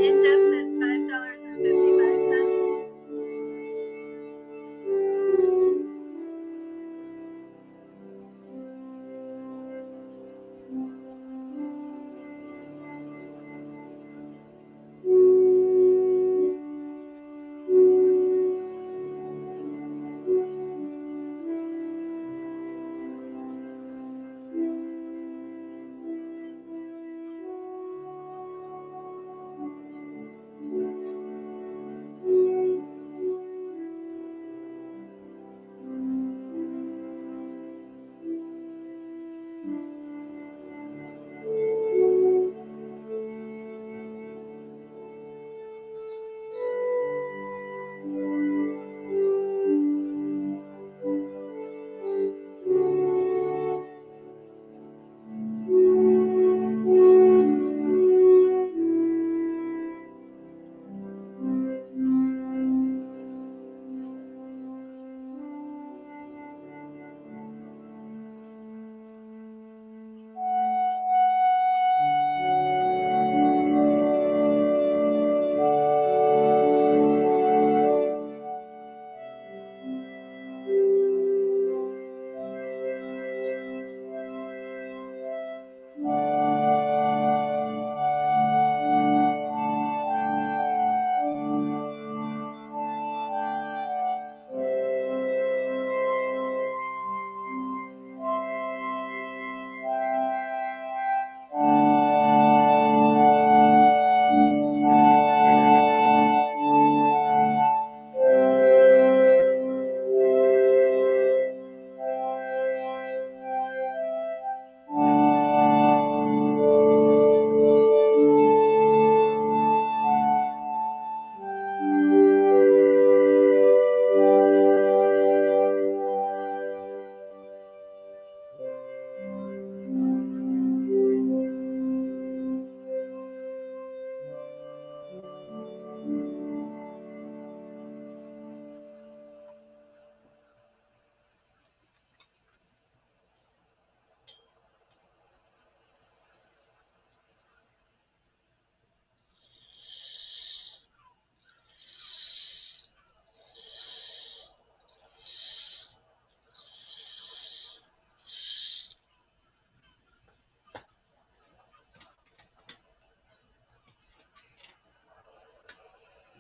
in-depth is $5.55.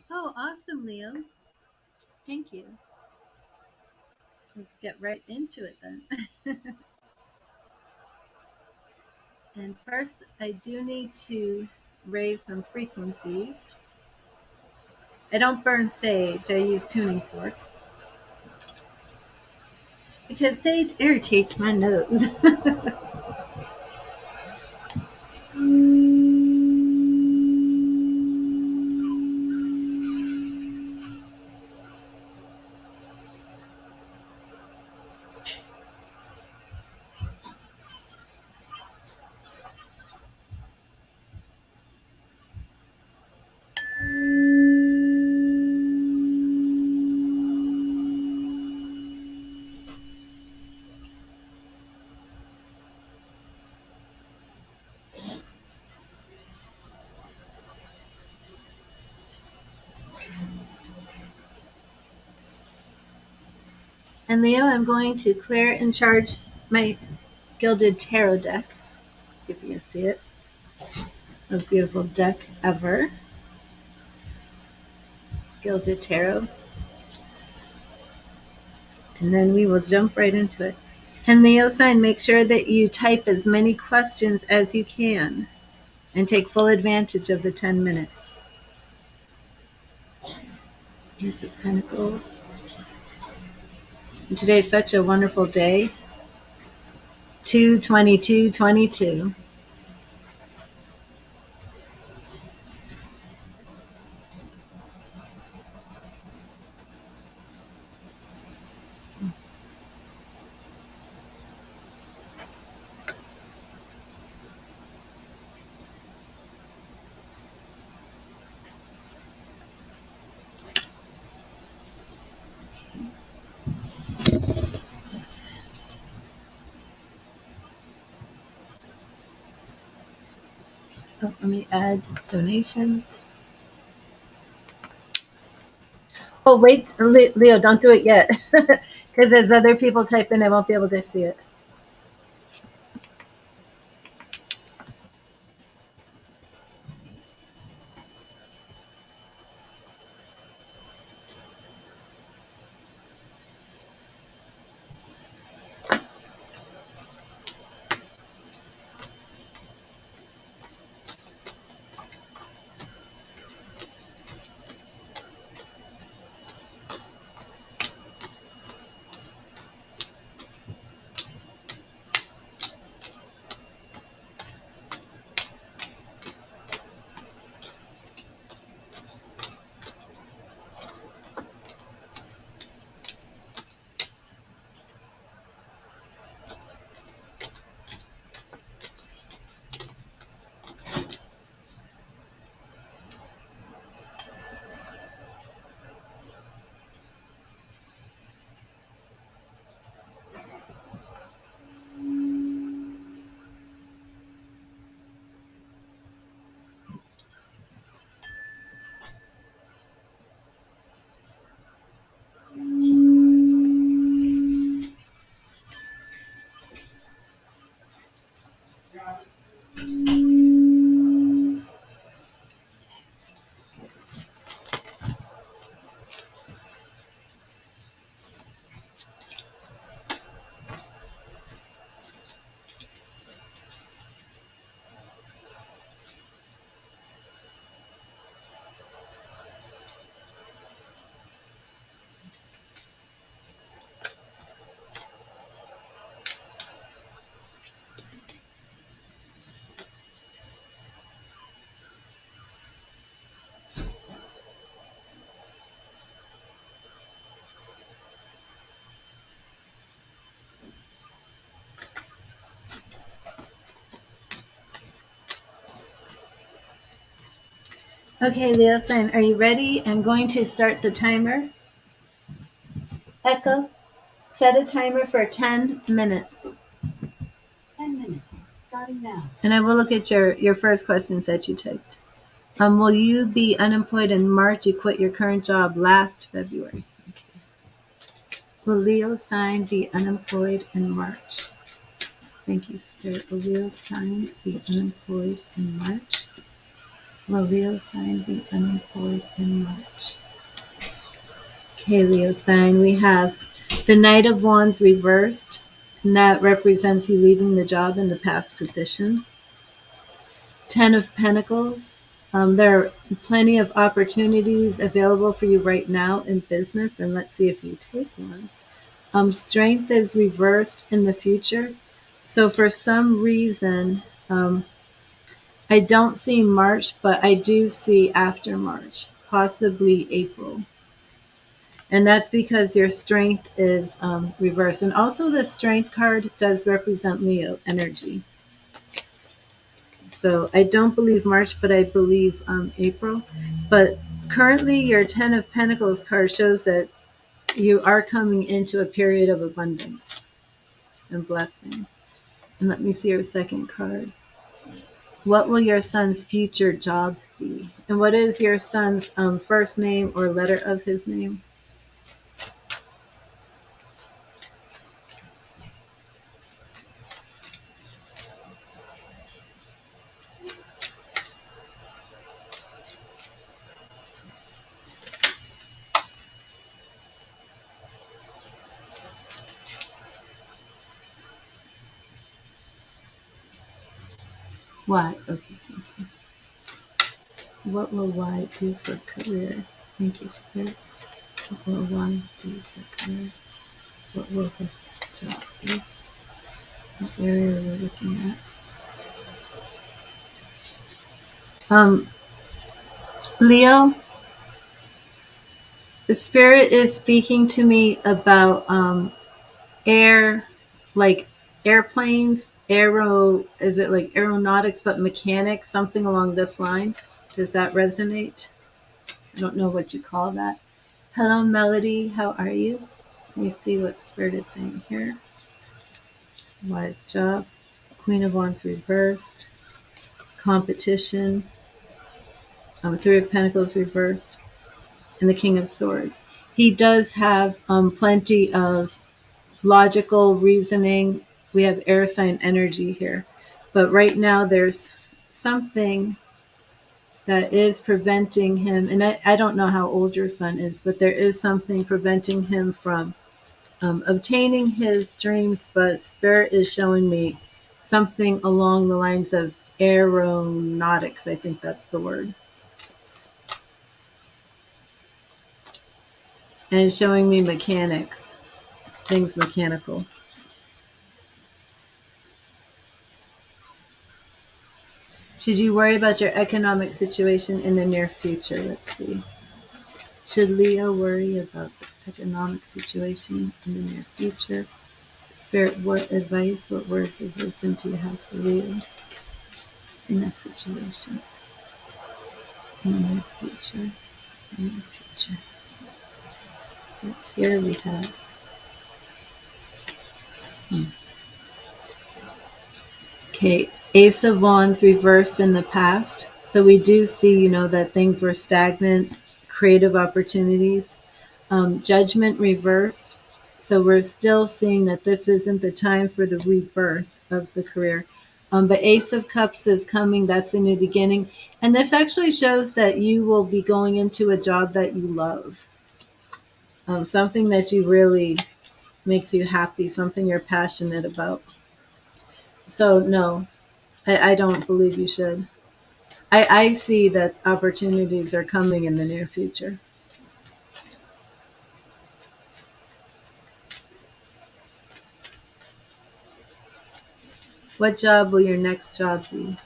Oh, awesome, Leo. Thank you. Let's get right into it then. And first, I do need to raise some frequencies. I don't burn sage, I use tuning forks. Because sage irritates my nose. And Leo, I'm going to clear and charge my Gilded Tarot deck. If you can see it. Most beautiful deck ever. Gilded Tarot. And then we will jump right into it. And Leo sign, make sure that you type as many questions as you can and take full advantage of the 10 minutes. Ace of Pentacles. And today's such a wonderful day. 2/22/22. Oh, let me add donations. Oh, wait, Leo, don't do it yet. Because as other people type in, I won't be able to see it. Okay, Leo sign, are you ready? I'm going to start the timer. Echo, set a timer for 10 minutes. 10 minutes, starting now. And I will look at your first questions that you typed. Will you be unemployed in March? You quit your current job last February. Okay. Will Leo sign be unemployed in March? Thank you, Spirit. Will Leo sign be unemployed in March? Will Leo sign be unemployed in March? Okay, Leo sign, we have the Knight of Wands reversed, and that represents you leaving the job in the past position. 10 of Pentacles. There are plenty of opportunities available for you right now in business, and let's see if you take one. Strength is reversed in the future. So for some reason, I don't see March, but I do see after March, possibly April. And that's because your strength is reversed. And also the strength card does represent Leo energy. So I don't believe March, but I believe April. But currently your 10 of Pentacles card shows that you are coming into a period of abundance and blessing. And let me see your second card. What will your son's future job be? And what is your son's first name or letter of his name? Y. Okay, thank you. What will Y do for career? Thank you, Spirit. What will Y do for career? What will his job be? What area are we looking at? Leo, the Spirit is speaking to me about air, like airplanes, is it like aeronautics, but mechanics, something along this line? Does that resonate? I don't know what you call that. Hello, Melody. How are you? Let me see what Spirit is saying here. Wise job. Queen of Wands reversed. Competition. Three of Pentacles reversed. And the King of Swords. he does have plenty of logical reasoning. We have air sign energy here. But right now there's something that is preventing him. And I don't know how old your son is, but there is something preventing him from obtaining his dreams. But Spirit is showing me something along the lines of aeronautics. I think that's the word. And showing me mechanics, things mechanical. Should you worry about your economic situation in the near future? Let's see. Should Leo worry about the economic situation in the near future? Spirit, what advice, what words of wisdom do you have for Leo in this situation? In the near future. In the near future. Here we have. Okay, Ace of Wands reversed in the past. So we do see, that things were stagnant, creative opportunities. Judgment reversed. So we're still seeing that this isn't the time for the rebirth of the career. But Ace of Cups is coming. That's a new beginning. And this actually shows that you will be going into a job that you love. Something that you really makes you happy, something you're passionate about. So no, I don't believe you should. I see that opportunities are coming in the near future. What job will your next job be?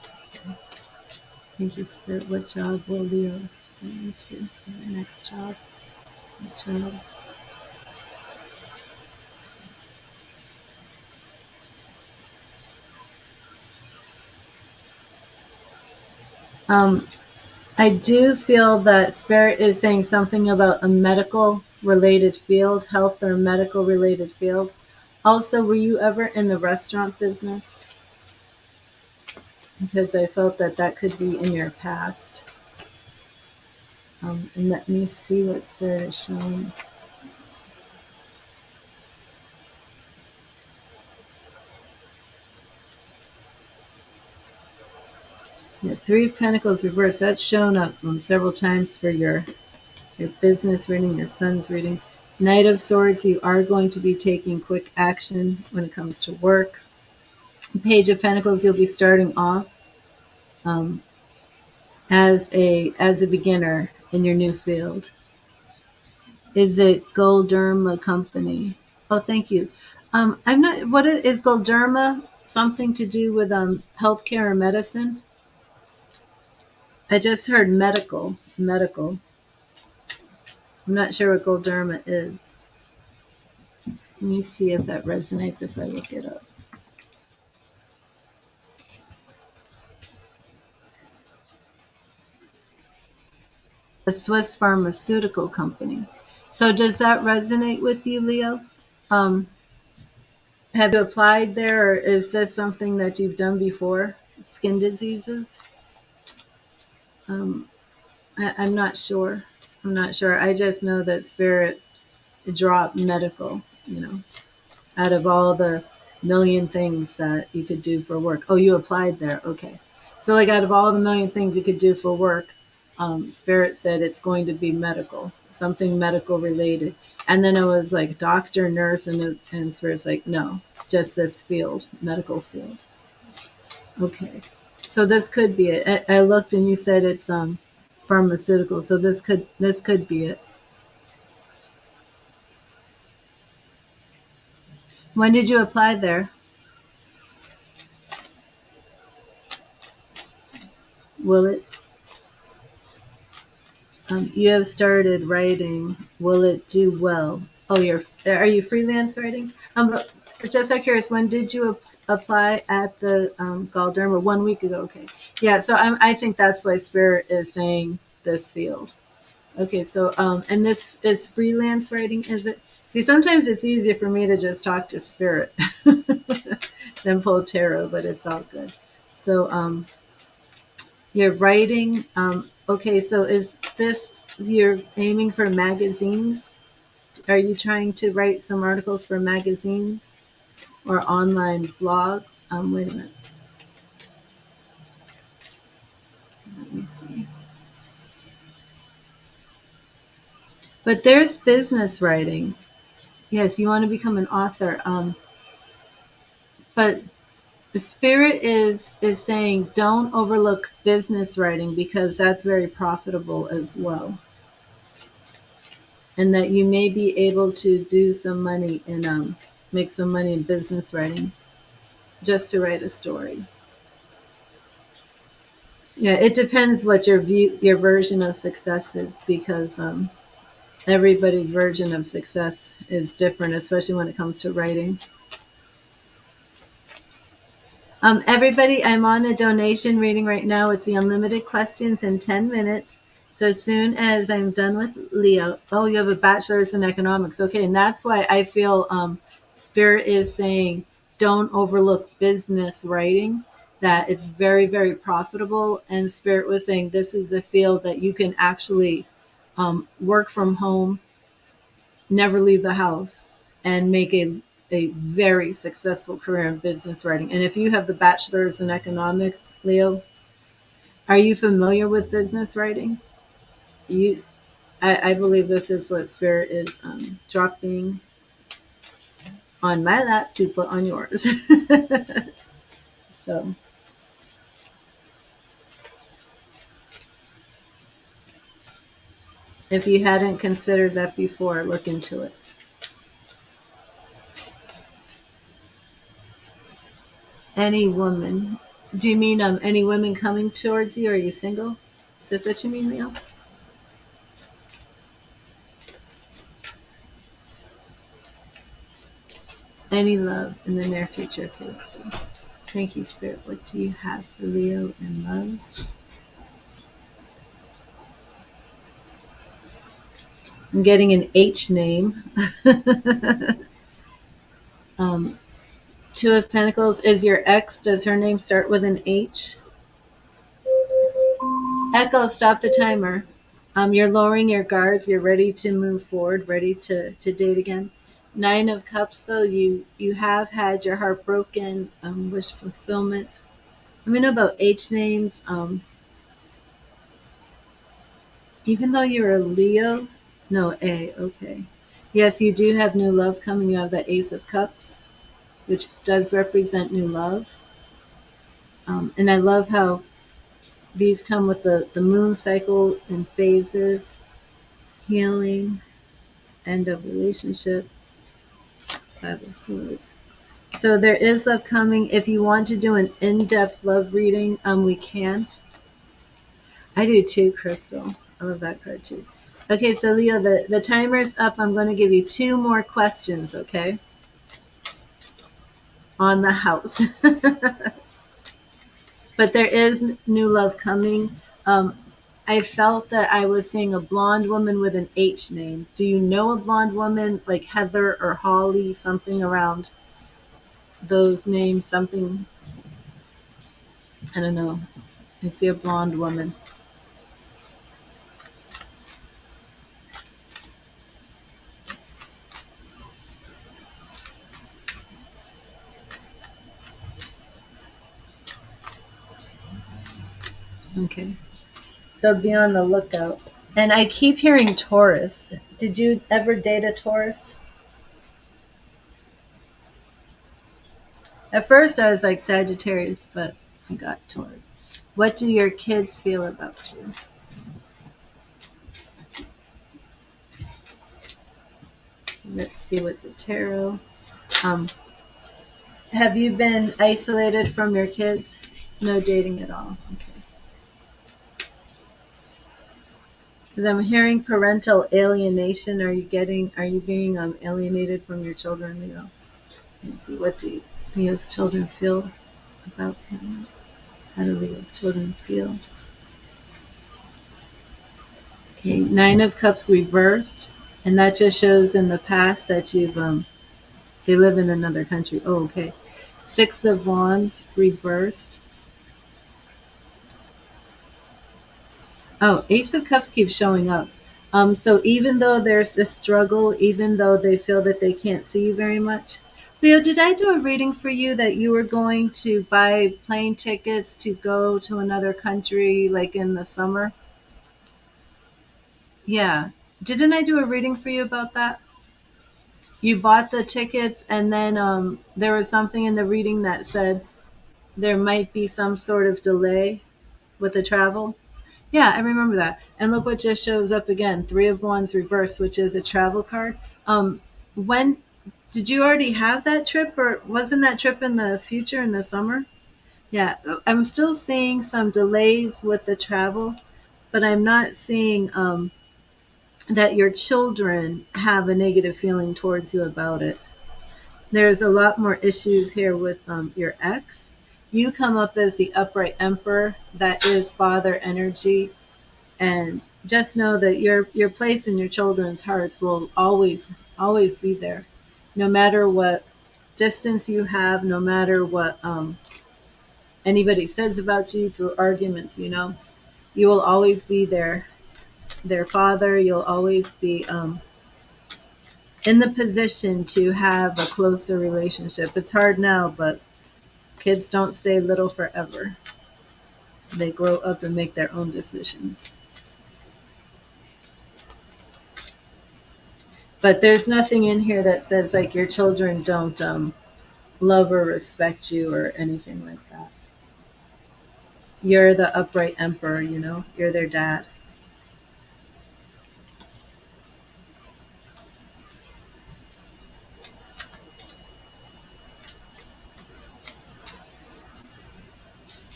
Thank you, Spirit. What job will Leo go into for their next job? What job? Um, I do feel that Spirit is saying something about a medical related field, health or medical related field. Also, were you ever in the restaurant business? Because I felt that that could be in your past. And let me see what Spirit is showing. Yeah, Three of Pentacles reversed. That's shown up several times for your business reading, your son's reading. Knight of Swords, you are going to be taking quick action when it comes to work. Page of Pentacles, you'll be starting off um, as a beginner in your new field. Is it Golderma Company? Oh, thank you. I'm not. What is Golderma? Something to do with healthcare or medicine? I just heard medical. Medical. I'm not sure what Golderma is. Let me see if that resonates if I look it up. A Swiss pharmaceutical company. So does that resonate with you, Leo? Um, have you applied there, or is this something that you've done before? Skin diseases? Um, I'm not sure. I'm not sure. I just know that Spirit dropped medical, out of all the million things that you could do for work. Oh, you applied there. Okay. So, like, out of all the million things you could do for work, Spirit said it's going to be medical, something medical related. And then it was like doctor, nurse, and Spirit's like, no, just this field, medical field. Okay. So this could be it. I looked and you said it's pharmaceutical. So this could be it. When did you apply there? Will it you have started writing. Will it do well? Oh, are you freelance writing? But just like curious, when did you apply at the Galderma? 1 week ago. Okay, yeah. So I think that's why Spirit is saying this field. Okay, so and this is freelance writing, is it? See, sometimes it's easier for me to just talk to Spirit than pull tarot, but it's all good. So you're writing. Okay, so is this you're aiming for magazines? Are you trying to write some articles for magazines or online blogs? Wait a minute. Let me see. But there's business writing. Yes, you want to become an author. But the spirit is saying don't overlook business writing because that's very profitable as well. And that you may be able to do some money in make some money in business writing just to write a story. Yeah, it depends what your version of success is because everybody's version of success is different, especially when it comes to writing. Everybody, I'm on a donation reading right now. It's the unlimited questions in 10 minutes. So as soon as I'm done with Leo, oh, you have a bachelor's in economics. Okay, and that's why I feel Spirit is saying don't overlook business writing, that it's very, very profitable. And Spirit was saying this is a field that you can actually work from home, never leave the house, and make a very successful career in business writing. And if you have the bachelor's in economics, Leo, are you familiar with business writing? You, I believe this is what Spirit is dropping on my lap to put on yours. So, if you hadn't considered that before, look into it. Any woman. Do you mean any women coming towards you? Or are you single? Is this what you mean, Leo? Any love in the near future? Okay, let's see. Thank you, Spirit. What do you have for Leo in love? I'm getting an H name. um, Two of Pentacles. Is your ex, does her name start with an H? Echo, stop the timer. You're lowering your guards. You're ready to move forward, ready to date again. Nine of Cups, though, you have had your heart broken, wish fulfillment. Let me know about H names. Even though you're a Leo, no, A, okay. Yes, you do have new love coming. You have the Ace of Cups, which does represent new love. And I love how these come with the moon cycle in phases, healing, end of relationship, Five of Swords. So there is love coming. If you want to do an in-depth love reading, we can. I do too, Crystal. I love that card too. Okay, so Leo, the timer's up. I'm going to give you two more questions, okay? On the house. But there is new love coming. I felt that I was seeing a blonde woman with an H name. Do you know a blonde woman like Heather or Holly, something around those names? Something, I don't know. I see a blonde woman. Okay. So be on the lookout. And I keep hearing Taurus. Did you ever date a Taurus? At first I was like Sagittarius, but I got Taurus. What do your kids feel about you? Let's see what the tarot. Um, have you been isolated from your kids? No dating at all. Okay. Because I'm hearing parental alienation. Are you being alienated from your children, Leo? Let's see, what do Leo's children feel about him? How do Leo's children feel? Okay, Nine of Cups reversed. And that just shows in the past that they live in another country. Oh, okay. Six of Wands reversed. Oh, Ace of Cups keeps showing up. So even though there's a struggle, even though they feel that they can't see you very much, Leo, did I do a reading for you that you were going to buy plane tickets to go to another country like in the summer? Yeah. Didn't I do a reading for you about that? You bought the tickets, and then there was something in the reading that said there might be some sort of delay with the travel. Yeah, I remember that. And look what just shows up again: Three of Wands reversed, which is a travel card. When did you already have that trip, or wasn't that trip in the future in the summer? Yeah, I'm still seeing some delays with the travel, but I'm not seeing that your children have a negative feeling towards you about it. There's a lot more issues here with your ex. You come up as the upright emperor, that is father energy, and just know that your place in your children's hearts will always be there, no matter what distance you have, no matter what anybody says about you through arguments. You will always be their father. You'll always be in the position to have a closer relationship. It's hard now, but kids don't stay little forever. They grow up and make their own decisions. But there's nothing in here that says like your children don't love or respect you or anything like that. You're the upright emperor, you're their dad.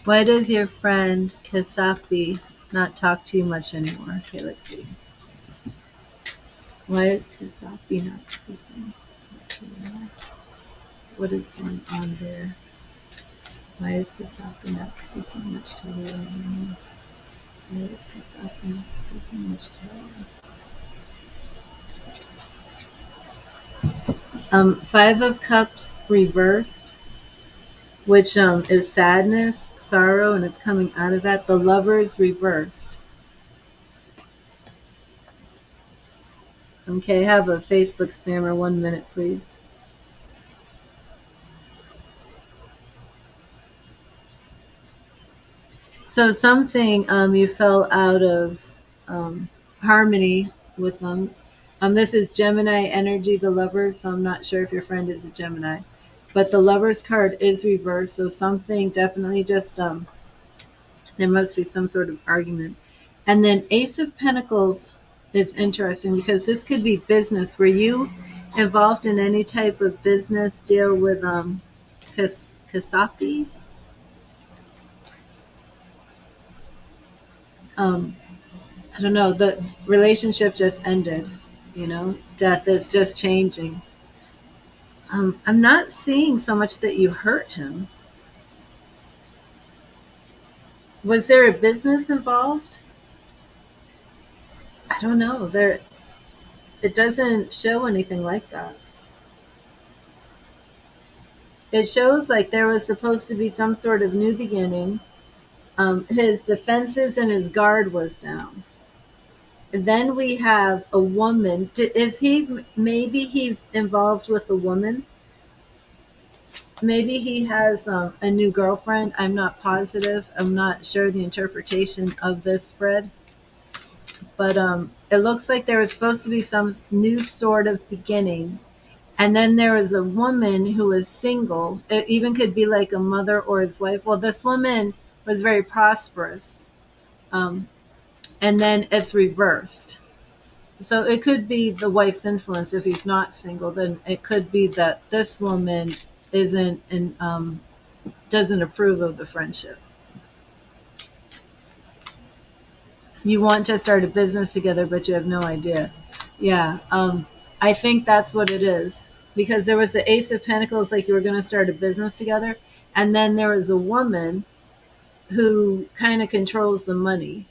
Why does your friend Kasapi not talk to you much anymore? Okay, let's see. Why is Kasapi not speaking to you? What is going on there? Why is Kasapi not speaking much to you anymore? Why is Kasapi not speaking much to you? Five of Cups reversed, which is sadness, sorrow, and it's coming out of that. The Lovers reversed. Okay, have a Facebook spammer. 1 minute, please. So something you fell out of harmony with them. This is Gemini energy, the Lovers. So I'm not sure if your friend is a Gemini, but the Lovers card is reversed. So something definitely just there must be some sort of argument. And then Ace of Pentacles is interesting because this could be business. Were you involved in any type of business deal with Kasapi? I don't know. The relationship just ended. Death is just changing. I'm not seeing so much that you hurt him. Was there a business involved? I don't know. It doesn't show anything like that. It shows like there was supposed to be some sort of new beginning. His defenses and his guard was down. And then we have a woman. Is he, maybe he's involved with a woman? Maybe he has a new girlfriend. I'm not positive. I'm not sure the interpretation of this spread. But it looks like there was supposed to be some new sort of beginning. And then there was a woman who was single. It even could be like a mother or his wife. Well, this woman was very prosperous. Um, and then it's reversed. So it could be the wife's influence. If he's not single, then it could be that this woman isn't and doesn't approve of the friendship. You want to start a business together, but you have no idea. Yeah, I think that's what it is. Because there was the Ace of Pentacles, like you were going to start a business together. And then there was a woman who kind of controls the money.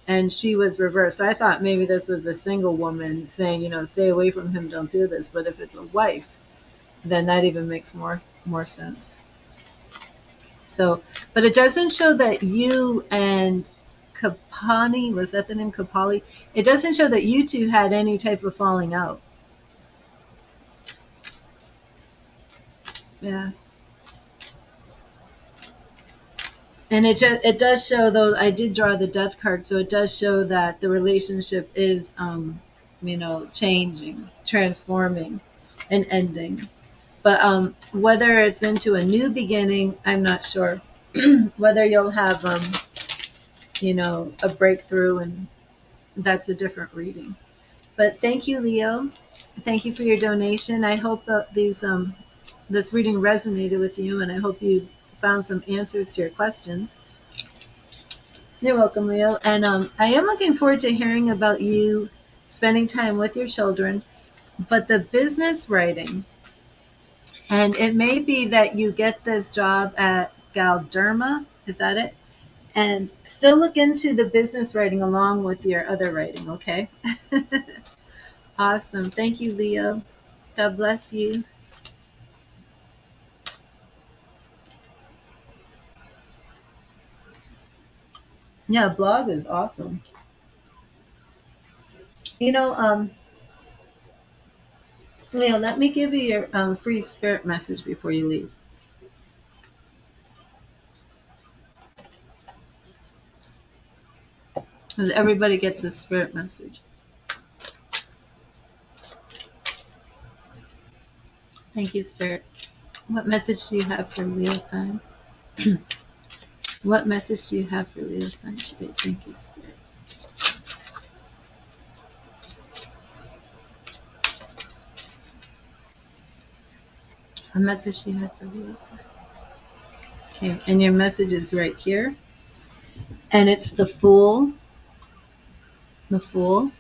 And she was reversed. So I thought maybe this was a single woman saying, stay away from him, don't do this. But if it's a wife, then that even makes more sense. So, but it doesn't show that you and Kapani, was that the name, Kapali? It doesn't show that you two had any type of falling out. Yeah. And it does show, though I did draw the death card, so it does show that the relationship is changing, transforming, and ending. But whether it's into a new beginning, I'm not sure. Whether you'll have a breakthrough, and that's a different reading. But thank you, Leo. Thank you for your donation. I hope that this reading resonated with you, and I hope you found some answers to your questions. You're welcome, Leo. And I am looking forward to hearing about you spending time with your children. But the business writing, and it may be that you get this job at Galderma, is that it? And still look into the business writing along with your other writing, okay? Awesome. Thank you, Leo. God bless you. Yeah, blog is awesome. You know, Leo, let me give you your free spirit message before you leave. Because everybody gets a spirit message. Thank you, Spirit. What message do you have for Leo sign? What message do you have for Leo sign today? Thank you, Spirit. What message do you have for Leo sign? Okay, and your message is right here. And it's the Fool. The Fool.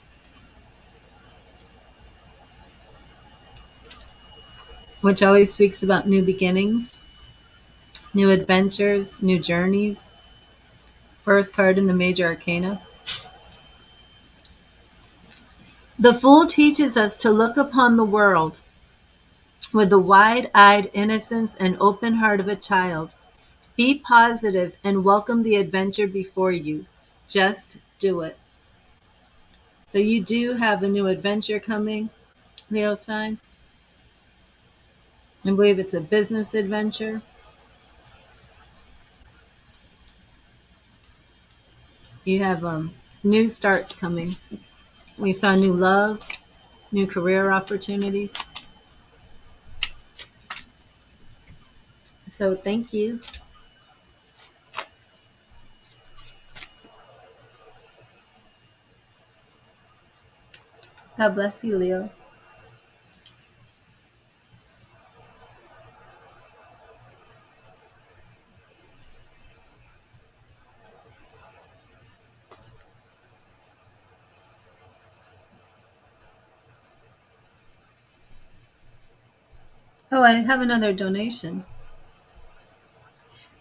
Which always speaks about new beginnings, new adventures, new journeys. First card in the major arcana. The Fool teaches us to look upon the world with the wide-eyed innocence and open heart of a child. Be positive and welcome the adventure before you. Just do it. So you do have a new adventure coming, Leo sign. I believe it's a business adventure. You have new starts coming. We saw new love, new career opportunities. So thank you. God bless you, Leo. Oh, I have another donation.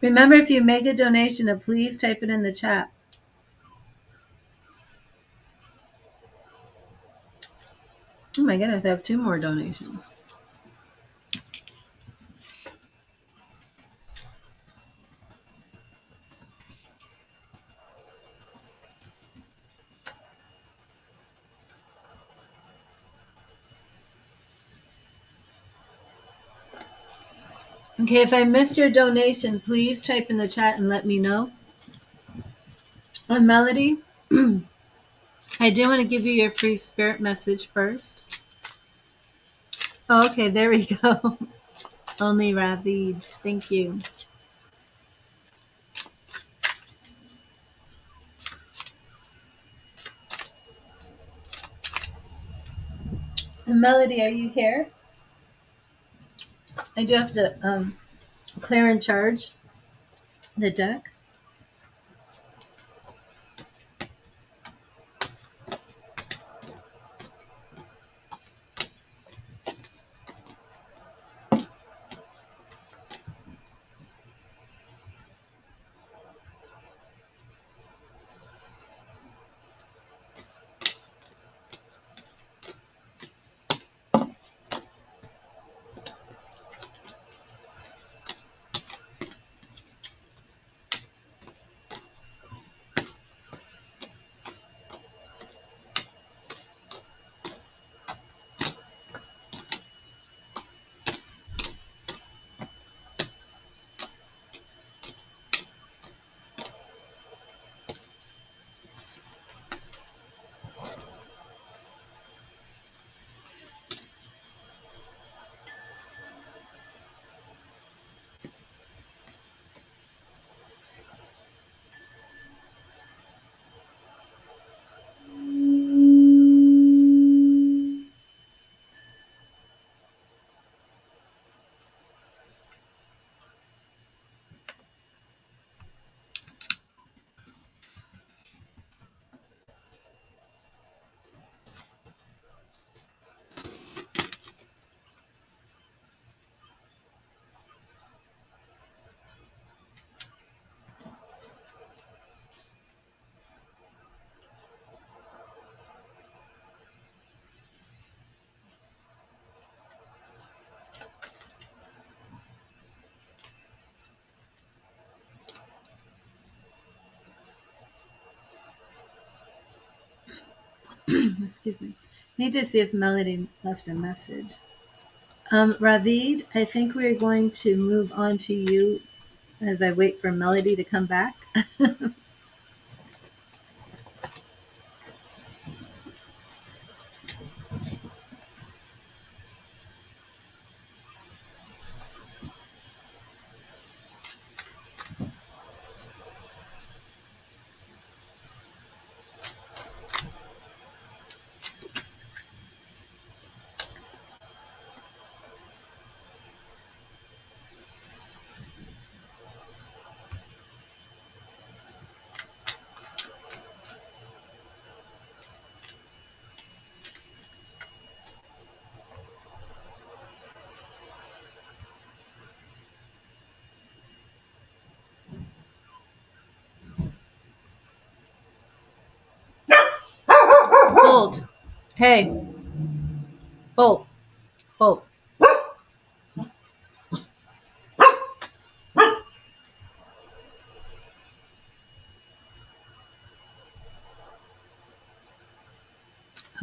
Remember, if you make a donation, to please type it in the chat. Oh my goodness, I have 2 more donations. Okay, if I missed your donation, please type in the chat and let me know. And Melody, I do want to give you your free spirit message first. Oh, okay, there we go. Only Ravid. Thank you. And Melody, are you here? I do have to clear and charge the deck. Excuse me. Need to see if Melody left a message. Ravid, I think we're going to move on to you as I wait for Melody to come back. Bolt. Hey, Bolt. Bolt.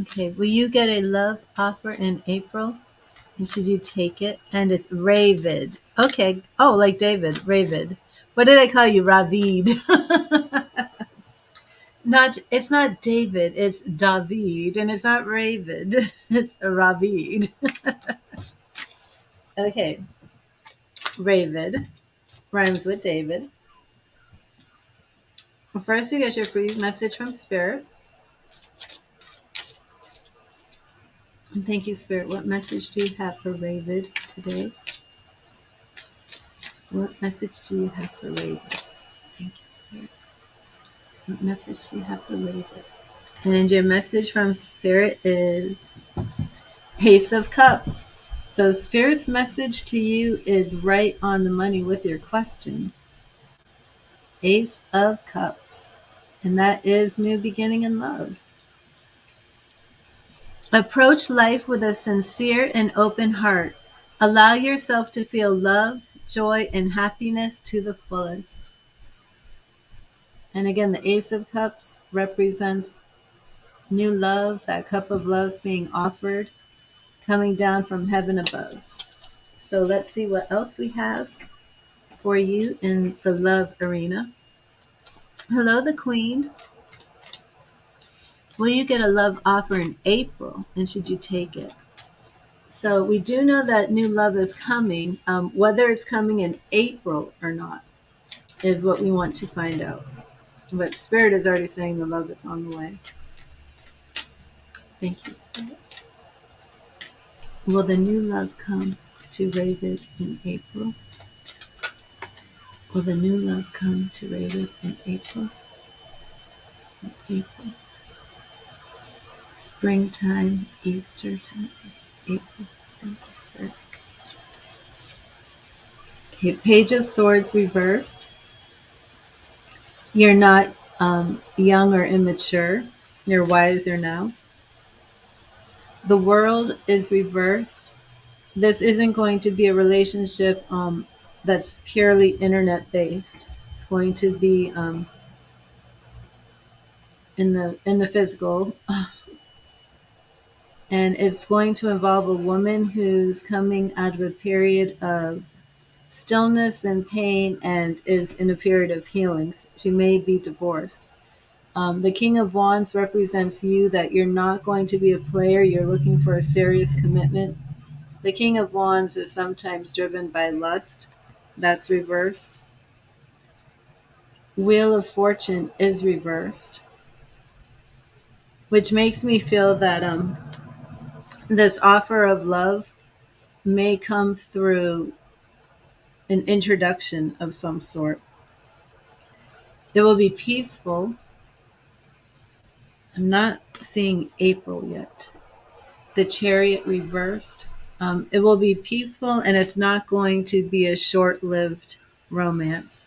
Okay, will you get a love offer in April? And should you take it? And it's Ravid. Okay. Oh, like David. Ravid. What did I call you? Ravid. It's not David, it's David, and it's not Ravid. It's Ravid. Okay. Ravid rhymes with David. Well, first, you get your free message from Spirit. And thank you, Spirit. What message do you have for Ravid today? What message do you have for Ravid? Thank you, Spirit. What message do you have for Ravid? And your message from Spirit is Ace of Cups. So Spirit's message to you is right on the money with your question. Ace of Cups. And that is new beginning in love. Approach life with a sincere and open heart. Allow yourself to feel love, joy, and happiness to the fullest. And again, the Ace of Cups represents new love, that cup of love being offered, coming down from heaven above. So let's see what else we have for you in the love arena. Hello, the Queen. Will you get a love offer in April? And should you take it? So we do know that new love is coming. Whether it's coming in April or not is what we want to find out. But Spirit is already saying the love is on the way. Thank you, Spirit. Will the new love come to Raven in April? Will the new love come to Raven in April? In April. Springtime, Easter time, April. Thank you, Spirit. Okay, Page of Swords reversed. You're not young or immature. You're wiser now. The World is reversed. This isn't going to be a relationship that's purely internet based. It's going to be in the physical, and it's going to involve a woman who's coming out of a period of stillness and pain and is in a period of healing. She may be divorced. The King of Wands represents you, that you're not going to be a player. You're looking for a serious commitment. The King of Wands is sometimes driven by lust. That's reversed. Wheel of Fortune is reversed, which makes me feel that this offer of love may come through an introduction of some sort. It will be peaceful. I'm not seeing April yet. The Chariot reversed. It will be peaceful, and it's not going to be a short-lived romance.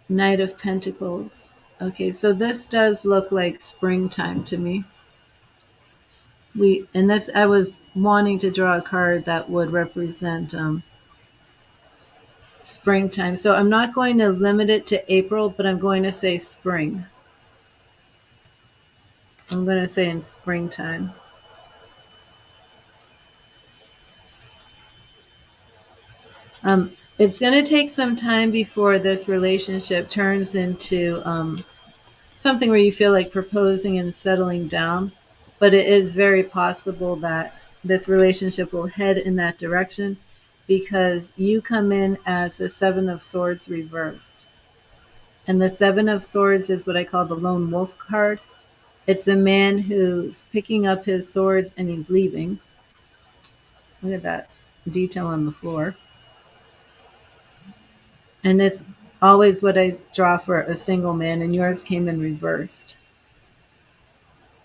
Knight of Pentacles. Okay, so this does look like springtime to me. I was wanting to draw a card that would represent springtime. So I'm not going to limit it to April, but I'm going to say spring. I'm going to say in springtime. It's going to take some time before this relationship turns into something where you feel like proposing and settling down. But it is very possible that this relationship will head in that direction because you come in as the Seven of Swords reversed. And the Seven of Swords is what I call the lone wolf card. It's a man who's picking up his swords and he's leaving. Look at that detail on the floor. And it's always what I draw for a single man, and yours came in reversed.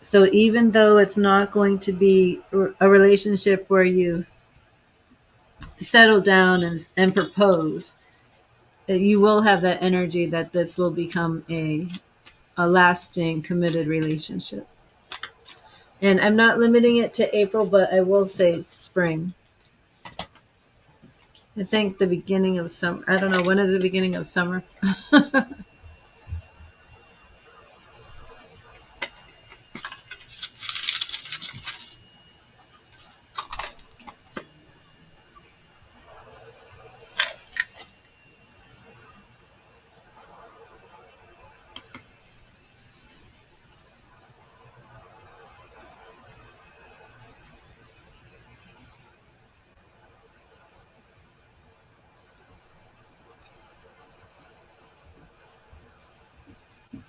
So even though it's not going to be a relationship where you settle down and propose, you will have that energy that this will become a lasting, committed relationship. And I'm not limiting it to April, but I will say spring. I think the beginning of summer. I don't know. When is the beginning of summer?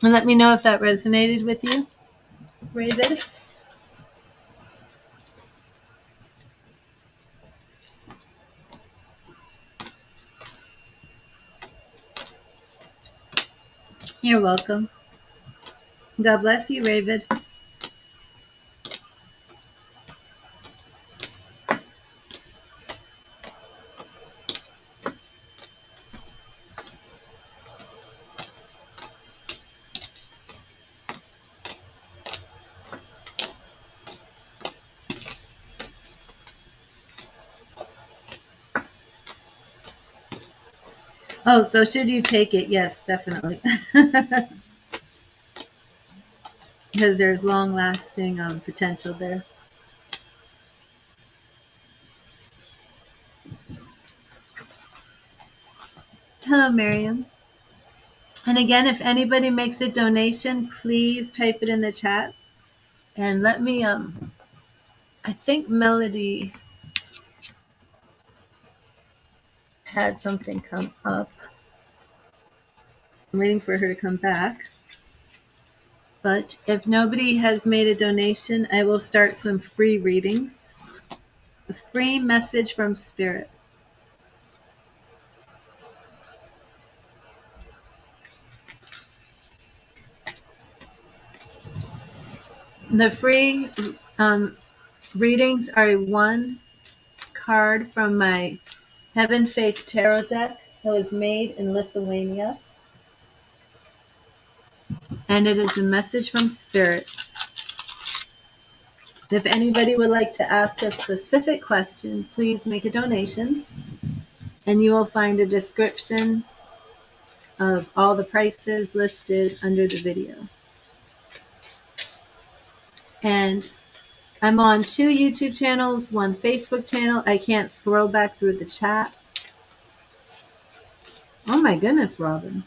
And let me know if that resonated with you, Raven. You're welcome. God bless you, Raven. Oh, so should you take it? Yes, definitely. Because there's long lasting potential there. Hello, Miriam. And again, if anybody makes a donation, please type it in the chat. And let me, I think Melody had something come up. I'm waiting for her to come back. But if nobody has made a donation, I will start some free readings. A free message from Spirit. The free readings are one card from my Heaven Faith Tarot deck that was made in Lithuania. And it is a message from Spirit. If anybody would like to ask a specific question, please make a donation. And you will find a description of all the prices listed under the video. And I'm on 2 YouTube channels, 1 Facebook channel. I can't scroll back through the chat. Oh my goodness, Robin.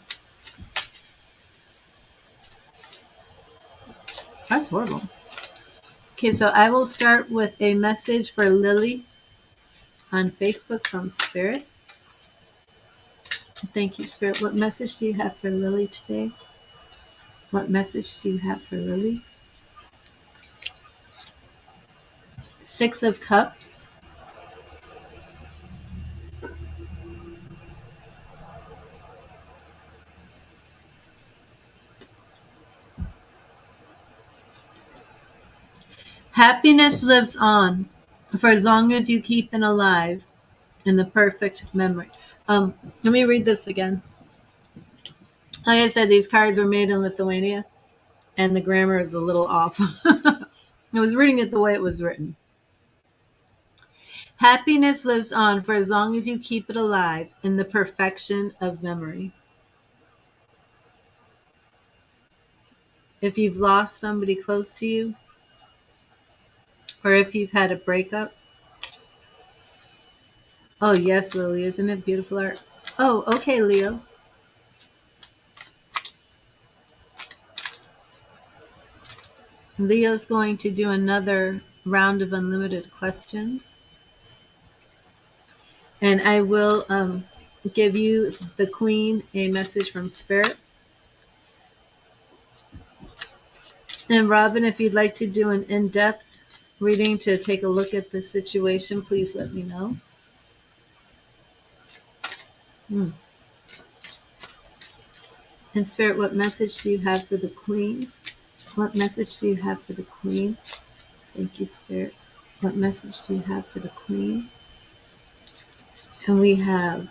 That's horrible. Okay, so I will start with a message for Lily on Facebook from Spirit. Thank you, Spirit. What message do you have for Lily today? What message do you have for Lily? 6 of Cups. Happiness lives on for as long as you keep it alive in the perfect memory. Let me read this again. Like I said, these cards were made in Lithuania, and the grammar is a little off. I was reading it the way it was written. Happiness lives on for as long as you keep it alive in the perfection of memory. if you've lost somebody close to you, or if you've had a breakup. Oh, yes, Lily, isn't it beautiful art? Oh, okay, Leo. Leo's going to do another round of unlimited questions. And I will give you, the Queen, a message from Spirit. And Robin, if you'd like to do an in-depth reading to take a look at the situation, please let me know. And Spirit, what message do you have for the Queen? What message do you have for the Queen? Thank you, Spirit. What message do you have for the Queen? And we have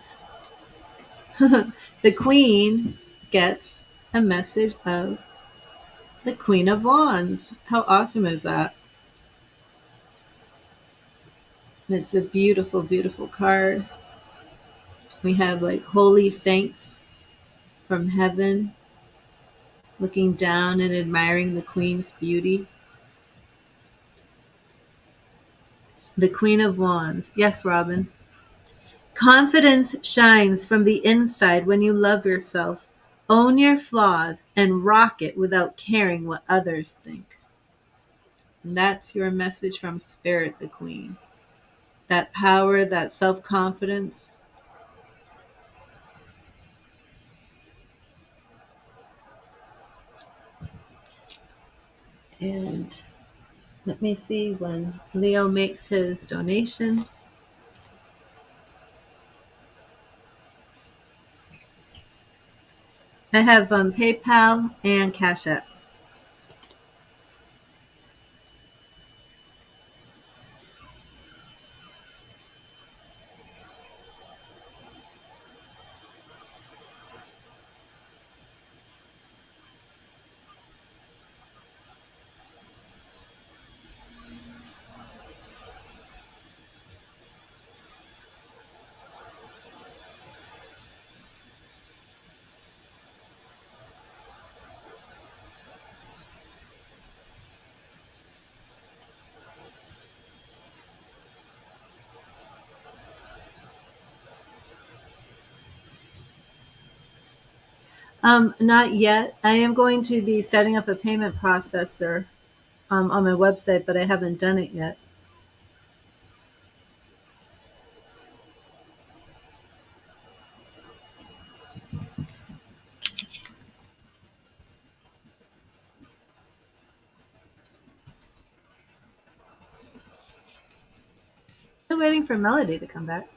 the Queen gets a message of the Queen of Wands. How awesome is that? It's a beautiful, beautiful card. We have like holy saints from heaven looking down and admiring the Queen's beauty. The Queen of Wands. Yes, Robin. Confidence shines from the inside when you love yourself. Own your flaws and rock it without caring what others think. And that's your message from Spirit, the Queen. That power, that self-confidence. And let me see when Leo makes his donation. I have PayPal and Cash App. Not yet. I am going to be setting up a payment processor on my website, but I haven't done it yet. Still waiting for Melody to come back.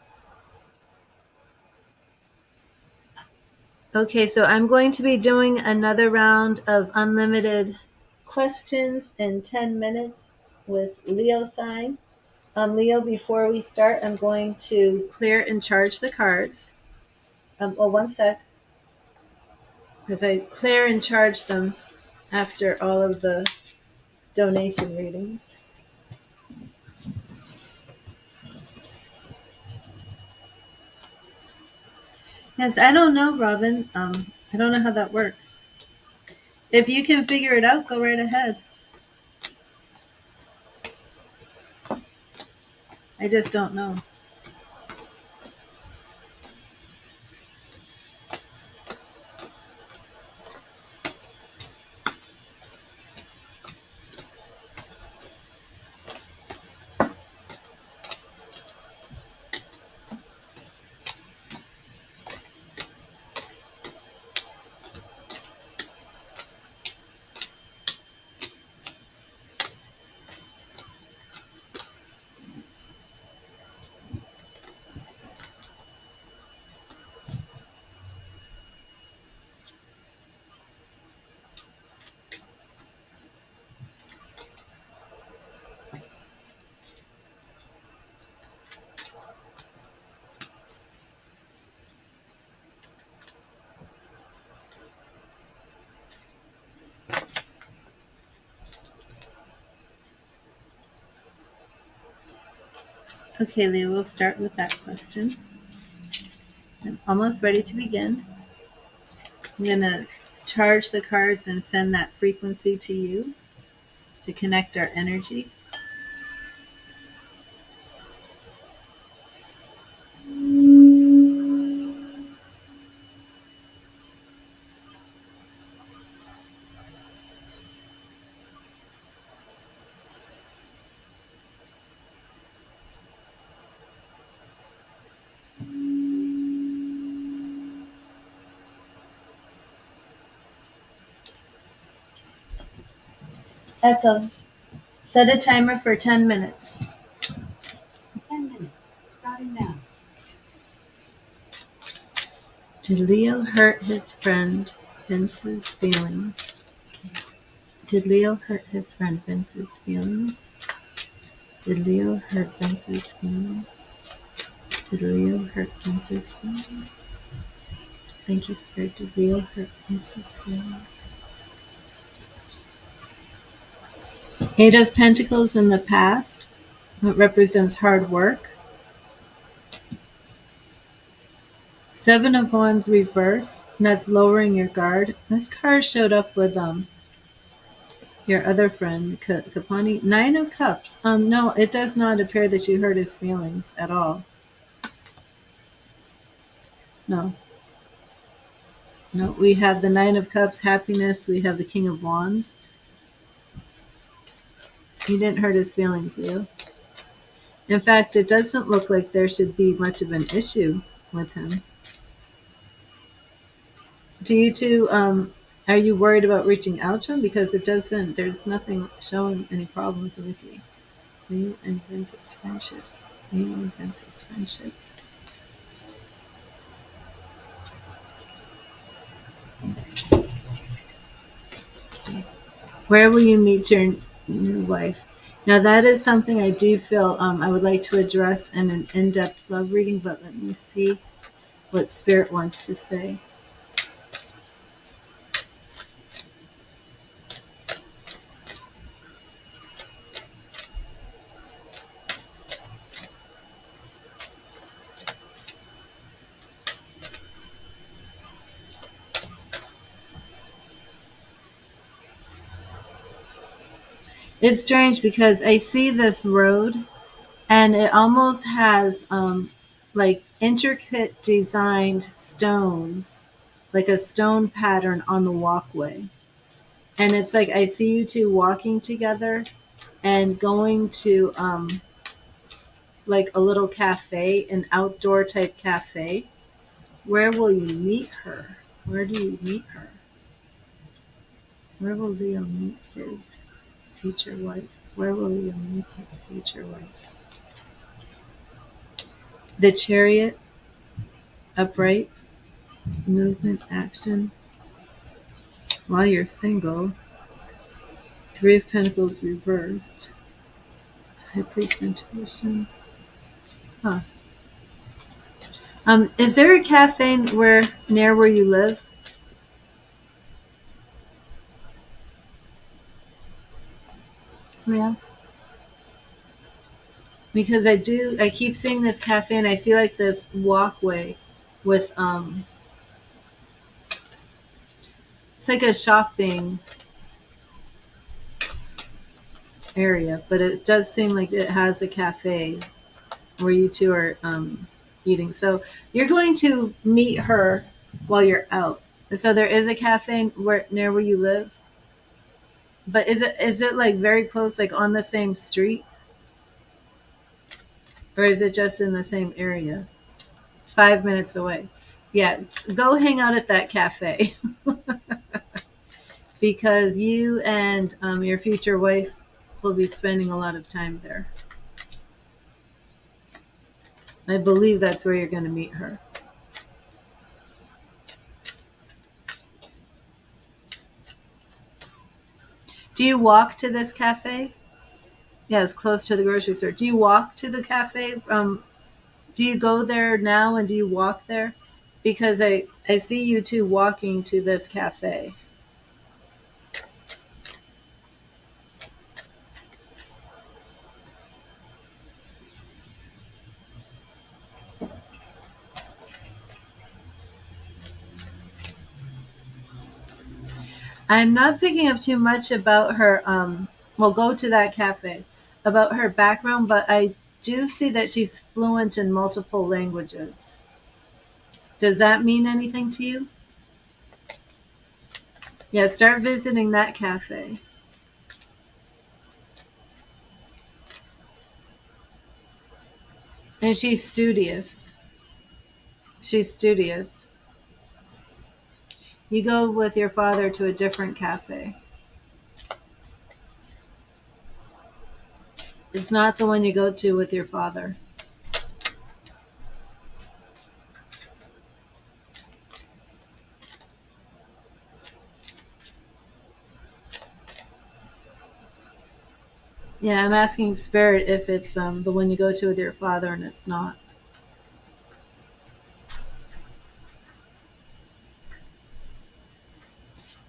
Okay, so I'm going to be doing another round of unlimited questions in 10 minutes with Leo sign. Leo, before we start, I'm going to clear and charge the cards. Well, one sec, because I clear and charge them after all of the donation readings. Yes, I don't know, Robin. I don't know how that works. If you can figure it out, go right ahead. I just don't know. Okay, Leo, we'll start with that question. I'm almost ready to begin. I'm going to charge the cards and send that frequency to you to connect our energy. Echo. Set a timer for 10 minutes. 10 minutes. Starting now. Did Leo hurt his friend Vince's feelings? Did Leo hurt his friend Vince's feelings? Did Leo hurt Vince's feelings? Did Leo hurt Vince's feelings? Thank you, Spirit. Did Leo hurt Vince's feelings? Eight of Pentacles in the past. That represents hard work. Seven of Wands reversed. That's lowering your guard. This card showed up with your other friend, Kapani. Nine of Cups. No, it does not appear that you hurt his feelings at all. No. No, we have the Nine of Cups, happiness. We have the King of Wands. You didn't hurt his feelings, Leo. In fact, it doesn't look like there should be much of an issue with him. Do you two, are you worried about reaching out to him? Because it doesn't, there's nothing showing any problems. Let me see. Leo and Vince's friendship. Leo and Vince's friendship. Okay. Where will you meet your new wife? Now that is something I do feel I would like to address in an in-depth love reading, but let me see what Spirit wants to say. It's strange because I see this road and it almost has like intricate designed stones, like a stone pattern on the walkway. And it's like I see you two walking together and going to like a little cafe, an outdoor type cafe. Where will you meet her? Where do you meet her? Where will Leo meet his future wife? Where will Leo meet his future wife? The Chariot, upright, movement, action. While you're single, Three of Pentacles reversed. High Priest, intuition. Huh. Is there a cafe near where you live? Yeah. Because I keep seeing this cafe and I see like this walkway with it's like a shopping area, but it does seem like it has a cafe where you two are eating. So you're going to meet her while you're out. So there is a cafe near where you live, but is it like very close, like on the same street, or is it just in the same area? 5 minutes away. Yeah, go hang out at that cafe because you and your future wife will be spending a lot of time there. I believe that's where you're going to meet her. Do you walk to this cafe? Yeah, it's close to the grocery store. Do you walk to the cafe? Do you go there now and do you walk there? Because I see you two walking to this cafe. I'm not picking up too much about her. Well, go to that cafe about her background, but I do see that she's fluent in multiple languages. Does that mean anything to you? Yeah, start visiting that cafe. And she's studious. She's studious. You go with your father to a different cafe. It's not the one you go to with your father. Yeah, I'm asking Spirit if it's the one you go to with your father, and it's not.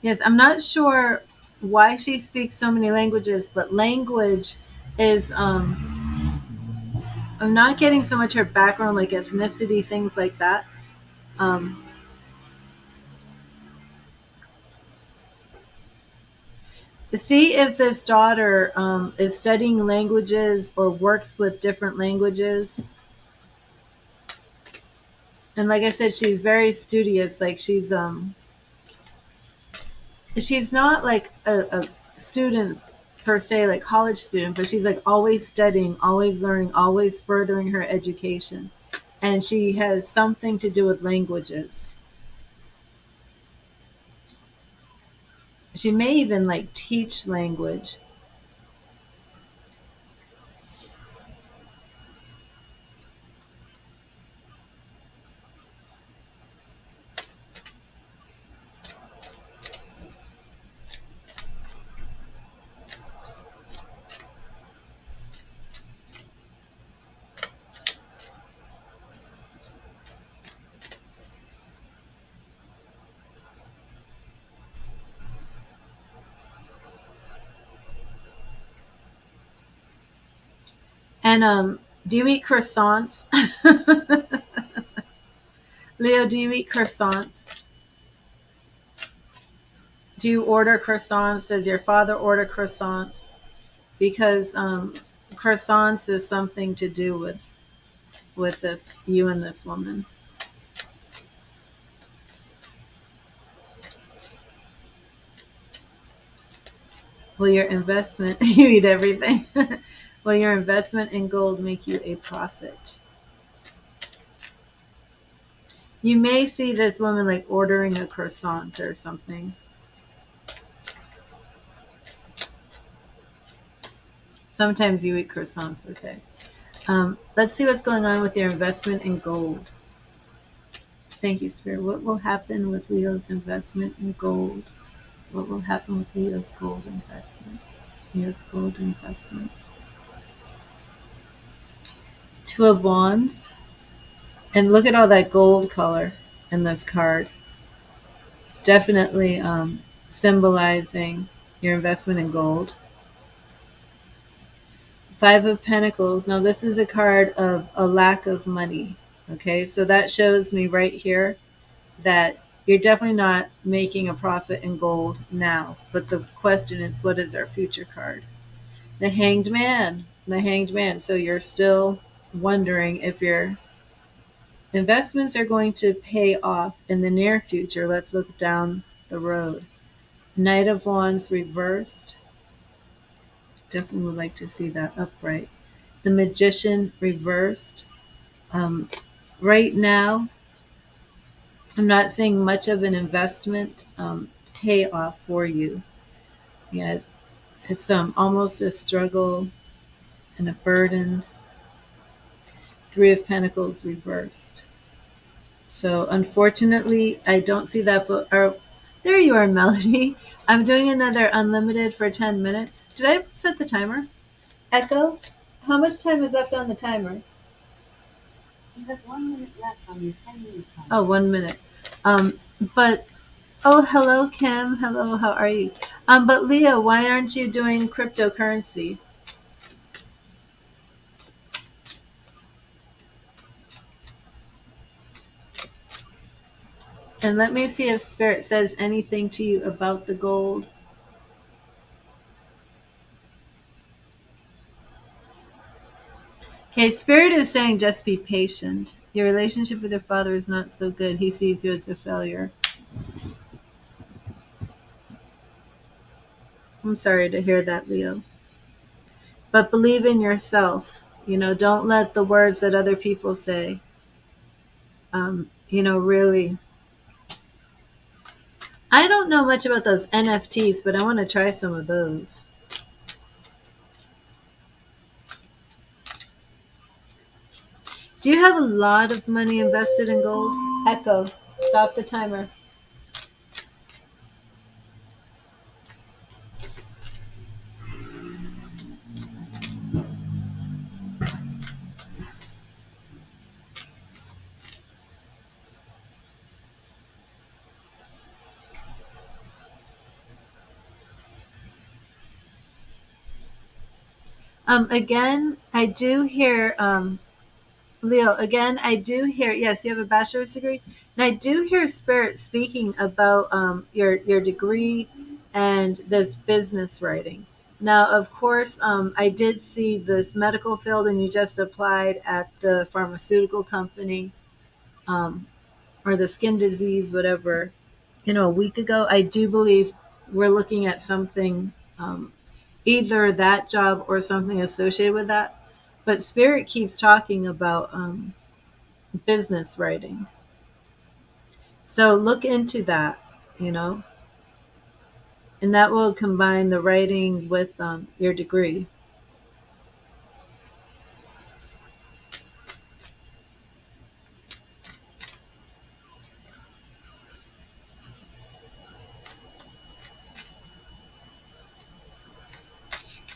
Yes, I'm not sure why she speaks so many languages, but language is I'm not getting so much her background, like ethnicity, things like that. Um, See if this daughter is studying languages or works with different languages. And like I said, she's very studious. Like she's not like a student per se, like college student, but she's like always studying, always learning, always furthering her education. And she has something to do with languages. She may even like teach language. And do you eat croissants? Leo, do you eat croissants? Do you order croissants? Does your father order croissants? Because croissants is something to do with this you and this woman. Will your investment you eat everything? Will your investment in gold make you a profit? You may see this woman like ordering a croissant or something. Sometimes you eat croissants, okay. Let's see what's going on with your investment in gold. Thank you, Spirit. What will happen with Leo's investment in gold? What will happen with Leo's gold investments? Leo's gold investments. Two of Wands. And look at all that gold color in this card. Definitely symbolizing your investment in gold. Five of Pentacles. Now, this is a card of a lack of money. Okay, so that shows me right here that you're definitely not making a profit in gold now. But the question is, what is our future card? The Hanged Man. The Hanged Man. So you're still wondering if your investments are going to pay off in the near future. Let's look down the road. Knight of Wands reversed. Definitely would like to see that upright. The Magician reversed. Um, right now, I'm not seeing much of an investment payoff for you. Yeah, it's almost a struggle and a burden. Three of Pentacles reversed. So unfortunately, I don't see that. But there you are, Melody. I'm doing another unlimited for 10 minutes. Did I set the timer? Echo, how much time is left on the timer? You have 1 minute left on your 10-minute timer. Oh, 1 minute. But oh, hello, Kim. Hello, how are you? But Leo, why aren't you doing cryptocurrency? And let me see if Spirit says anything to you about the gold. Okay, Spirit is saying just be patient. Your relationship with your father is not so good. He sees you as a failure. I'm sorry to hear that, Leo. But believe in yourself. Don't let the words that other people say, really. I don't know much about those NFTs, but I want to try some of those. Do you have a lot of money invested in gold? Echo, stop the timer. Again, I do hear, Leo, again, I do hear, yes, you have a bachelor's degree. And I do hear Spirit speaking about your degree and this business writing. Now, of course, I did see this medical field, and you just applied at the pharmaceutical company, um, or the skin disease, whatever, a week ago. I do believe we're looking at something, either that job or something associated with that. But Spirit keeps talking about business writing. So look into that, you know, and that will combine the writing with your degree.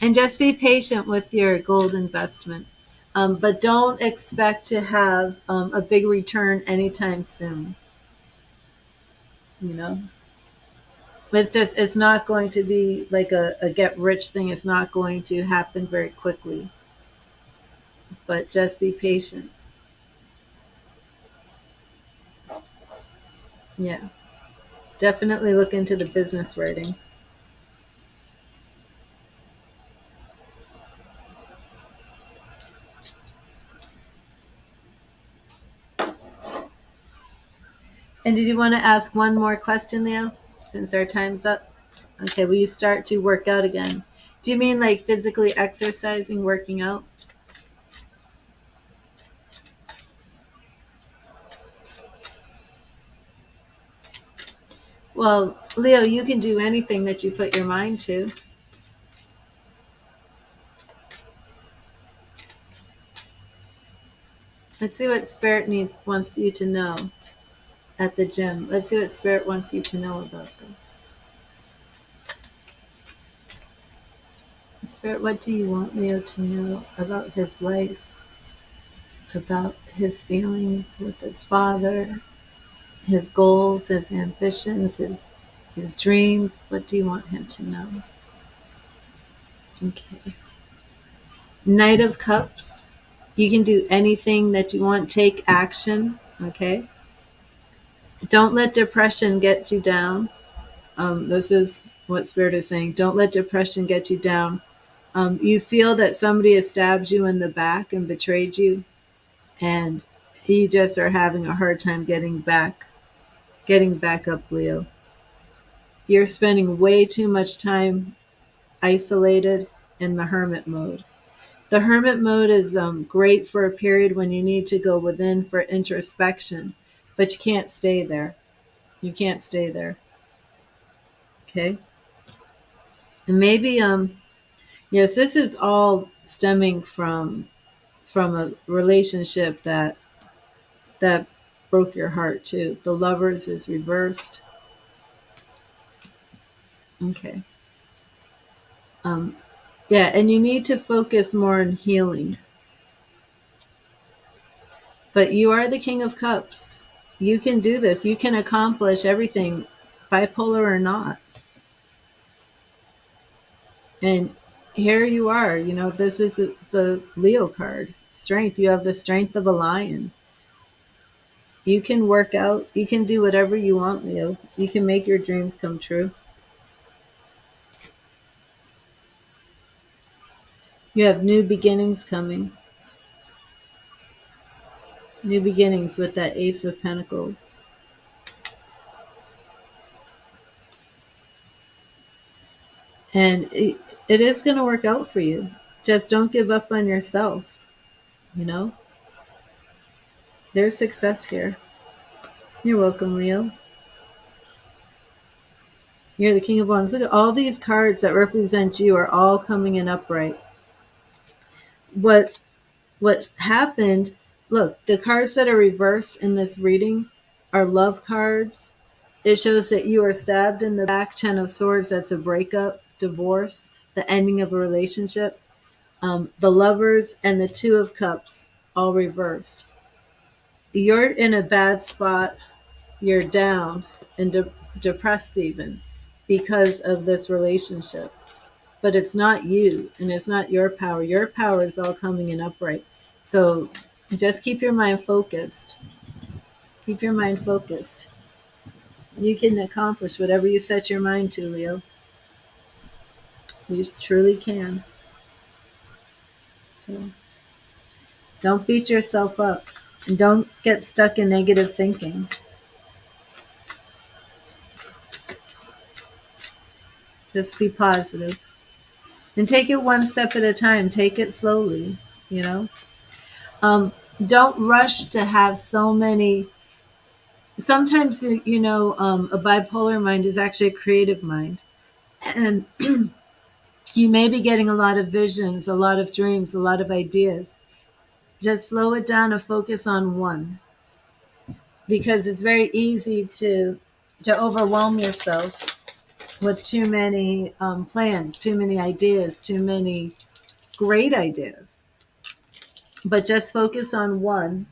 And just be patient with your gold investment. But don't expect to have a big return anytime soon. You know, it's not going to be like a get rich thing. It's not going to happen very quickly. But just be patient. Yeah, definitely look into the business writing. And did you want to ask one more question, Leo, since our time's up? Okay, will you start to work out again? Do you mean like physically exercising, working out? Well, Leo, you can do anything that you put your mind to. Let's see what wants you to know at the gym. Let's see what Spirit wants you to know about this. Spirit, what do you want Leo to know about his life, about his feelings with his father, his goals, his ambitions, his dreams? What do you want him to know? Okay. Knight of Cups. You can do anything that you want. Take action. Okay. Don't let depression get you down. This is what Spirit is saying. Don't let depression get you down. You feel that somebody has stabbed you in the back and betrayed you, and you just are having a hard time getting back up, Leo. You're spending way too much time isolated in the hermit mode. The hermit mode is great for a period when you need to go within for introspection, but you can't stay there. You can't stay there. Okay. And maybe yes, this is all stemming from a relationship that broke your heart too. The Lovers is reversed. Okay. Um, yeah, and you need to focus more on healing. But you are the King of Cups. You can do this. You can accomplish everything, bipolar or not. And here you are. This is the Leo card. Strength. You have the strength of a lion. You can work out. You can do whatever you want, Leo. You can make your dreams come true. You have new beginnings coming. New beginnings with that Ace of Pentacles. And it is going to work out for you. Just don't give up on yourself. You know, there's success here. You're welcome, Leo. You're the King of Wands. Look at all these cards that represent you are all coming in upright. What happened, look, the cards that are reversed in this reading are love cards. It shows that you are stabbed in the back. 10 of Swords, that's a breakup, divorce, the ending of a relationship. The Lovers and the Two of Cups, all reversed. You're in a bad spot. You're down and depressed even because of this relationship. But it's not you and it's not your power. Your power is all coming in upright. So just keep your mind focused. Keep your mind focused. You can accomplish whatever you set your mind to, Leo. You truly can. So don't beat yourself up and don't get stuck in negative thinking. Just be positive and take it one step at a time. Take it slowly, you know. Um, don't rush to have so many. Sometimes, you know, a bipolar mind is actually a creative mind. And you may be getting a lot of visions, a lot of dreams, a lot of ideas. Just slow it down and focus on one, because it's very easy to overwhelm yourself with too many plans, too many ideas, too many great ideas. But just focus on one,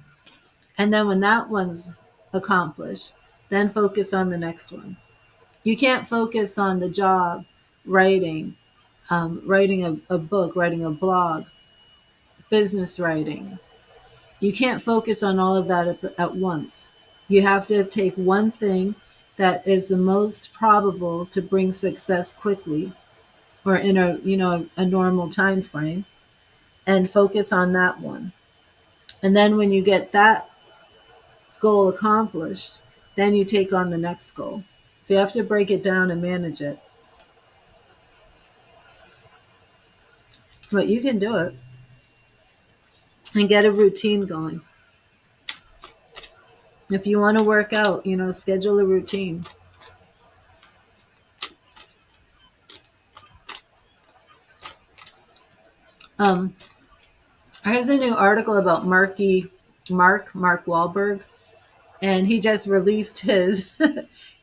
and then when that one's accomplished, then focus on the next one. You can't focus on the job, writing, writing a book, writing a blog, business writing. You can't focus on all of that at once. You have to take one thing that is the most probable to bring success quickly, or in a, you know, a normal time frame, and focus on that one. And then when you get that goal accomplished, then you take on the next goal. So you have to break it down and manage it. But you can do it and get a routine going. If you want to work out, you know, schedule a routine. Um, Here's a new article about Mark Wahlberg, and he just released his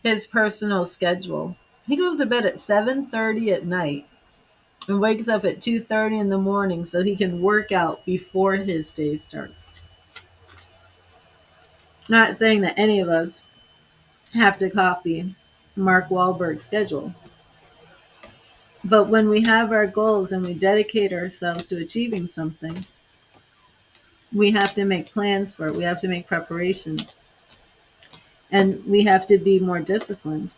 his personal schedule. He goes to bed at 7:30 at night and wakes up at 2:30 in the morning so he can work out before his day starts. Not saying that any of us have to copy Mark Wahlberg's schedule, but when we have our goals and we dedicate ourselves to achieving something, we have to make plans for it. We have to make preparations. And we have to be more disciplined,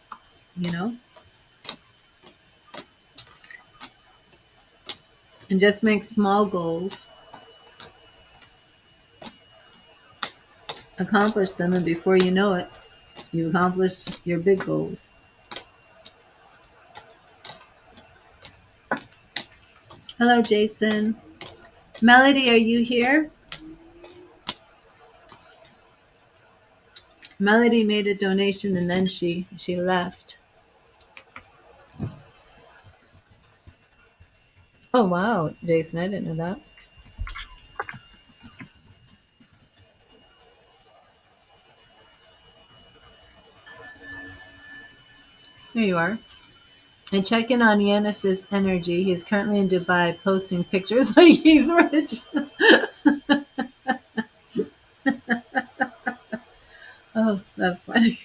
you know, and just make small goals, accomplish them, and before you know it, you accomplish your big goals. Hello, Jason. Melody, are you here? Melody made a donation and then she left. Oh, wow, Jason, I didn't know that. There you are. And check in on Yanis's energy. He's currently in Dubai posting pictures like he's rich. Oh, that's funny.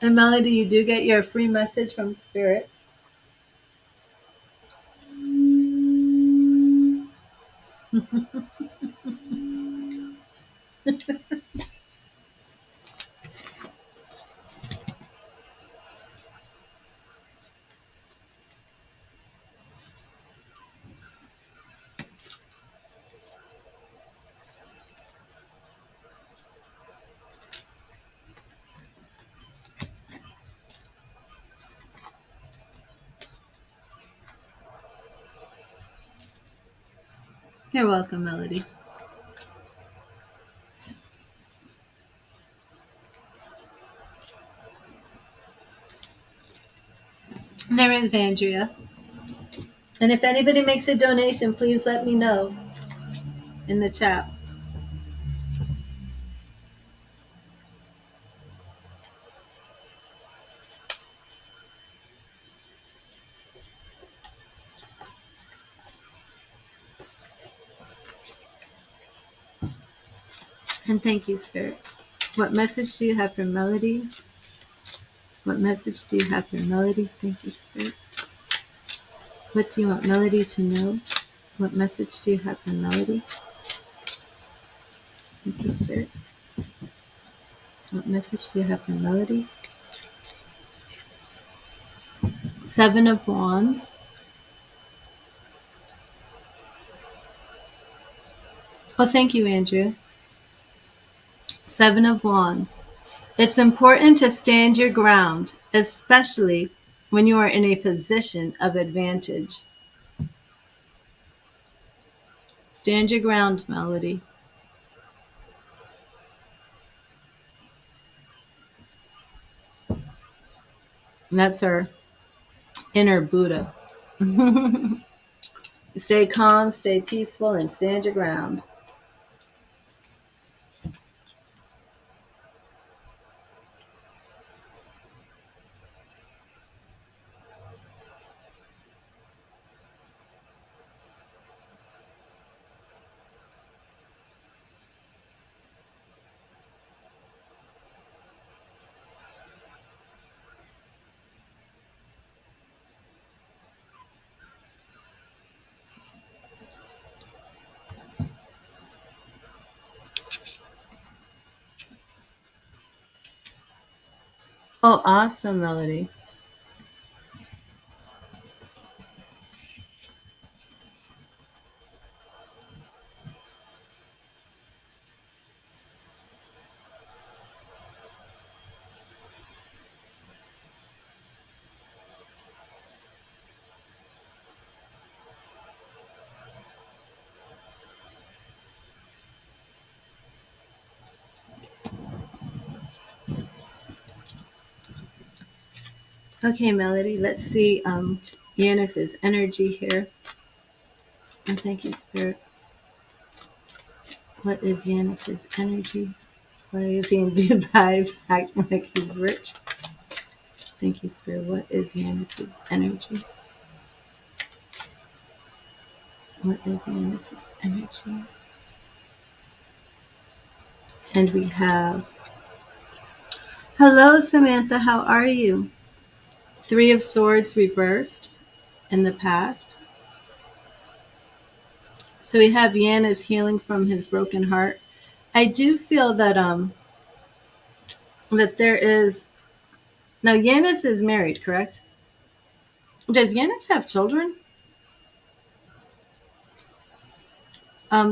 And Melody, you do get your free message from Spirit. You're welcome, Melody. There is Andrea. And if anybody makes a donation, please let me know in the chat. And thank you, Spirit. What message do you have for Melody? What message do you have for Melody? Thank you, Spirit. What do you want Melody to know? What message do you have for Melody? Thank you, Spirit. What message do you have for Melody? Seven of Wands. Oh, thank you, Andrea. Seven of Wands. It's important to stand your ground, especially when you are in a position of advantage. Stand your ground, Melody. And that's her inner Buddha. Stay calm, stay peaceful, and stand your ground. Oh, awesome, Melody. Okay, Melody, let's see Yanis's energy here. And thank you, Spirit. What is Yanis's energy? Why is he in Dubai acting like he's rich? Thank you, Spirit. What is Yanis's energy? What is Yanis's energy? And we have, hello, Samantha, how are you? Three of Swords reversed in the past. So we have Yanis healing from his broken heart. I do feel that that there is, now Yanis is married, correct? Does Yanis have children?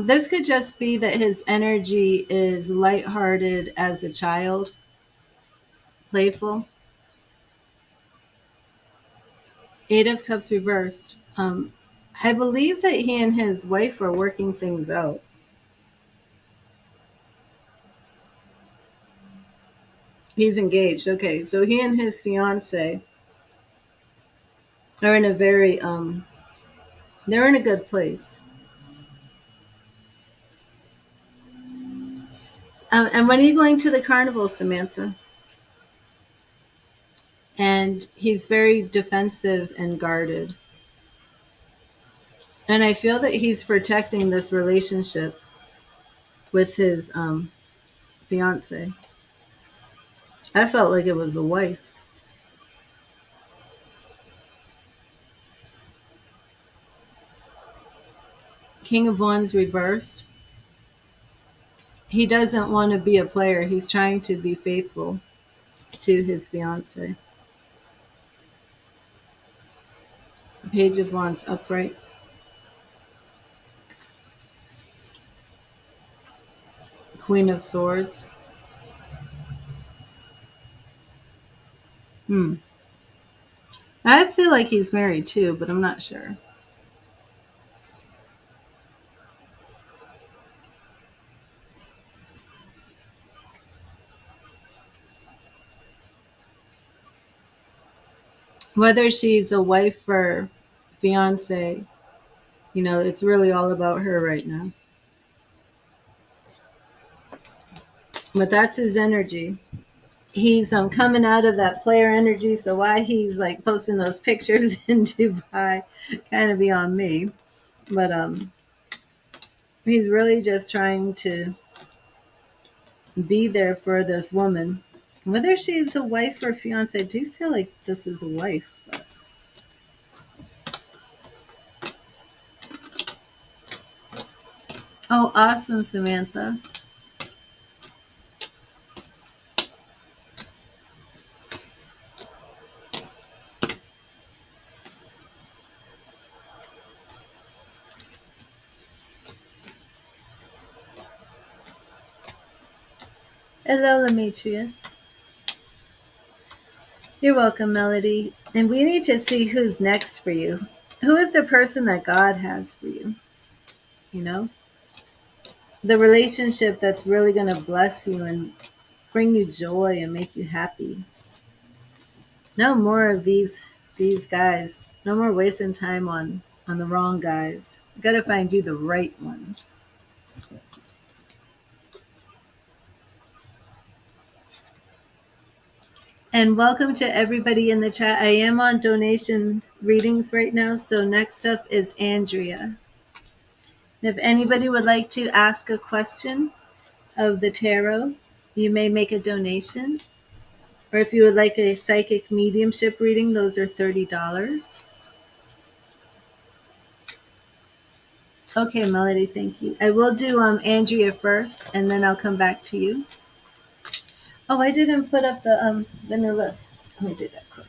This could just be that his energy is lighthearted as a child, playful. Eight of Cups reversed. I believe that he and his wife are working things out. He's engaged. Okay, so he and his fiance are in a very they're in a good place. And when are you going to the carnival, Samantha? And he's very defensive and guarded. And I feel that he's protecting this relationship with his fiance. I felt like it was a wife. King of Wands reversed. he doesn't want to be a player. He's trying to be faithful to his fiance. Page of Wands upright. Queen of Swords. I feel like he's married too, but I'm not sure. Whether she's a wife or fiance, it's really all about her right now. But that's his energy. He's coming out of that player energy, so why he's like posting those pictures in Dubai kind of beyond me. But he's really just trying to be there for this woman. Whether she's a wife or fiance, I do feel like this is a wife. But... Oh, awesome, Samantha. Hello, Lametria. You're welcome, Melody. And we need to see who's next for you. Who is the person that God has for you? You know? The relationship that's really going to bless you and bring you joy and make you happy. No more of these guys. No more wasting time on the wrong guys. You got to find you the right one. And welcome to everybody in the chat. I am on donation readings right now. So next up is Andrea. If anybody would like to ask a question of the tarot, you may make a donation. Or if you would like a psychic mediumship reading, those are $30. Okay, Melody, thank you. I will do Andrea first, and then I'll come back to you. Oh, I didn't put up the new list. Let me do that quick.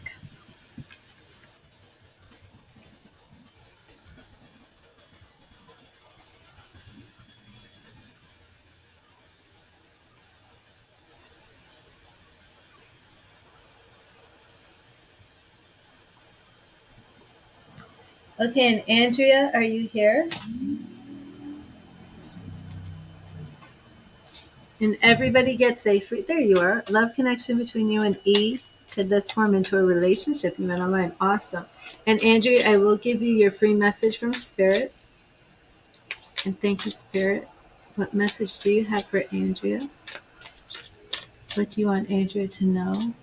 Okay, and Andrea, are you here? And everybody gets a free. There you are. Love connection between you and E. Could this form into a relationship you met online? Awesome. And Andrea, I will give you your free message from Spirit. And thank you, Spirit. What message do you have for Andrea? What do you want Andrea to know?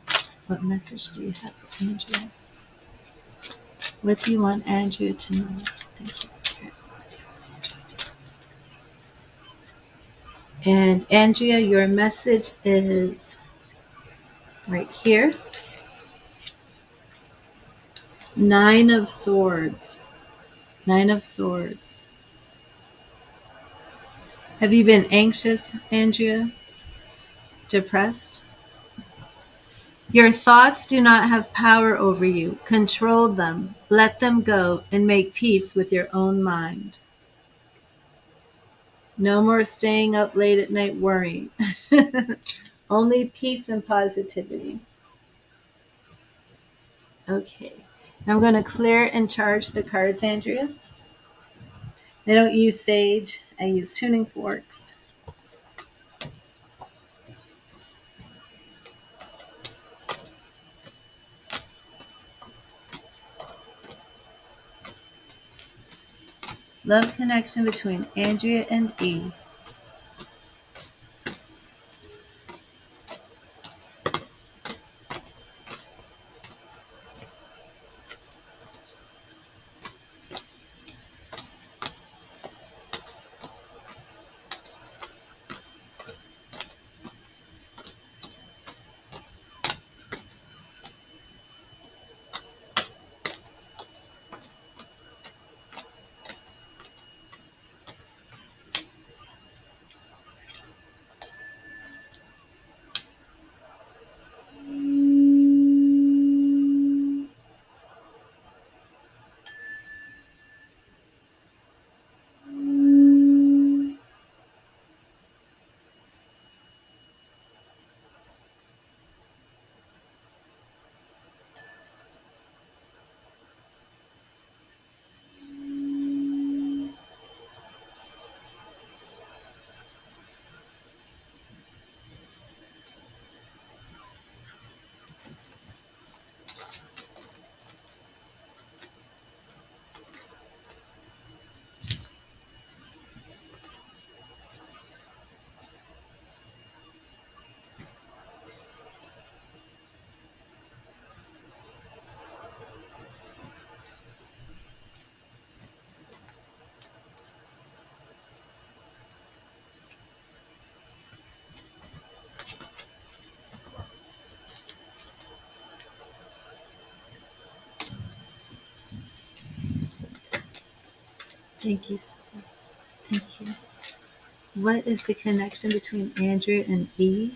What message do you have for Andrea? What do you want Andrea to know? Thank you, Spirit. And Andrea, your message is right here. 9 of Swords. 9 of Swords. Have you been anxious, Andrea? Depressed? Your thoughts do not have power over you. Control them. Let them go and make peace with your own mind. No more staying up late at night worrying. Only peace and positivity. Okay. I'm going to clear and charge the cards, Andrea. I don't use sage. I use tuning forks. Love connection between Andrea and E. Thank you, Spirit. Thank you. What is the connection between Andrew and E?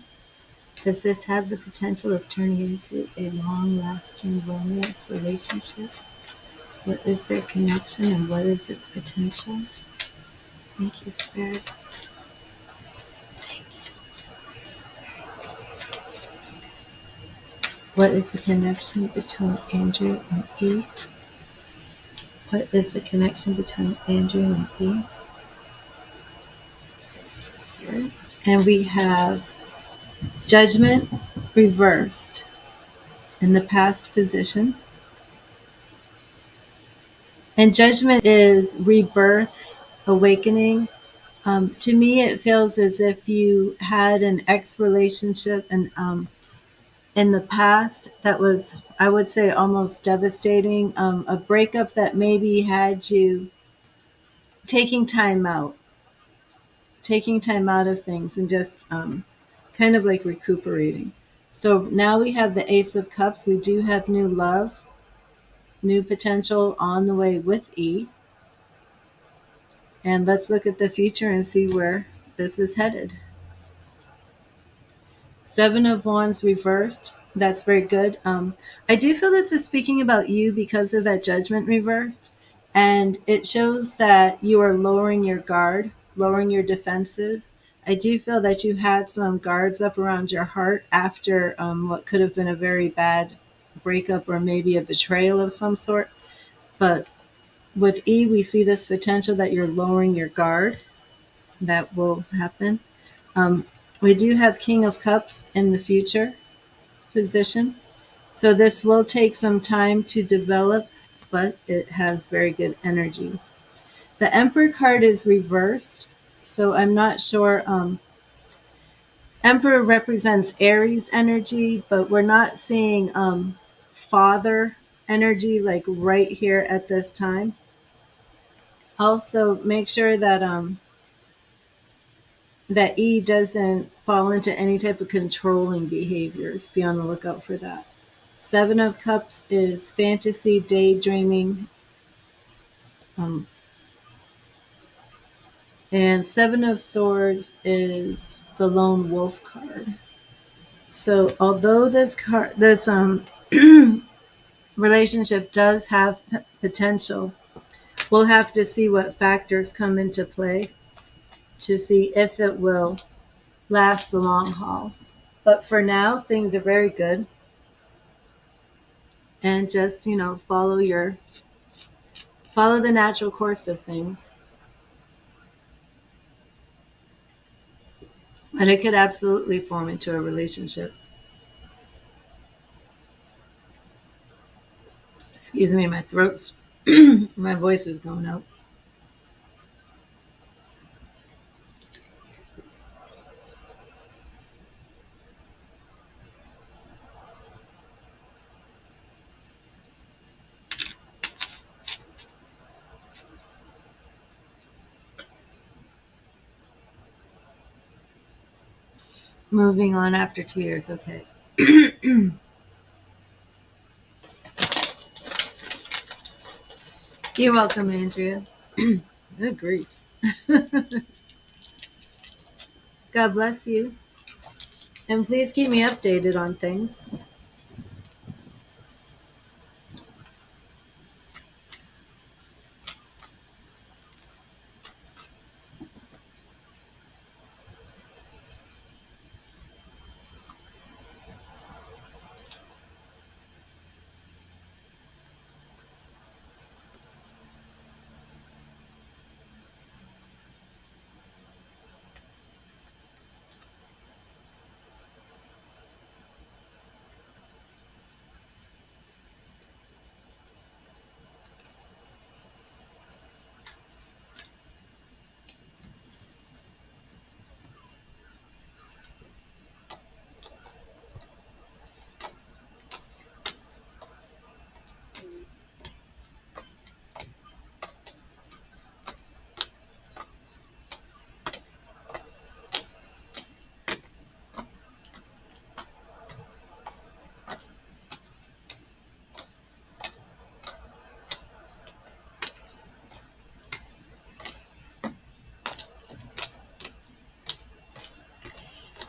Does this have the potential of turning into a long-lasting romance relationship? What is their connection and what is its potential? Thank you, Spirit. Thank you. What is the connection between Andrew and E? What is the connection between Andrew and E? Spirit. And we have Judgment Reversed in the past position. And Judgment is rebirth, awakening. To me, it feels as if you had an ex relationship and in the past that was, I would say, almost devastating. A breakup that maybe had you taking time out, taking time out of things and just kind of like recuperating. So now we have the Ace of Cups. We do have new love, new potential on the way with E. And let's look at the future and see where this is headed. Seven of Wands reversed. That's very good. I do feel this is speaking about you because of that Judgment reversed. And it shows that you are lowering your guard, lowering your defenses. I do feel that you had some guards up around your heart after what could have been a very bad breakup or maybe a betrayal of some sort. But with E, we see this potential that you're lowering your guard. That will happen. Um, we do have King of Cups in the future position. So this will take some time to develop, but it has very good energy. The Emperor card is reversed. So I'm not sure. Emperor represents Aries energy, but we're not seeing father energy like right here at this time. Also, make sure that E doesn't fall into any type of controlling behaviors. Be on the lookout for that. Seven of Cups is fantasy, daydreaming. Um, and Seven of Swords is the lone wolf card. So although this relationship does have potential, we'll have to see what factors come into play to see if it will last the long haul. But for now, things are very good. And just, follow the natural course of things. But it could absolutely form into a relationship. Excuse me, my throat's my voice is going out. Moving on after 2 years, okay. You're welcome, Andrea. Good grief. God bless you. And please keep me updated on things.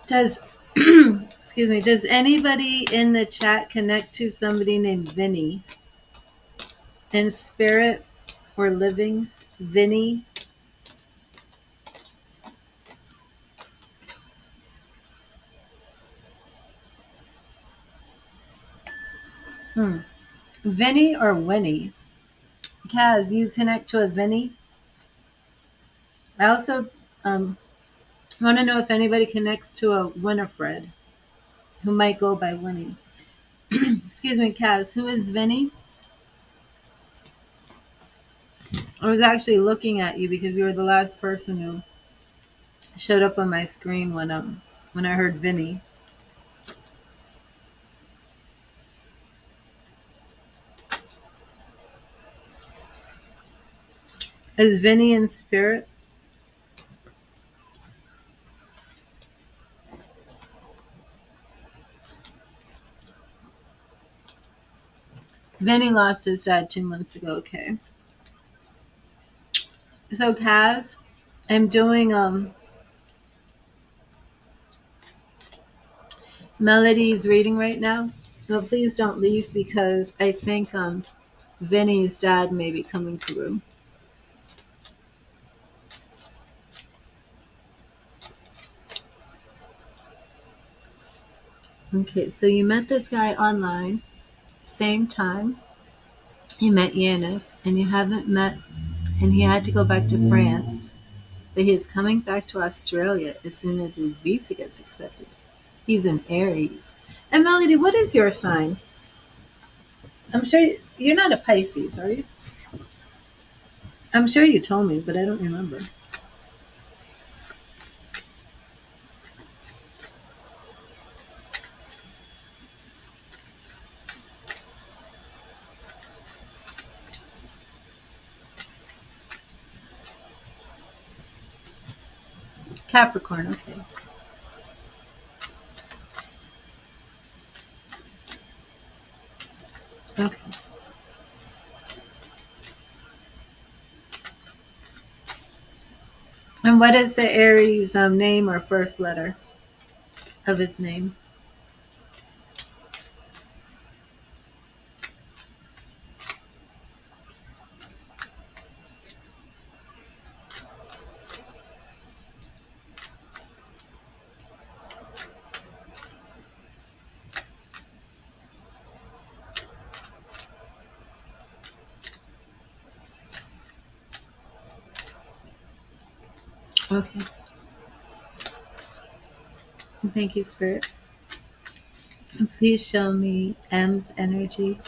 Does excuse me, does anybody in the chat connect to somebody named Vinny in spirit or living? Vinny? Vinny or Winnie? Kaz, you connect to a Vinny? I also want to know if anybody connects to a Winifred who might go by Winnie. Excuse me, Kaz, who is Vinny? I was actually looking at you because you were the last person who showed up on my screen when I heard Vinny. Is Vinny in spirit? Vinny lost his dad 2 months ago. Okay. So Kaz, I'm doing Melody's reading right now. No, please don't leave because I think Vinny's dad may be coming through. Okay, so you met this guy online, same time you met Yanis, and you haven't met, and he had to go back to France, but he is coming back to Australia as soon as his visa gets accepted. He's an Aries. And Melody, what is your sign? I'm sure you're not a Pisces, are you? I'm sure you told me, but I don't remember. Capricorn, okay. Okay. And what is the Aries name or first letter of his name? Okay. Thank you, Spirit. And please show me M's energy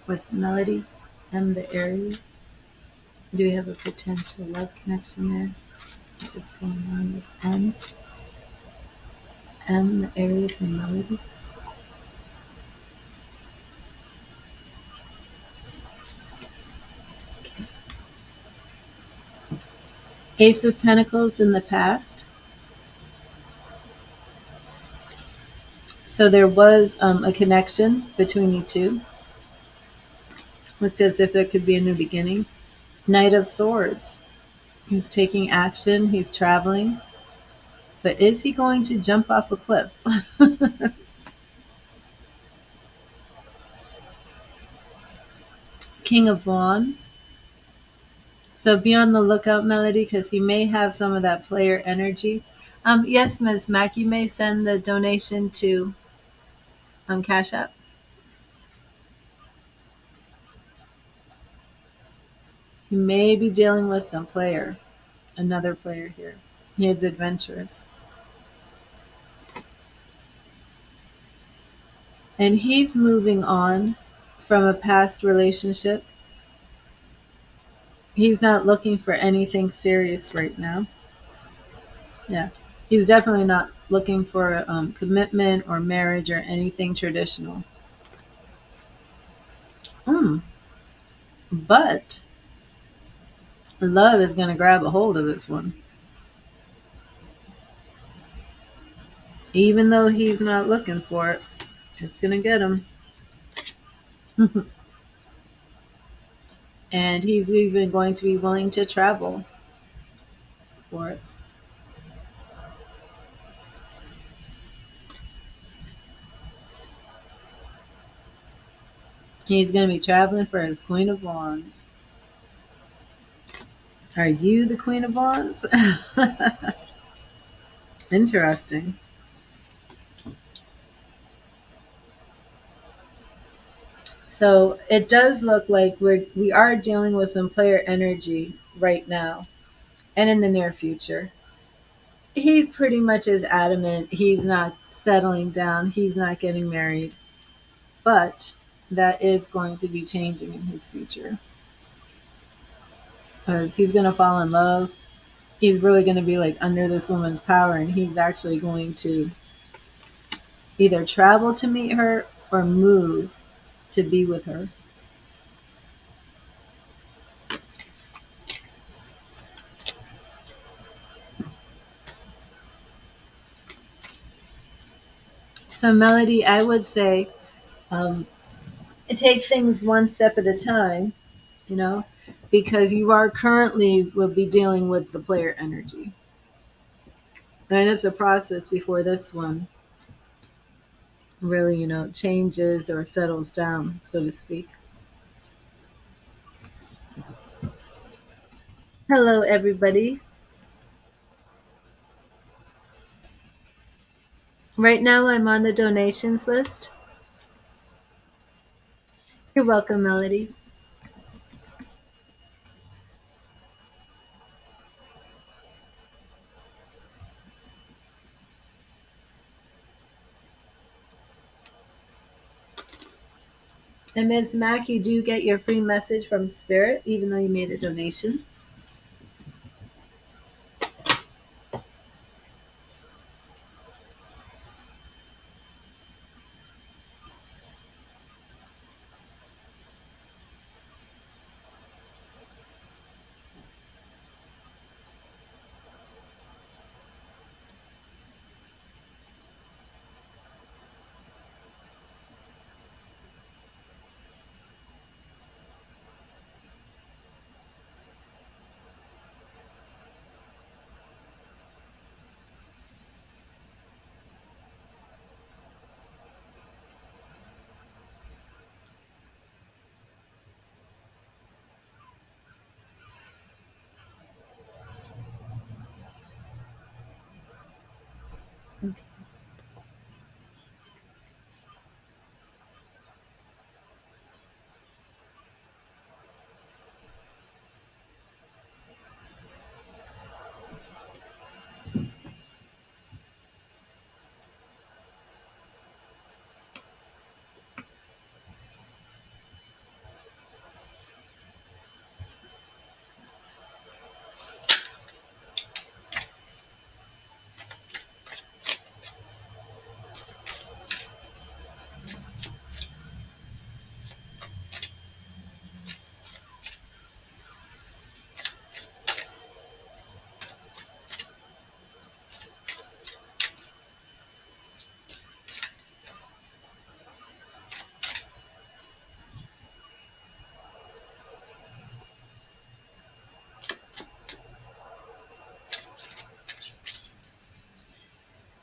with Melody, M the Aries. Do we have a potential love connection there? What is going on with M? M the Aries and Melody? Ace of Pentacles in the past. So there was a connection between you two. Looked as if it could be a new beginning. Knight of Swords. He's taking action. He's traveling. But is he going to jump off a cliff? King of Wands. So be on the lookout, Melody, because he may have some of that player energy. Yes, Ms. Mack, you may send the donation to Cash App. You may be dealing with some player, another player here. He is adventurous. And he's moving on from a past relationship. He's not looking for anything serious right now. Yeah. He's definitely not looking for commitment or marriage or anything traditional. But love is going to grab a hold of this one. Even though he's not looking for it, it's going to get him. And he's even going to be willing to travel for it. He's going to be traveling for his Queen of Wands. Are you the Queen of Wands? Interesting. So it does look like we are dealing with some player energy right now and in the near future. He pretty much is adamant he's not settling down, he's not getting married, but that is going to be changing in his future because he's going to fall in love. He's really going to be like under this woman's power, and he's actually going to either travel to meet her or move to be with her. So, Melody, I would say um, take things one step at a time, you know, because you are currently will be dealing with the player energy. And it's a process before this one really, changes or settles down, so to speak. Hello, everybody. Right now, I'm on the donations list. You're welcome, Melody. And Ms. Mac, you do get your free message from Spirit, even though you made a donation.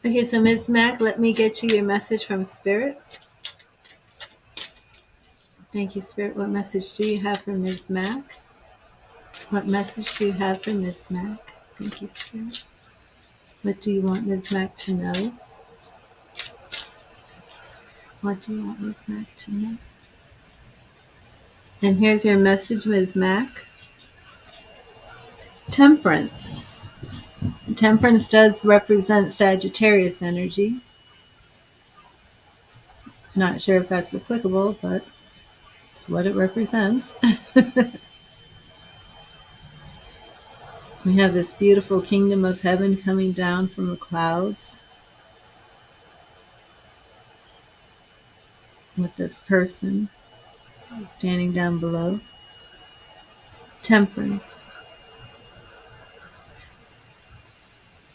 Okay, so Ms. Mac, let me get you your message from Spirit. Thank you, Spirit. What message do you have for Ms. Mac? What message do you have for Ms. Mac? Thank you, Spirit. What do you want Ms. Mac to know? What do you want Ms. Mac to know? And here's your message, Ms. Mac. Temperance. Temperance does represent Sagittarius energy. Not sure if that's applicable, but it's what it represents. We have this beautiful kingdom of heaven coming down from the clouds with this person standing down below. Temperance.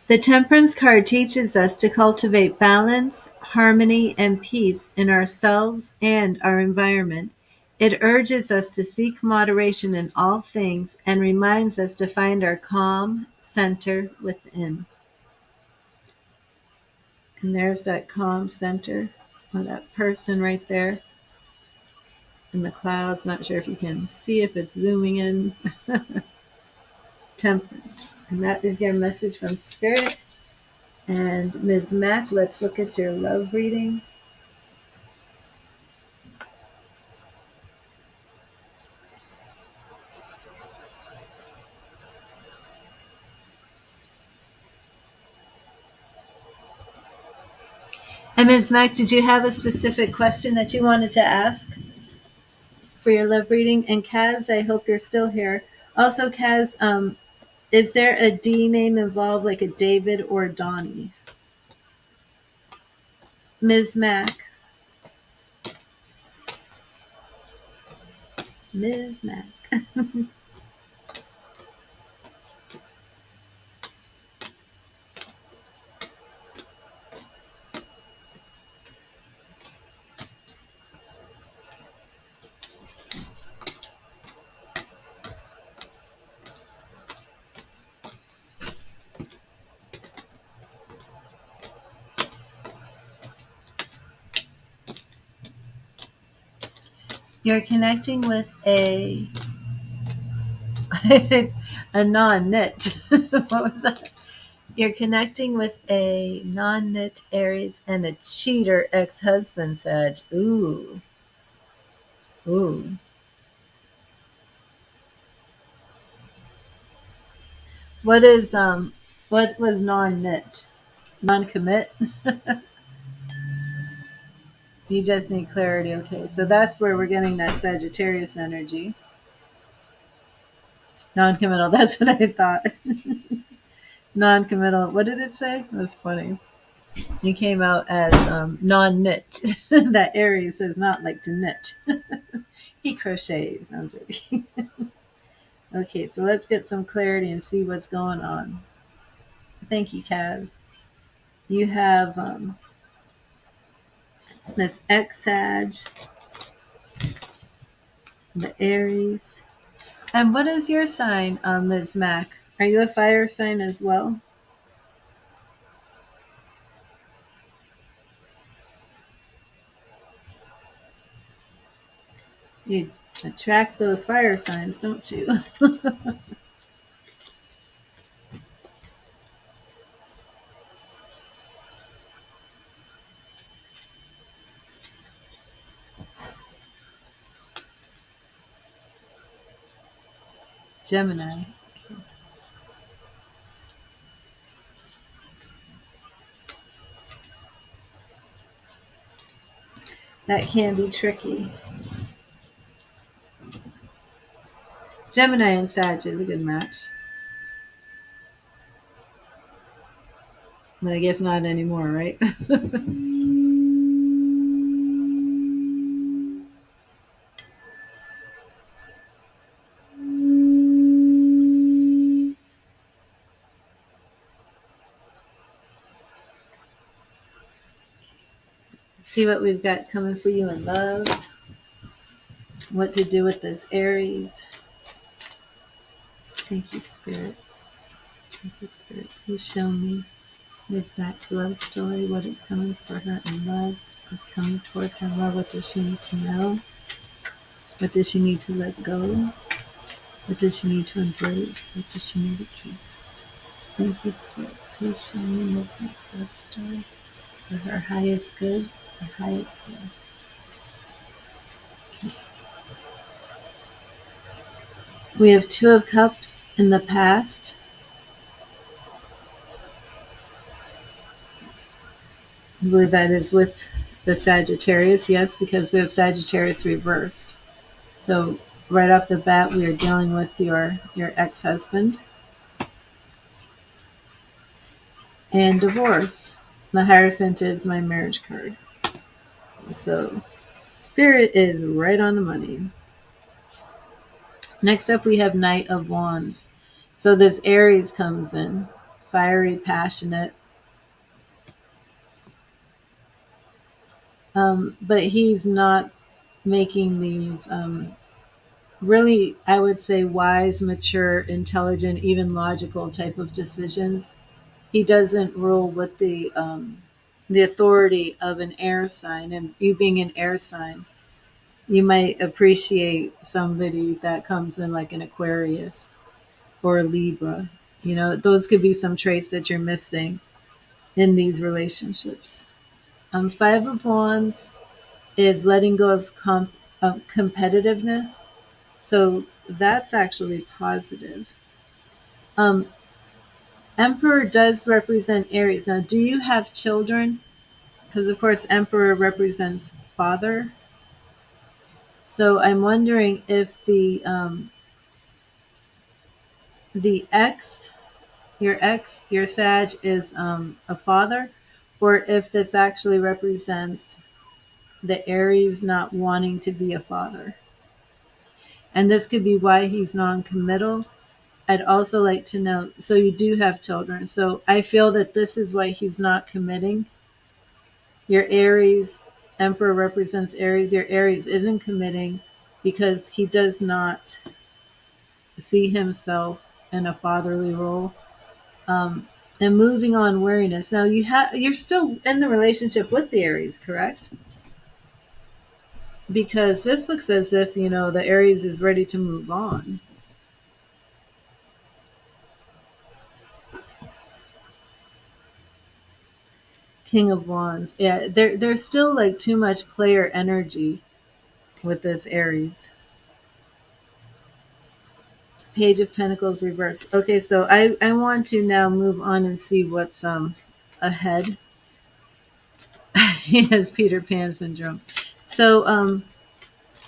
The Temperance card teaches us to cultivate balance, harmony, and peace in ourselves and our environment. It urges us to seek moderation in all things and reminds us to find our calm center within. And there's that calm center, or that person right there in the clouds. Not sure if you can see if it's zooming in. Temperance. And that is your message from Spirit. And Ms. Mac, let's look at your love reading. And Ms. Mac, did you have a specific question that you wanted to ask for your love reading? And Kaz, I hope you're still here. Also, Kaz, is there a D name involved, like a David or Donnie? Ms. Mac. Ms. Mac. You're connecting with a a non-knit. What was that? You're connecting with a non-knit Aries and a cheater ex-husband, Sag. Ooh. Ooh. What was non-knit? Non-commit? You just need clarity. Okay. So that's where we're getting that Sagittarius energy. Non-committal. That's what I thought. Non-committal. What did it say? That's funny. You came out as non-knit. That Aries does not like to knit. He crochets. I'm joking. Okay, so let's get some clarity and see what's going on. Thank you, Kaz. You have that's X-Sag, the Aries. And what is your sign, Ms. Mac? Are you a fire sign as well? You attract those fire signs, don't you? Gemini. That can be tricky. Gemini and Sag is a good match. But I guess not anymore, right? See what we've got coming for you in love. What to do with this Aries. Thank you, Spirit. Thank you, Spirit. Please show me Miss Mac's love story, what is coming for her in love, what's coming towards her in love, what does she need to know, what does she need to let go, what does she need to embrace, what does she need to keep. Thank you, Spirit. Please show me Miss Mac's love story for her highest good, her highest will. Okay. We have Two of Cups in the past. I believe that is with the Sagittarius, yes, because we have Sagittarius reversed. So right off the bat, we are dealing with your ex-husband. And divorce. The Hierophant is my marriage card. So Spirit is right on the money. Next up, we have Knight of Wands. So this Aries comes in. Fiery, passionate. But he's not making these really, I would say, wise, mature, intelligent, even logical type of decisions. He doesn't rule with the authority of an air sign, and you being an air sign, You might appreciate somebody that comes in like an Aquarius or a Libra. Those could be some traits that you're missing in these relationships. Five of Wands is letting go of competitiveness. So that's actually positive. Um, Emperor does represent Aries. Now, do you have children? Because, of course, Emperor represents father. So I'm wondering if the your Sag is a father, or if this actually represents the Aries not wanting to be a father. And this could be why he's non-committal. I'd also like to know, so you do have children. So I feel that this is why he's not committing. Your Aries, Emperor represents Aries. Your Aries isn't committing because he does not see himself in a fatherly role. Um, and moving on, wariness. Now you're still in the relationship with the Aries, correct? Because this looks as if the Aries is ready to move on. King of Wands. Yeah, there's still like too much player energy with this Aries. Page of Pentacles reversed. Okay, so I want to now move on and see what's ahead. He has Peter Pan syndrome. So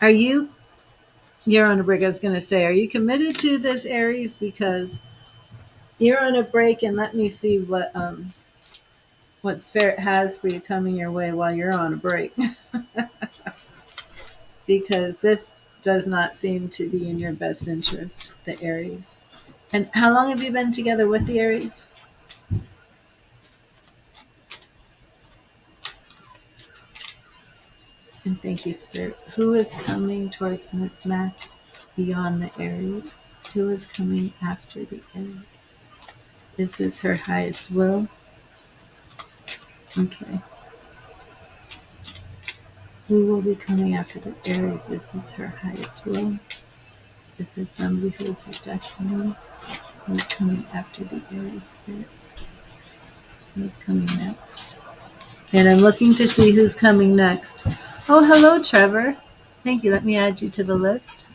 are you're on a break. I was gonna say, are you committed to this Aries? Because you're on a break, and let me see what spirit has for you coming your way while you're on a break. Because this does not seem to be in your best interest, the Aries. And how long have you been together with the Aries? And thank you, Spirit. Who is coming towards Miss Mac beyond the Aries? Who is coming after the Aries? Is this her highest will? Okay. Who will be coming after the Aries? Is this her highest will? Is this somebody who is her destiny? Who is coming after the Aries Spirit? Who is coming next? And I'm looking to see who's coming next. Oh, hello, Trevor. Thank you. Let me add you to the list.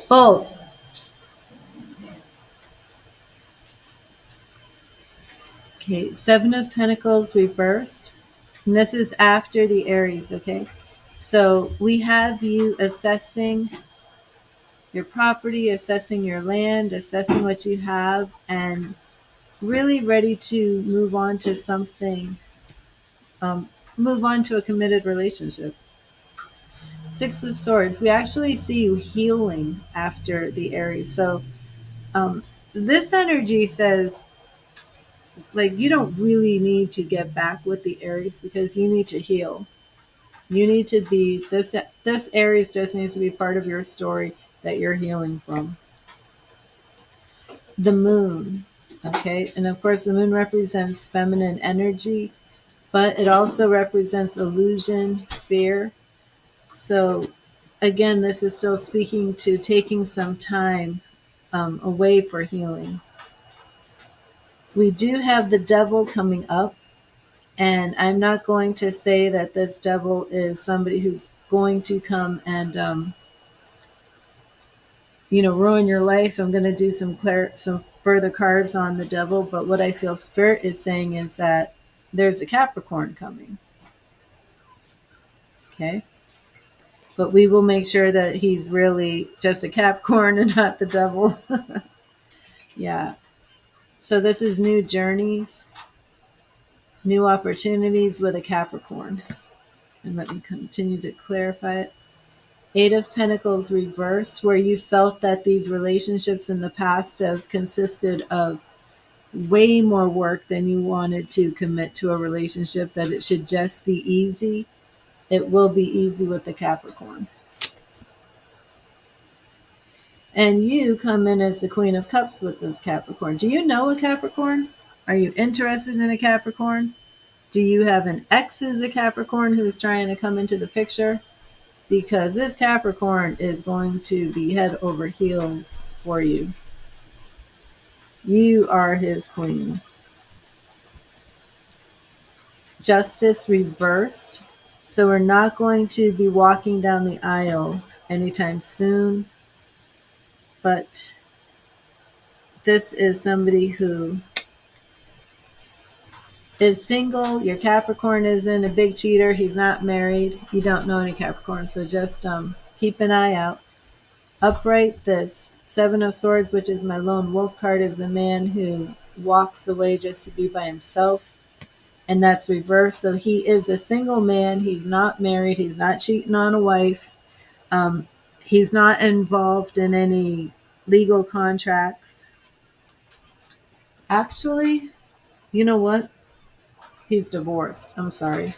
Bold. Okay, Seven of Pentacles reversed. And this is after the Aries, okay? So we have you assessing your property, assessing your land, assessing what you have, and really ready to move on to something, move on to a committed relationship. Six of Swords, we actually see you healing after the Aries. So this energy says, like, you don't really need to get back with the Aries because you need to heal. You need to be this Aries just needs to be part of your story that you're healing from. The moon, okay? And of course the moon represents feminine energy, but it also represents illusion, fear. So again, this is still speaking to taking some time away for healing. We do have the devil coming up. And I'm not going to say that this devil is somebody who's going to come and ruin your life. I'm going to do some further cards on the devil, but what I feel Spirit is saying is that there's a Capricorn coming. Okay, but we will make sure that he's really just a Capricorn and not the devil. Yeah. So this is new journeys, new opportunities with a Capricorn. And let me continue to clarify it. Eight of Pentacles reversed, where you felt that these relationships in the past have consisted of way more work than you wanted to commit to a relationship, that it should just be easy. It will be easy with the Capricorn. And you come in as the Queen of Cups with this Capricorn. Do you know a Capricorn? Are you interested in a Capricorn? Do you have an ex who's a Capricorn who's trying to come into the picture? Because this Capricorn is going to be head over heels for you. You are his queen. Justice reversed. So we're not going to be walking down the aisle anytime soon. But this is somebody who is single. Your Capricorn isn't a big cheater. He's not married. You don't know any Capricorn. So just keep an eye out. Upright, this Seven of Swords, which is my lone wolf card, is the man who walks away just to be by himself. And that's reversed. So he is a single man. He's not married. He's not cheating on a wife. He's not involved in any legal contracts. Actually, you know what? He's divorced. I'm sorry.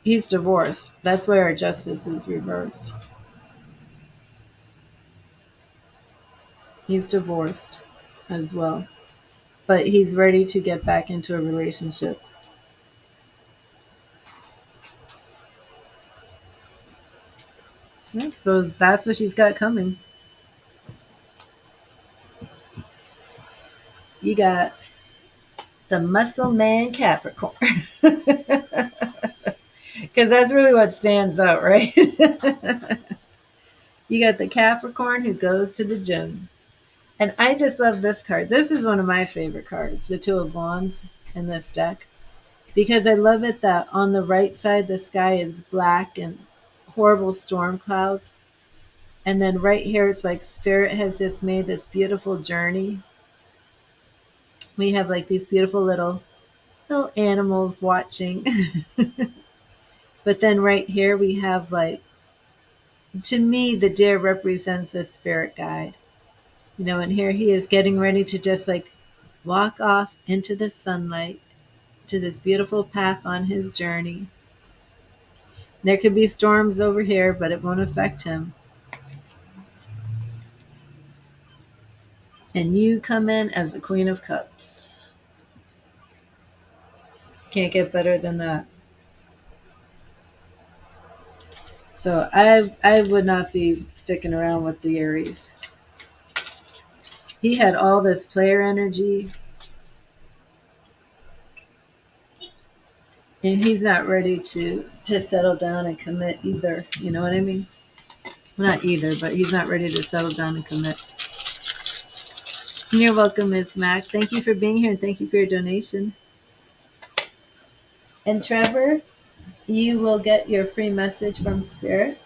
He's divorced. That's why our justice is reversed. He's divorced as well. But he's ready to get back into a relationship. Yeah, so that's what you've got coming. You got the muscle man Capricorn. Because that's really what stands out, right? You got the Capricorn who goes to the gym. And I just love this card. This is one of my favorite cards, the Two of Wands in this deck. Because I love it that on the right side, the sky is black and horrible storm clouds. And then right here, it's like Spirit has just made this beautiful journey. We have like these beautiful little animals watching. But then right here, we have like, to me, the deer represents a spirit guide. And here he is getting ready to just like walk off into the sunlight to this beautiful path on his journey. There could be storms over here, but it won't affect him. And you come in as the Queen of Cups. Can't get better than that. So I would not be sticking around with the Aries. He had all this player energy, and he's not ready to settle down and commit either. You know what I mean? Well, not either, but he's not ready to settle down and commit. You're welcome, Ms. Mac. Thank you for being here, and thank you for your donation. And Trevor, you will get your free message from Spirit.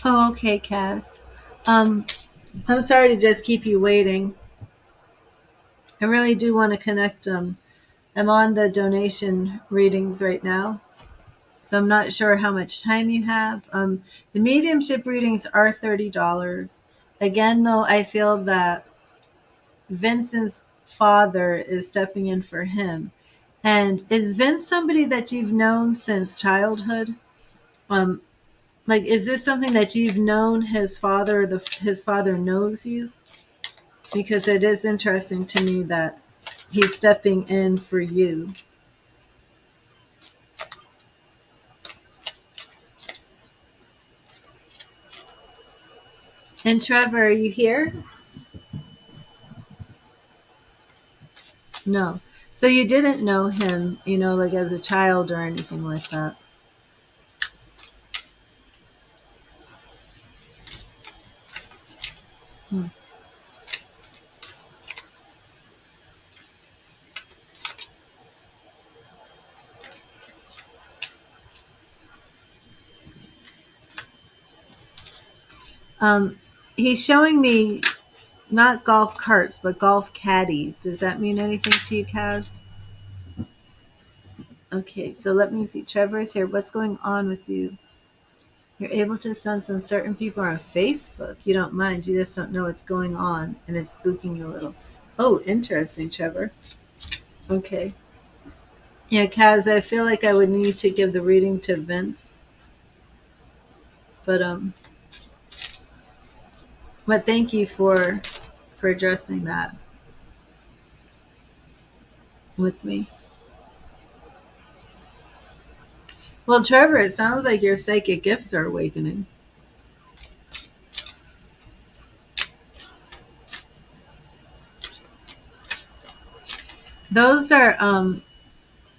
Oh, okay, Cass. I'm sorry to just keep you waiting. I really do want to connect. I'm on the donation readings right now, so I'm not sure how much time you have. The mediumship readings are $30. Again, though, I feel that Vincent's father is stepping in for him. And is Vince somebody that you've known since childhood? Um, like, is this something that you've known his father? His father knows you, because it is interesting to me that he's stepping in for you. And Trevor, are you here? No. So you didn't know him, like as a child or anything like that. Hmm. Um, he's showing me not golf carts, but golf caddies. Does that mean anything to you, Kaz? Okay, so let me see. Trevor is here. What's going on with you? You're able to sense when certain people are on Facebook. You don't mind. You just don't know what's going on, and it's spooking you a little. Oh, interesting, Trevor. Okay. Yeah, Kaz, I feel like I would need to give the reading to Vince, but thank you for addressing that with me. Well, Trevor, it sounds like your psychic gifts are awakening. Those are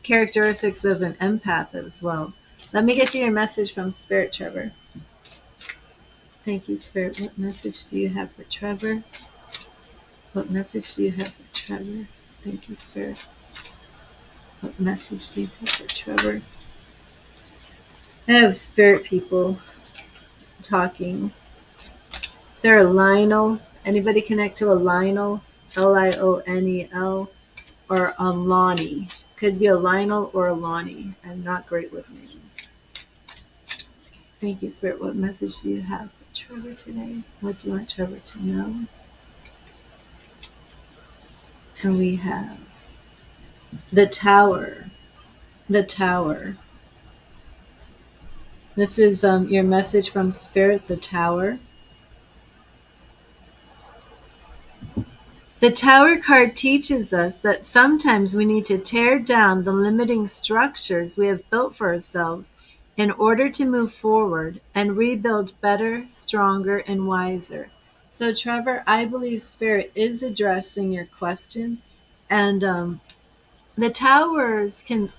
characteristics of an empath as well. Let me get you your message from Spirit, Trevor. Thank you, Spirit. What message do you have for Trevor? What message do you have for Trevor? Thank you, Spirit. What message do you have for Trevor? I have spirit people talking. Is there a Lionel? Anybody connect to a Lionel? Lionel? Or Lonnie? Could be a Lionel or a Lonnie. I'm not great with names. Thank you, Spirit. What message do you have for Trevor today? What do you want Trevor to know? And we have the Tower. The Tower. This is your message from Spirit, the Tower. The Tower card teaches us that sometimes we need to tear down the limiting structures we have built for ourselves in order to move forward and rebuild better, stronger, and wiser. So, Trevor, I believe Spirit is addressing your question. And the towers can,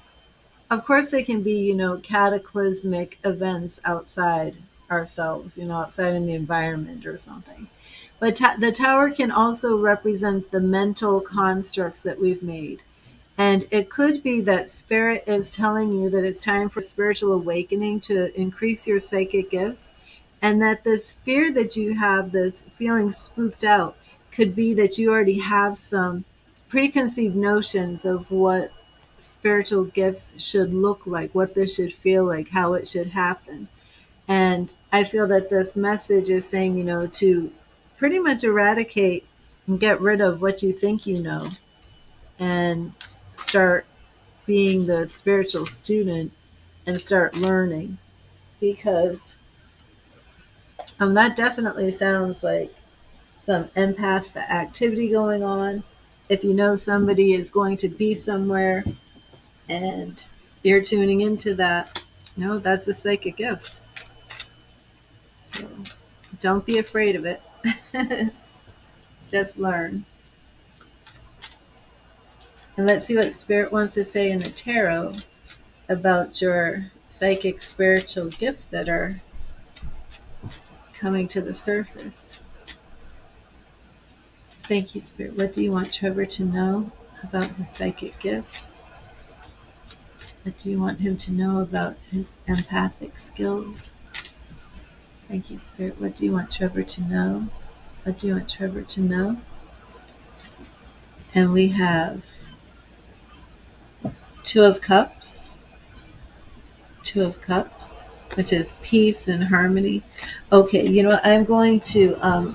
of course, they can be, cataclysmic events outside ourselves, outside in the environment or something. But the tower can also represent the mental constructs that we've made. And it could be that Spirit is telling you that it's time for spiritual awakening to increase your psychic gifts. And that this fear that you have, this feeling spooked out, could be that you already have some preconceived notions of what spiritual gifts should look like, what this should feel like, how it should happen. And I feel that this message is saying, to pretty much eradicate and get rid of what you think you know and start being the spiritual student and start learning. Because that definitely sounds like some empath activity going on. If you know somebody is going to be somewhere and you're tuning into that, that's a psychic gift. So don't be afraid of it. Just learn. And let's see what Spirit wants to say in the tarot about your psychic spiritual gifts that are coming to the surface. Thank you, Spirit. What do you want Trevor to know about his psychic gifts? What do you want him to know about his empathic skills? Thank you, Spirit. What do you want Trevor to know? What do you want Trevor to know? And we have Two of Cups. Two of Cups, which is peace and harmony. Okay, you know what? I'm going to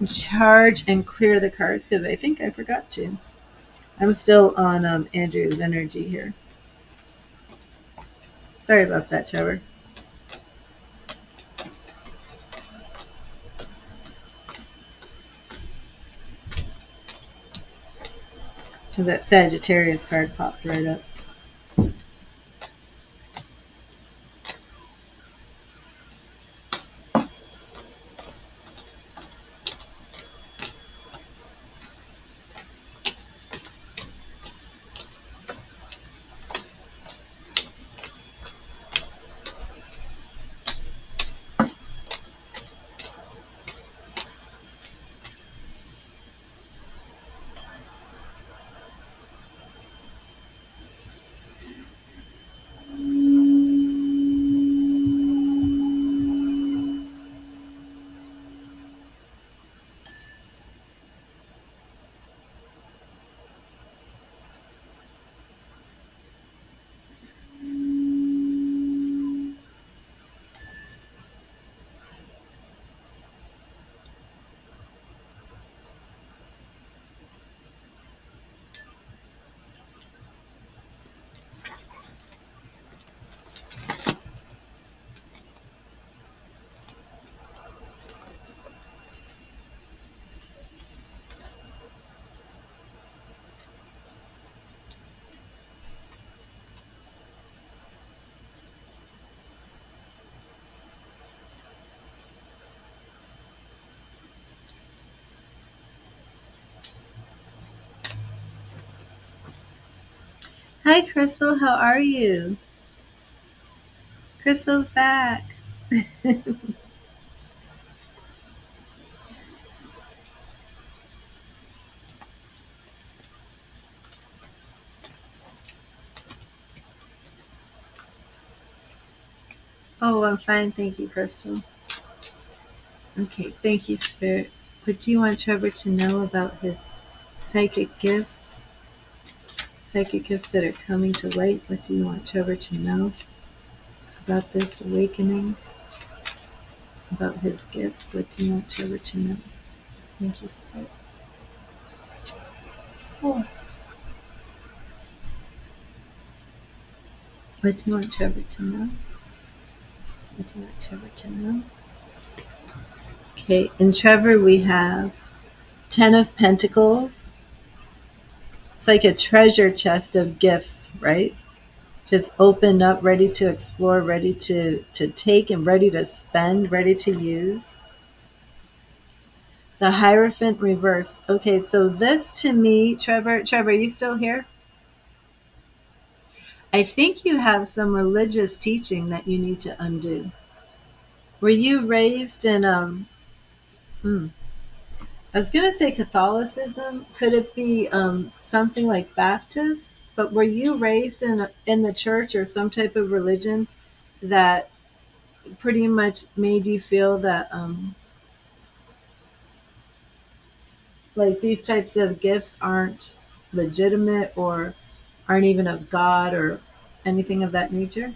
charge and clear the cards because I think I forgot to. I'm still on Andrew's energy here. Sorry about that, Trevor. That Sagittarius card popped right up. Hi, Crystal. How are you? Crystal's back. Oh, I'm fine. Thank you, Crystal. Okay. Thank you, Spirit. What do you want Trevor to know about his psychic gifts? Psychic gifts that are coming to light. What do you want Trevor to know about this awakening? About his gifts? What do you want Trevor to know? Thank you, Spirit. Oh. What do you want Trevor to know? What do you want Trevor to know? Okay. In Trevor, we have Ten of Pentacles. It's like a treasure chest of gifts, right? Just opened up, ready to explore, ready to take and ready to spend, ready to use. The Hierophant reversed. Okay, so this to me, Trevor, are you still here? I think you have some religious teaching that you need to undo. Were you raised in I was gonna say Catholicism. Could it be something like Baptist? But were you raised in the church or some type of religion that pretty much made you feel that like these types of gifts aren't legitimate or aren't even of God or anything of that nature?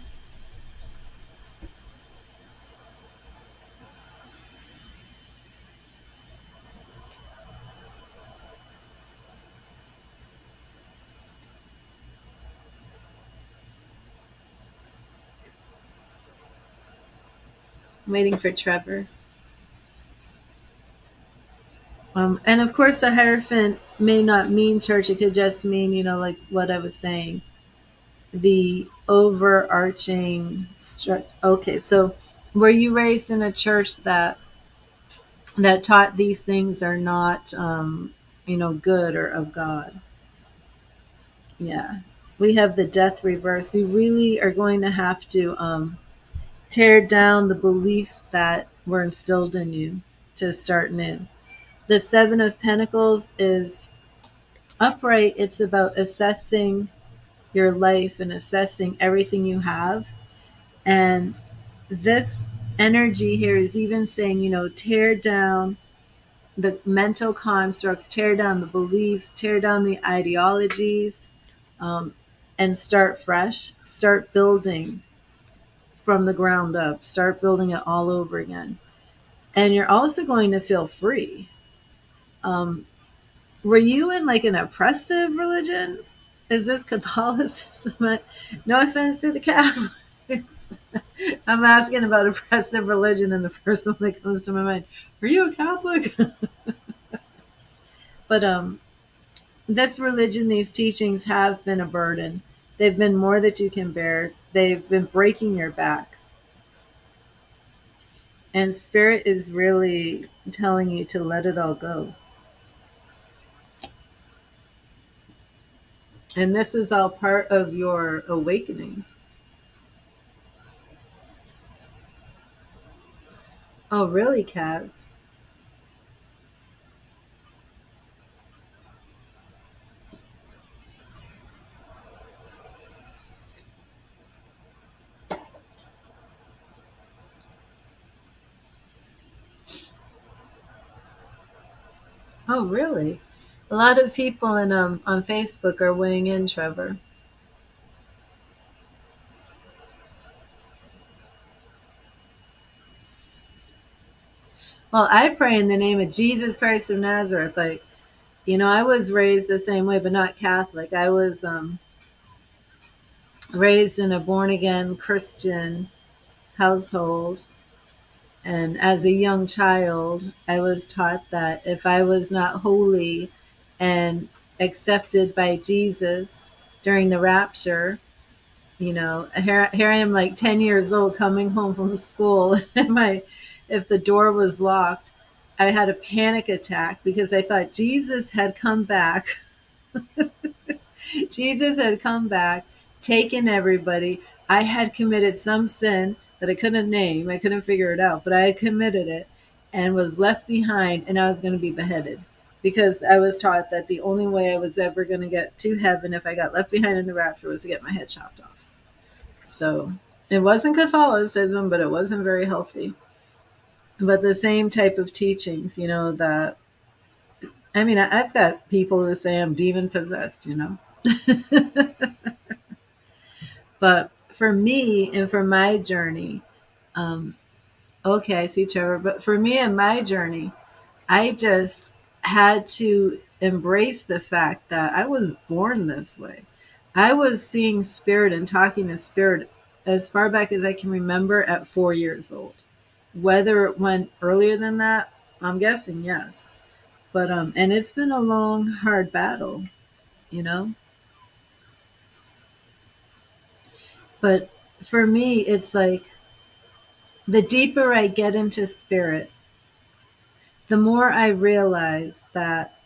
I'm waiting for Trevor. And of course, the Hierophant may not mean church. It could just mean, like what I was saying, the overarching structure. Okay, so were you raised in a church that taught these things are not, good or of God? Yeah. We have the death reverse. You really are going to have to tear down the beliefs that were instilled in you to start new. The Seven of Pentacles is upright. It's about assessing your life and assessing everything you have. And this energy here is even saying, tear down the mental constructs, tear down the beliefs, tear down the ideologies, um, and start fresh. Start building from the ground up. Start building it all over again. And you're also going to feel free. Um, were you in like an oppressive religion? Is this Catholicism? No offense to the Catholics. I'm asking about oppressive religion, and the first one that comes to my mind. Are you a Catholic? But this religion, these teachings have been a burden. They've been more that you can bear. They've been breaking your back. And Spirit is really telling you to let it all go. And this is all part of your awakening. Oh, really, Kaz? Oh, really? A lot of people on Facebook are weighing in, Trevor. Well, I pray in the name of Jesus Christ of Nazareth. Like, I was raised the same way, but not Catholic. I was raised in a born again Christian household. And as a young child, I was taught that if I was not holy and accepted by Jesus during the rapture, here I am like 10 years old coming home from school. And if the door was locked, I had a panic attack because I thought Jesus had come back Jesus had come back, taken everybody. I had committed some sin that I couldn't name. I couldn't figure it out, but I had committed it and was left behind, and I was going to be beheaded because I was taught that the only way I was ever going to get to heaven if I got left behind in the rapture was to get my head chopped off. So it wasn't Catholicism, but it wasn't very healthy. But the same type of teachings, that I mean, I've got people who say I'm demon possessed. But for me and for my journey, um, okay, I see Trevor, but for me and my journey, I just had to embrace the fact that I was born this way. I was seeing spirit and talking to spirit as far back as I can remember at 4 years old. Whether it went earlier than that, I'm guessing yes. But and it's been a long, hard battle, you know. But for me, it's like the deeper I get into spirit, the more I realize that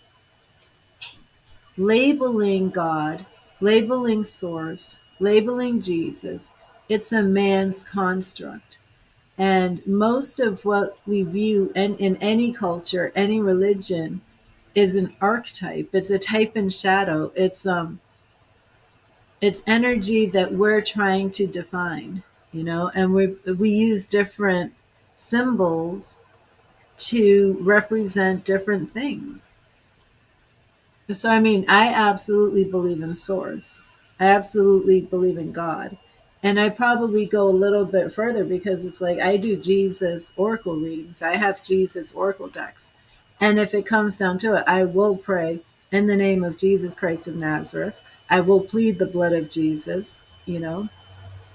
labeling God, labeling Source, labeling Jesus, it's a man's construct. And most of what we view in any culture, any religion, is an archetype. It's a type and shadow. It's energy that we're trying to define, and we use different symbols to represent different things. So, I mean, I absolutely believe in Source. I absolutely believe in God. And I probably go a little bit further because it's like I do Jesus Oracle readings. I have Jesus Oracle decks. And if it comes down to it, I will pray in the name of Jesus Christ of Nazareth. I will plead the blood of Jesus, you know.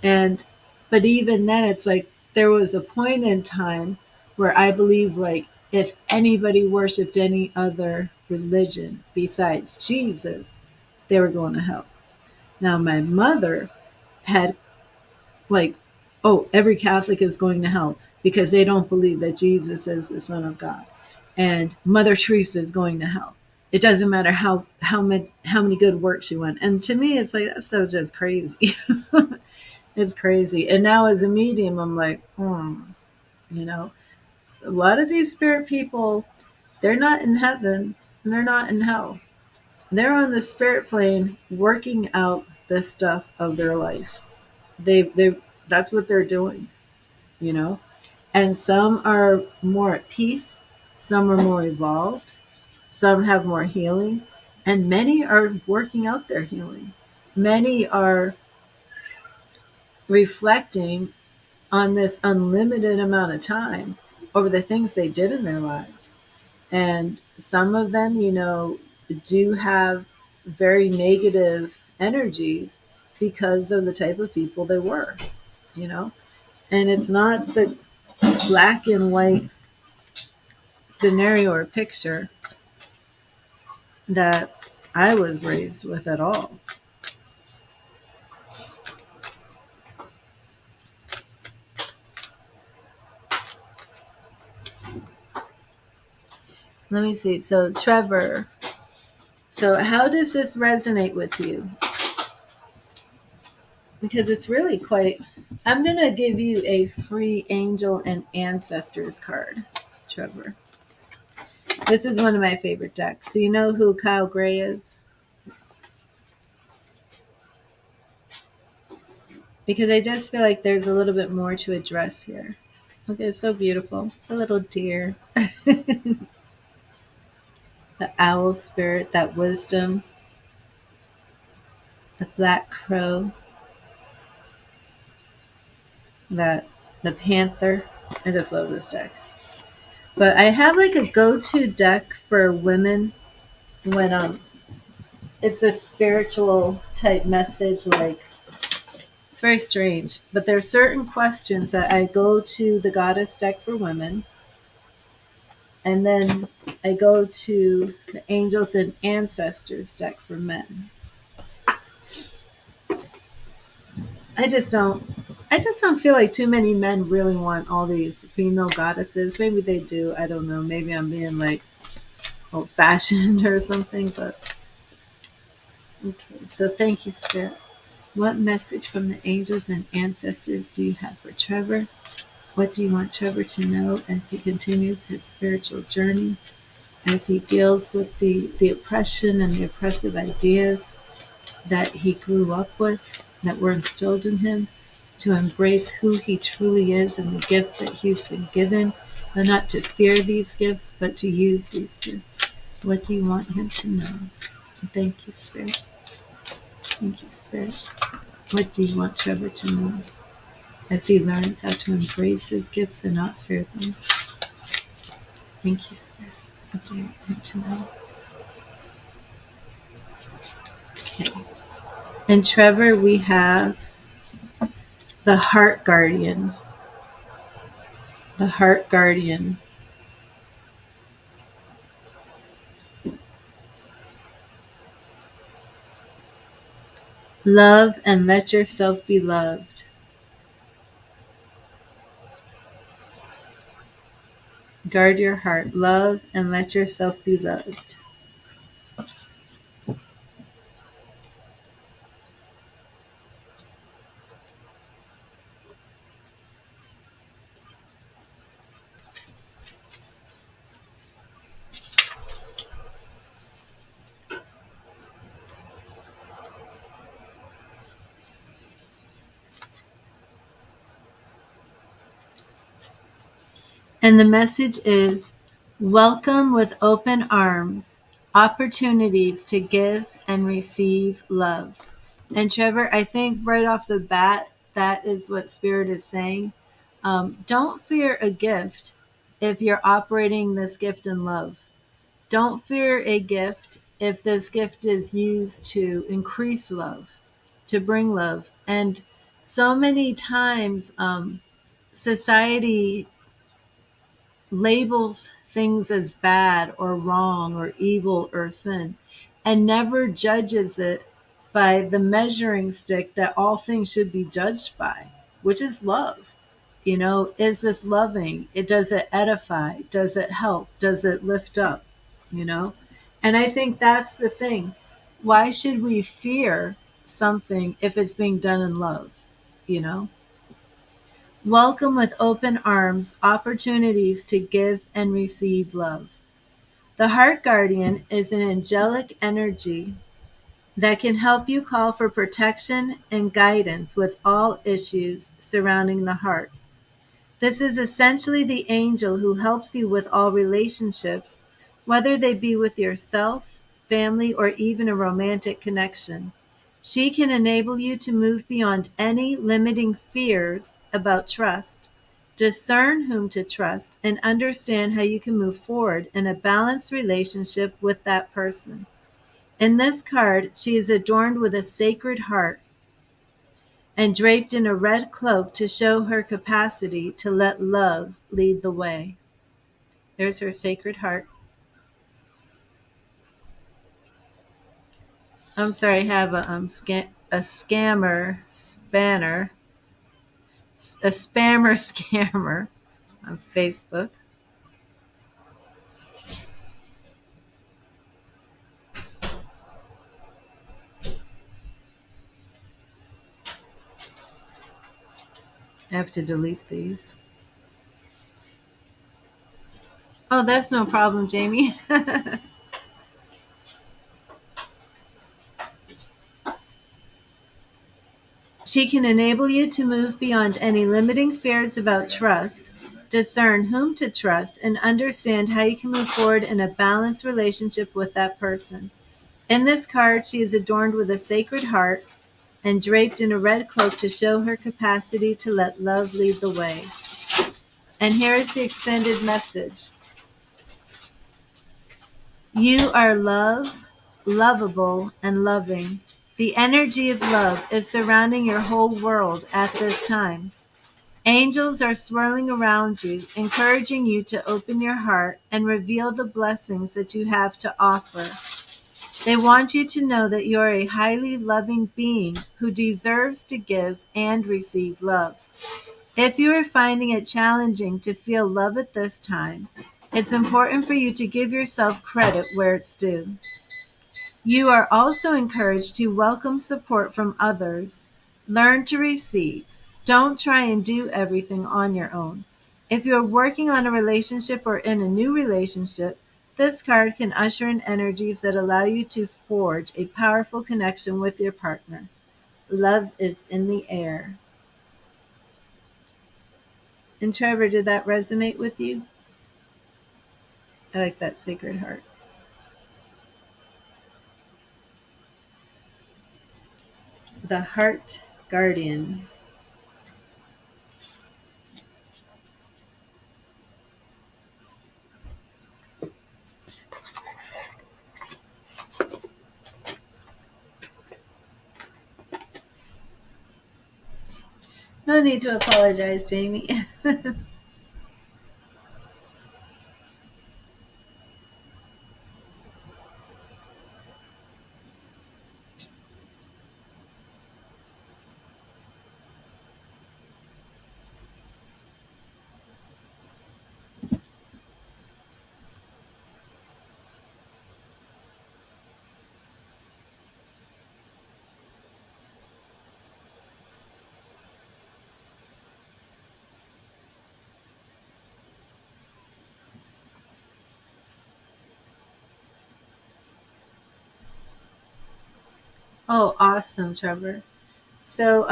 And but even then it's like there was a point in time where I believe like if anybody worshiped any other religion besides Jesus, they were going to hell. Now my mother had like, oh, every Catholic is going to hell because they don't believe that Jesus is the Son of God. And Mother Teresa is going to hell. It doesn't matter how many good works she went. And to me it's like that stuff's just crazy. It's crazy. And now as a medium, I'm like, you know, a lot of these spirit people, they're not in heaven and they're not in hell. They're on the spirit plane working out the stuff of their life. They that's what they're doing, you know. And some are more at peace, some are more evolved, some have more healing, and many are working out their healing. Many are reflecting on this unlimited amount of time over the things they did in their lives. And some of them, do have very negative energies because of the type of people they were, you know. And it's not the black and white scenario or picture that I was raised with at all. Let me see. So, Trevor, so how does this resonate with you? Because it's really quite. I'm going to give you a free Angel and Ancestors card, Trevor. This is one of my favorite decks. So, you know who Kyle Gray is? Because I just feel like there's a little bit more to address here. Look, it's so beautiful. The little deer, the owl spirit, that wisdom, the black crow, that the panther. I just love this deck. But I have like a go-to deck for women when it's a spiritual type message. Like, it's very strange, but there are certain questions that I go to the goddess deck for women, and then I go to the angels and ancestors deck for men. I just don't feel like too many men really want all these female goddesses. Maybe they do. I don't know. Maybe I'm being like old fashioned or something, but Okay, so thank you, Spirit. What message from the angels and ancestors do you have for Trevor? What do you want Trevor to know as he continues his spiritual journey, as he deals with the oppression and the oppressive ideas that he grew up with, that were instilled in him, to embrace who he truly is and the gifts that he's been given, and not to fear these gifts, but to use these gifts? What do you want him to know? Thank you, Spirit. Thank you, Spirit. What do you want Trevor to know as he learns how to embrace his gifts and not fear them? Thank you, Spirit. What do you want him to know? Okay. And Trevor, we have the Heart Guardian. The Heart Guardian. Love and let yourself be loved. Guard your heart. Love and let yourself be loved. And the message is, welcome with open arms, opportunities to give and receive love. And Trevor, I think right off the bat, that is what Spirit is saying. Don't fear a gift if you're operating this gift in love. Don't fear a gift if this gift is used to increase love, to bring love. And so many times, society labels things as bad or wrong or evil or sin, and never judges it by the measuring stick that all things should be judged by, which is love. Is this loving? Does it edify? Does it help? Does it lift up? You know? And I think that's the thing. Why should we fear something if it's being done in love? You know? Welcome with open arms, opportunities to give and receive love. The Heart Guardian is an angelic energy that can help you call for protection and guidance with all issues surrounding the heart. This is essentially the angel who helps you with all relationships, whether they be with yourself, family, or even a romantic connection. She can enable you to move beyond any limiting fears about trust, discern whom to trust, and understand how you can move forward in a balanced relationship with that person. In this card, she is adorned with a sacred heart and draped in a red cloak to show her capacity to let love lead the way. There's her sacred heart. I'm sorry, I have a scammer, spanner, a spammer scammer on Facebook. I have to delete these. Oh, that's no problem, Jamie. She can enable you to move beyond any limiting fears about trust, discern whom to trust, and understand how you can move forward in a balanced relationship with that person. In this card, she is adorned with a sacred heart and draped in a red cloak to show her capacity to let love lead the way. And here is the extended message. You are love, lovable, and loving. The energy of love is surrounding your whole world at this time. Angels are swirling around you, encouraging you to open your heart and reveal the blessings that you have to offer. They want you to know that you're a highly loving being who deserves to give and receive love. If you are finding it challenging to feel love at this time, it's important for you to give yourself credit where it's due. You are also encouraged to welcome support from others. Learn to receive. Don't try and do everything on your own. If you're working on a relationship or in a new relationship, this card can usher in energies that allow you to forge a powerful connection with your partner. Love is in the air. And Trevor, did that resonate with you? I like that Sacred Heart. The Heart Guardian. No need to apologize, Jamie. Oh, awesome, Trevor. So,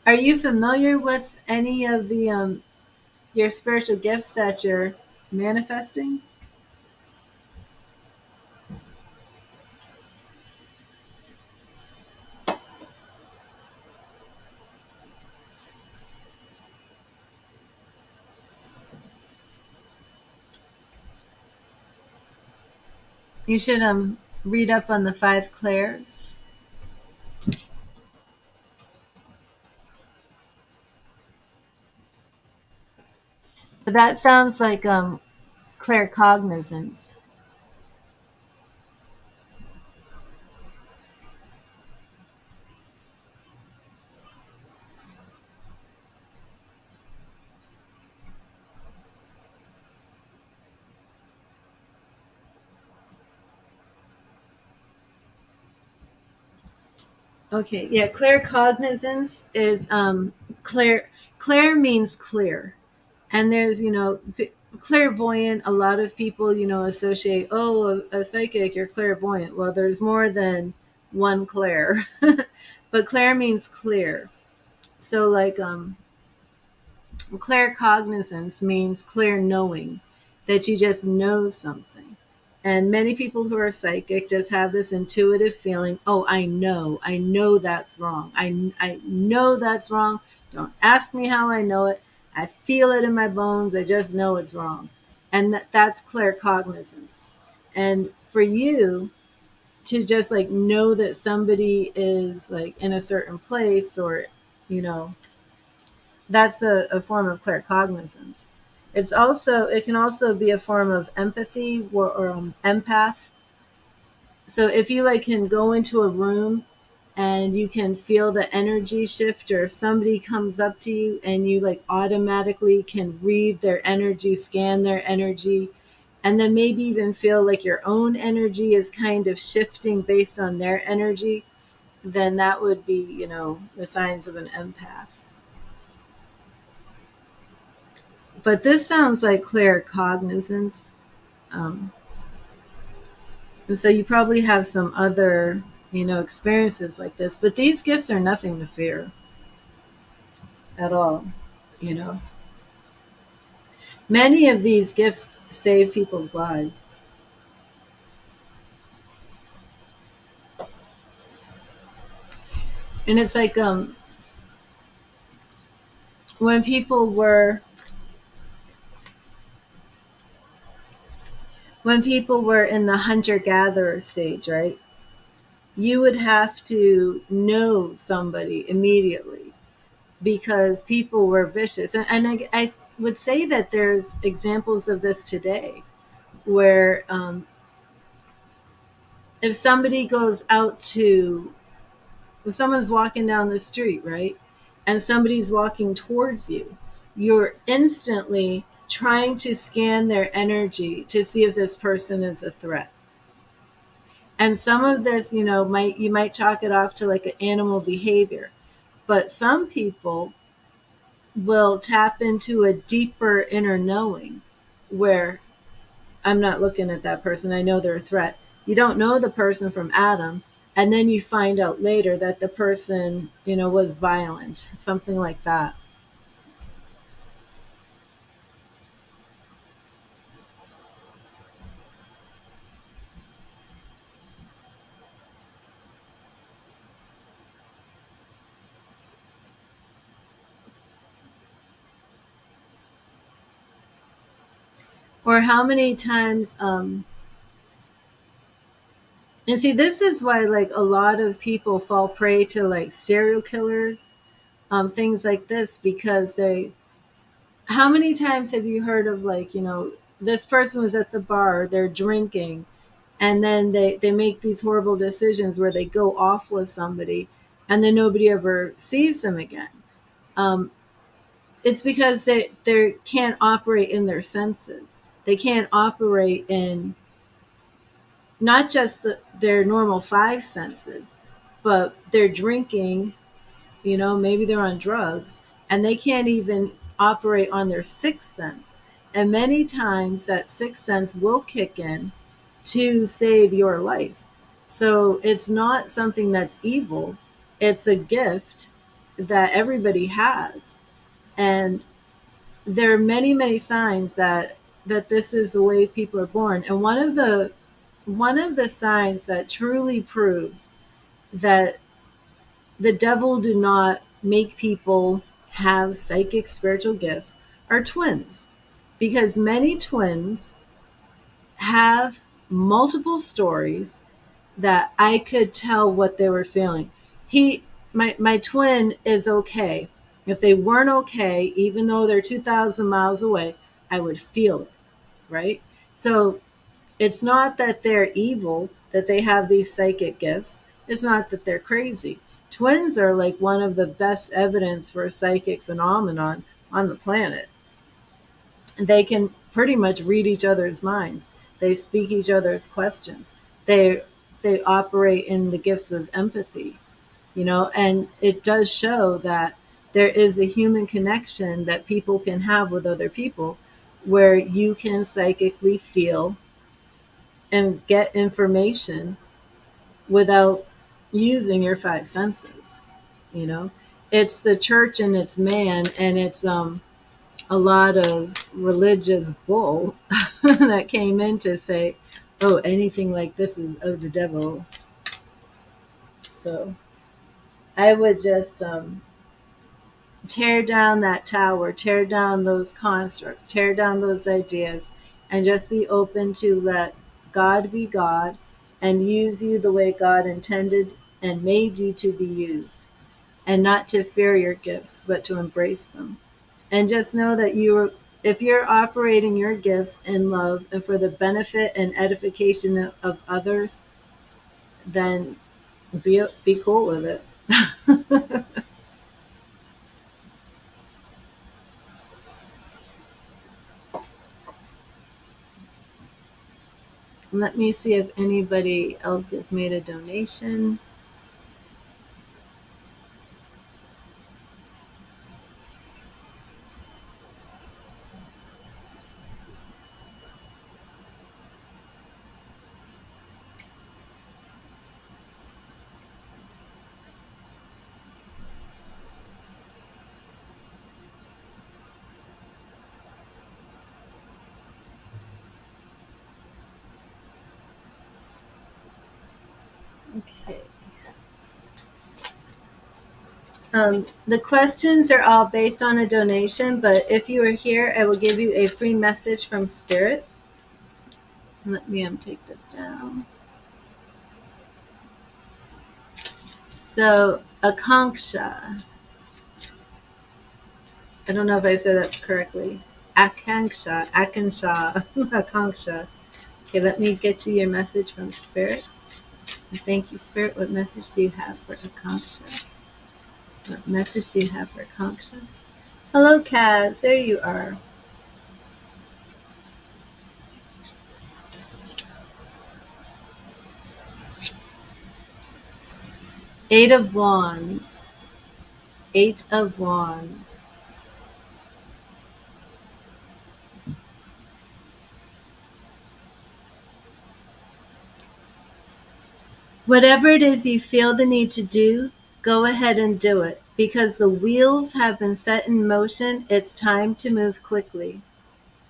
are you familiar with any of the your spiritual gifts that you're manifesting? You should read up on the five clairs. That sounds like claircognizance. Okay, yeah, claircognizance is clear. Clair means clear, and there's clairvoyant. A lot of people associate, oh, a psychic, you're clairvoyant. Well, there's more than one clair, but clair means clear. So like claircognizance means clear knowing, that you just know something. And many people who are psychic just have this intuitive feeling, oh, I know that's wrong. I know that's wrong. Don't ask me how I know it. I feel it in my bones. I just know it's wrong. And that's claircognizance. And for you to just like know that somebody is like in a certain place, or, you know, that's a form of claircognizance. It can also be a form of empathy, or empath. So if you like can go into a room and you can feel the energy shift, or if somebody comes up to you and you like automatically can read their energy, scan their energy, and then maybe even feel like your own energy is kind of shifting based on their energy, then that would be, the signs of an empath. But this sounds like claircognizance. Um, so you probably have some other, experiences like this. But these gifts are nothing to fear at all. You know, many of these gifts save people's lives, and it's like when people were when people were in the hunter gatherer stage, right? You would have to know somebody immediately because people were vicious. And I would say that there's examples of this today where if somebody goes out to, if someone's walking down the street, right, and somebody's walking towards you, you're instantly trying to scan their energy to see if this person is a threat. And some of this, you might chalk it off to like an animal behavior. But some people will tap into a deeper inner knowing where I'm not looking at that person. I know they're a threat. You don't know the person from Adam. And then you find out later that the person, was violent, something like that. Or how many times, and see, this is why like a lot of people fall prey to like serial killers, things like this, because how many times have you heard of like, this person was at the bar, they're drinking, and then they make these horrible decisions where they go off with somebody and then nobody ever sees them again. Um, it's because they can't operate in their senses. They can't operate in not just their normal five senses, but they're drinking, maybe they're on drugs, and they can't even operate on their sixth sense. And many times that sixth sense will kick in to save your life. So it's not something that's evil, it's a gift that everybody has. And there are many, many signs that this is the way people are born. And one of the signs that truly proves that the devil do not make people have psychic spiritual gifts are twins, because many twins have multiple stories that I could tell what they were feeling. My twin is okay. If they weren't okay, even though they're 2,000 miles away, I would feel it, right? So it's not that they're evil, that they have these psychic gifts. It's not that they're crazy. Twins are like one of the best evidence for a psychic phenomenon on the planet. They can pretty much read each other's minds. They speak each other's questions. They operate in the gifts of empathy, and it does show that there is a human connection that people can have with other people where you can psychically feel and get information without using your five senses. You know, it's the church and it's man, and it's a lot of religious bull that came in to say, "Oh, anything like this is of the devil." So I would just tear down that tower, tear down those constructs, tear down those ideas, and just be open to let God be God and use you the way God intended and made you to be used, and not to fear your gifts, but to embrace them. And just know that if you're operating your gifts in love and for the benefit and edification of others, then be cool with it. Let me see if anybody else has made a donation. Okay. The questions are all based on a donation, but if you are here, I will give you a free message from Spirit. Let me take this down. So, Akanksha. I don't know if I said that correctly. Akansha, Akanksha. Okay, let me get you your message from Spirit. Thank you, Spirit. What message do you have for Akanksha? What message do you have for Akanksha? Hello, Kaz. There you are. Eight of Wands. Eight of Wands. Whatever it is you feel the need to do, go ahead and do it. Because the wheels have been set in motion, it's time to move quickly.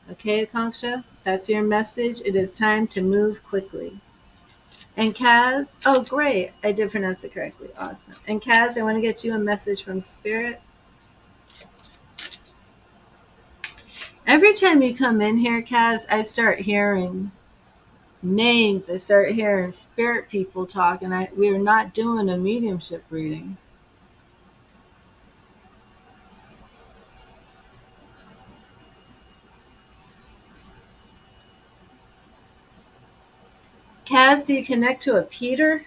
Okay, Akanksha? That's your message. It is time to move quickly. And Kaz, oh, great. I did pronounce it correctly. Awesome. And Kaz, I want to get you a message from Spirit. Every time you come in here, Kaz, I start hearing names. I start hearing spirit people talk, and we are not doing a mediumship reading. Kaz, do you connect to a Peter?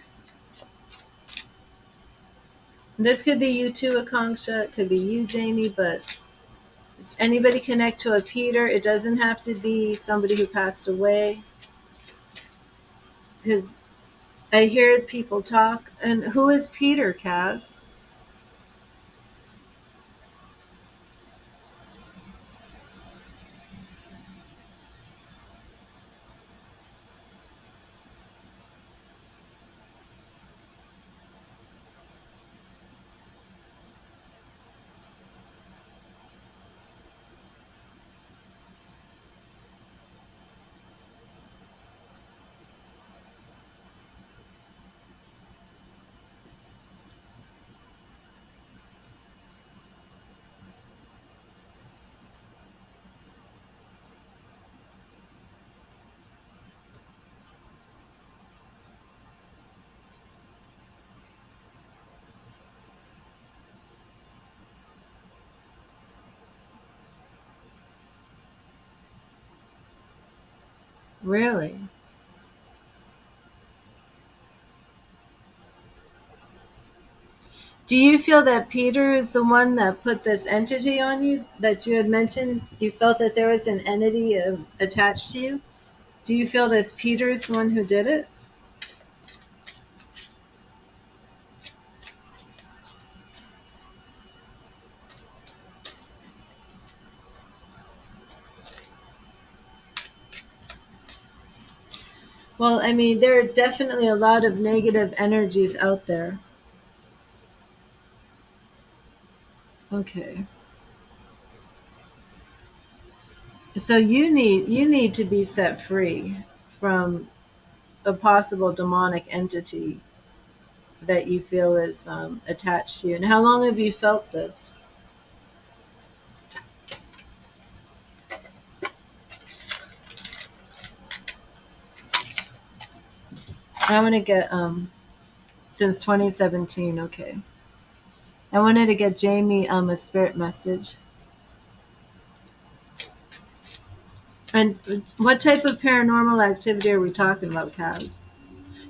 This could be you too, Akanksha. It could be you, Jamie, but does anybody connect to a Peter? It doesn't have to be somebody who passed away. Because I hear people talk. And who is Peter, Kaz? Really? Do you feel that Peter is the one that put this entity on you that you had mentioned? You felt that there was an entity attached to you? Do you feel that Peter is the one who did it? Well, I mean, there are definitely a lot of negative energies out there. Okay. So you need to be set free from a possible demonic entity that you feel is attached to you. And how long have you felt this? I want to get since 2017. Okay. I wanted to get Jamie a spirit message. And what type of paranormal activity are we talking about, Kaz?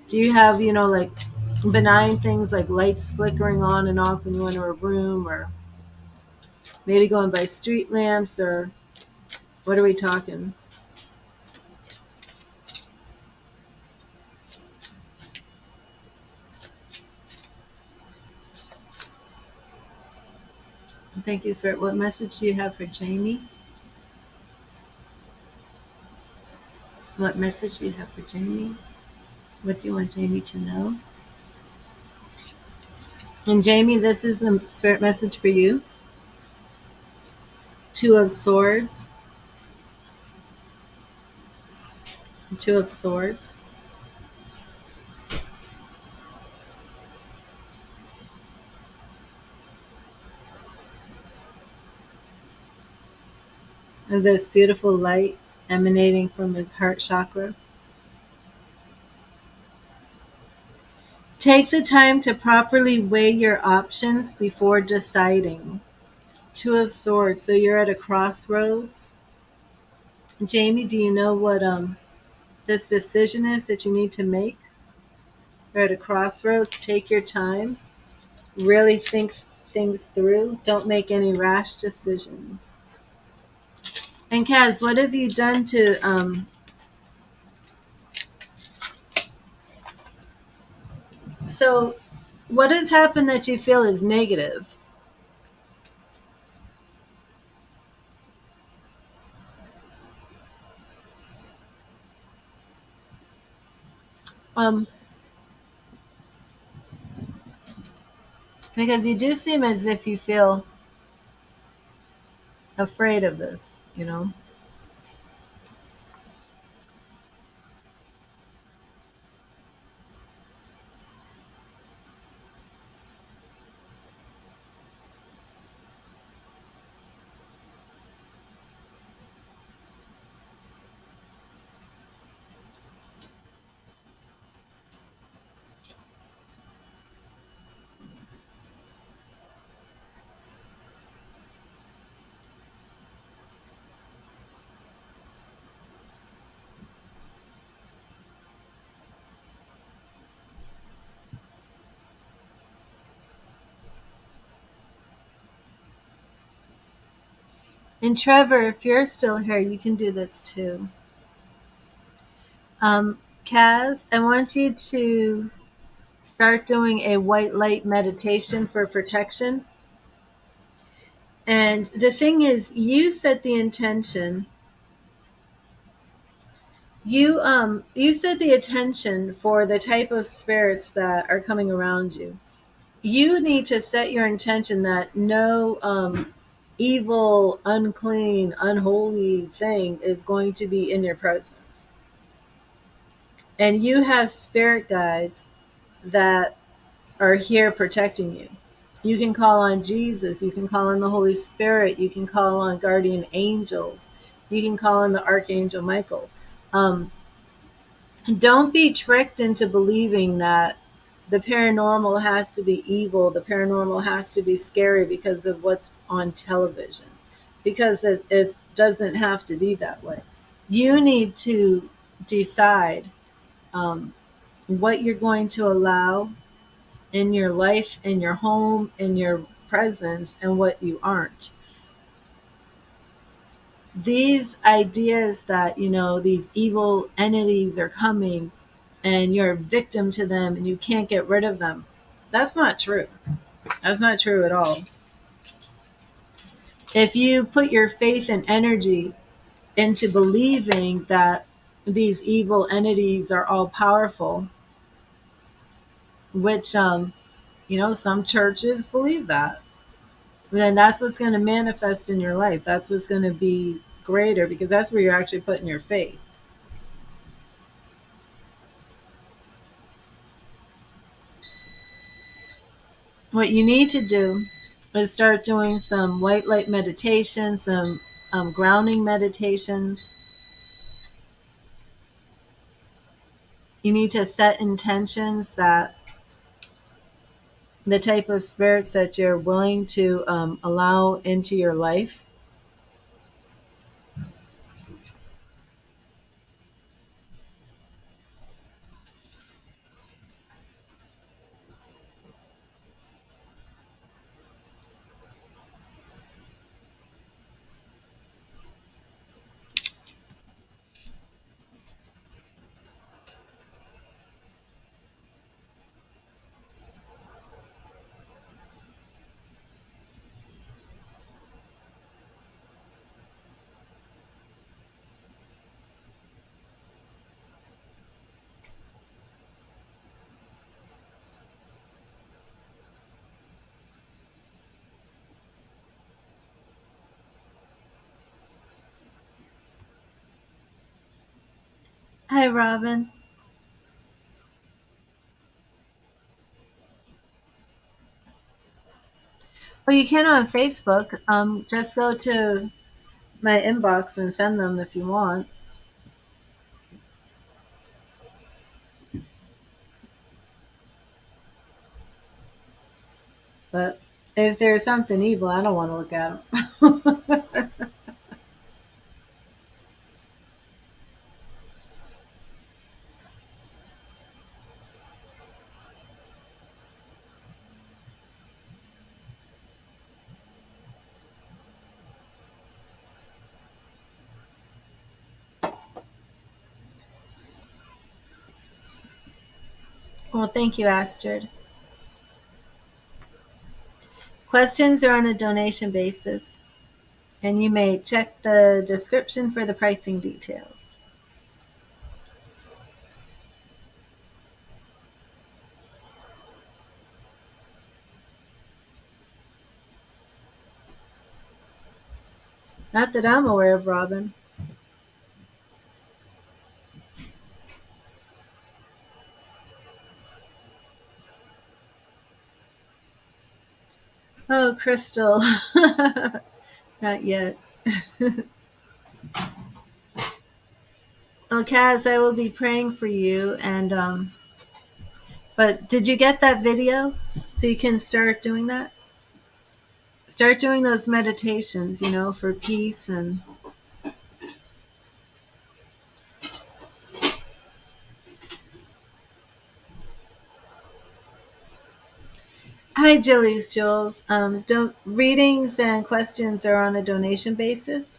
Do you have, like benign things like lights flickering on and off when you enter a room, or maybe going by street lamps, or what are we talking? Thank you, Spirit. What message do you have for Jamie? What message do you have for Jamie? What do you want Jamie to know? And Jamie, this is a spirit message for you. Two of Swords. Two of Swords. And this beautiful light emanating from his heart chakra. Take the time to properly weigh your options before deciding. Two of Swords. So you're at a crossroads. Jamie, do you know what this decision is that you need to make? You're at a crossroads. Take your time. Really think things through. Don't make any rash decisions. And Kaz, what have you done to so What has happened that you feel is negative? Um, because you do seem as if you feel afraid of this, you know? And Trevor, if you're still here, you can do this too. Kaz, I want you to start doing a white light meditation for protection. And the thing is, you set the intention. You set the intention for the type of spirits that are coming around you. You need to set your intention that no evil, unclean, unholy thing is going to be in your presence. And you have spirit guides that are here protecting you. You can call on Jesus, you can call on the Holy Spirit, you can call on guardian angels, you can call on the Archangel Michael. Don't be tricked into believing that the paranormal has to be evil, the paranormal has to be scary because of what's on television, because it doesn't have to be that way. You need to decide um, what you're going to allow in your life, in your home, in your presence, and what you aren't. These ideas that, these evil entities are coming and you're a victim to them and you can't get rid of them, that's not true. That's not true at all. If you put your faith and energy into believing that these evil entities are all powerful, which some churches believe that, then that's what's going to manifest in your life. That's what's going to be greater, because that's where you're actually putting your faith. What you need to do is start doing some white light meditation, some grounding meditations. You need to set intentions that the type of spirits that you're willing to allow into your life. Hi, Robin. Well, you can on Facebook. Just go to my inbox and send them if you want. But if there's something evil, I don't want to look at them. Well, thank you, Astrid. Questions are on a donation basis, and you may check the description for the pricing details. Not that I'm aware of, Robin. Oh, Crystal. Not yet. Oh, Kaz, I will be praying for you. And but did you get that video? So you can start doing that. Start doing those meditations, for peace and. Hi, Jilly's Jules. Don't readings and questions are on a donation basis.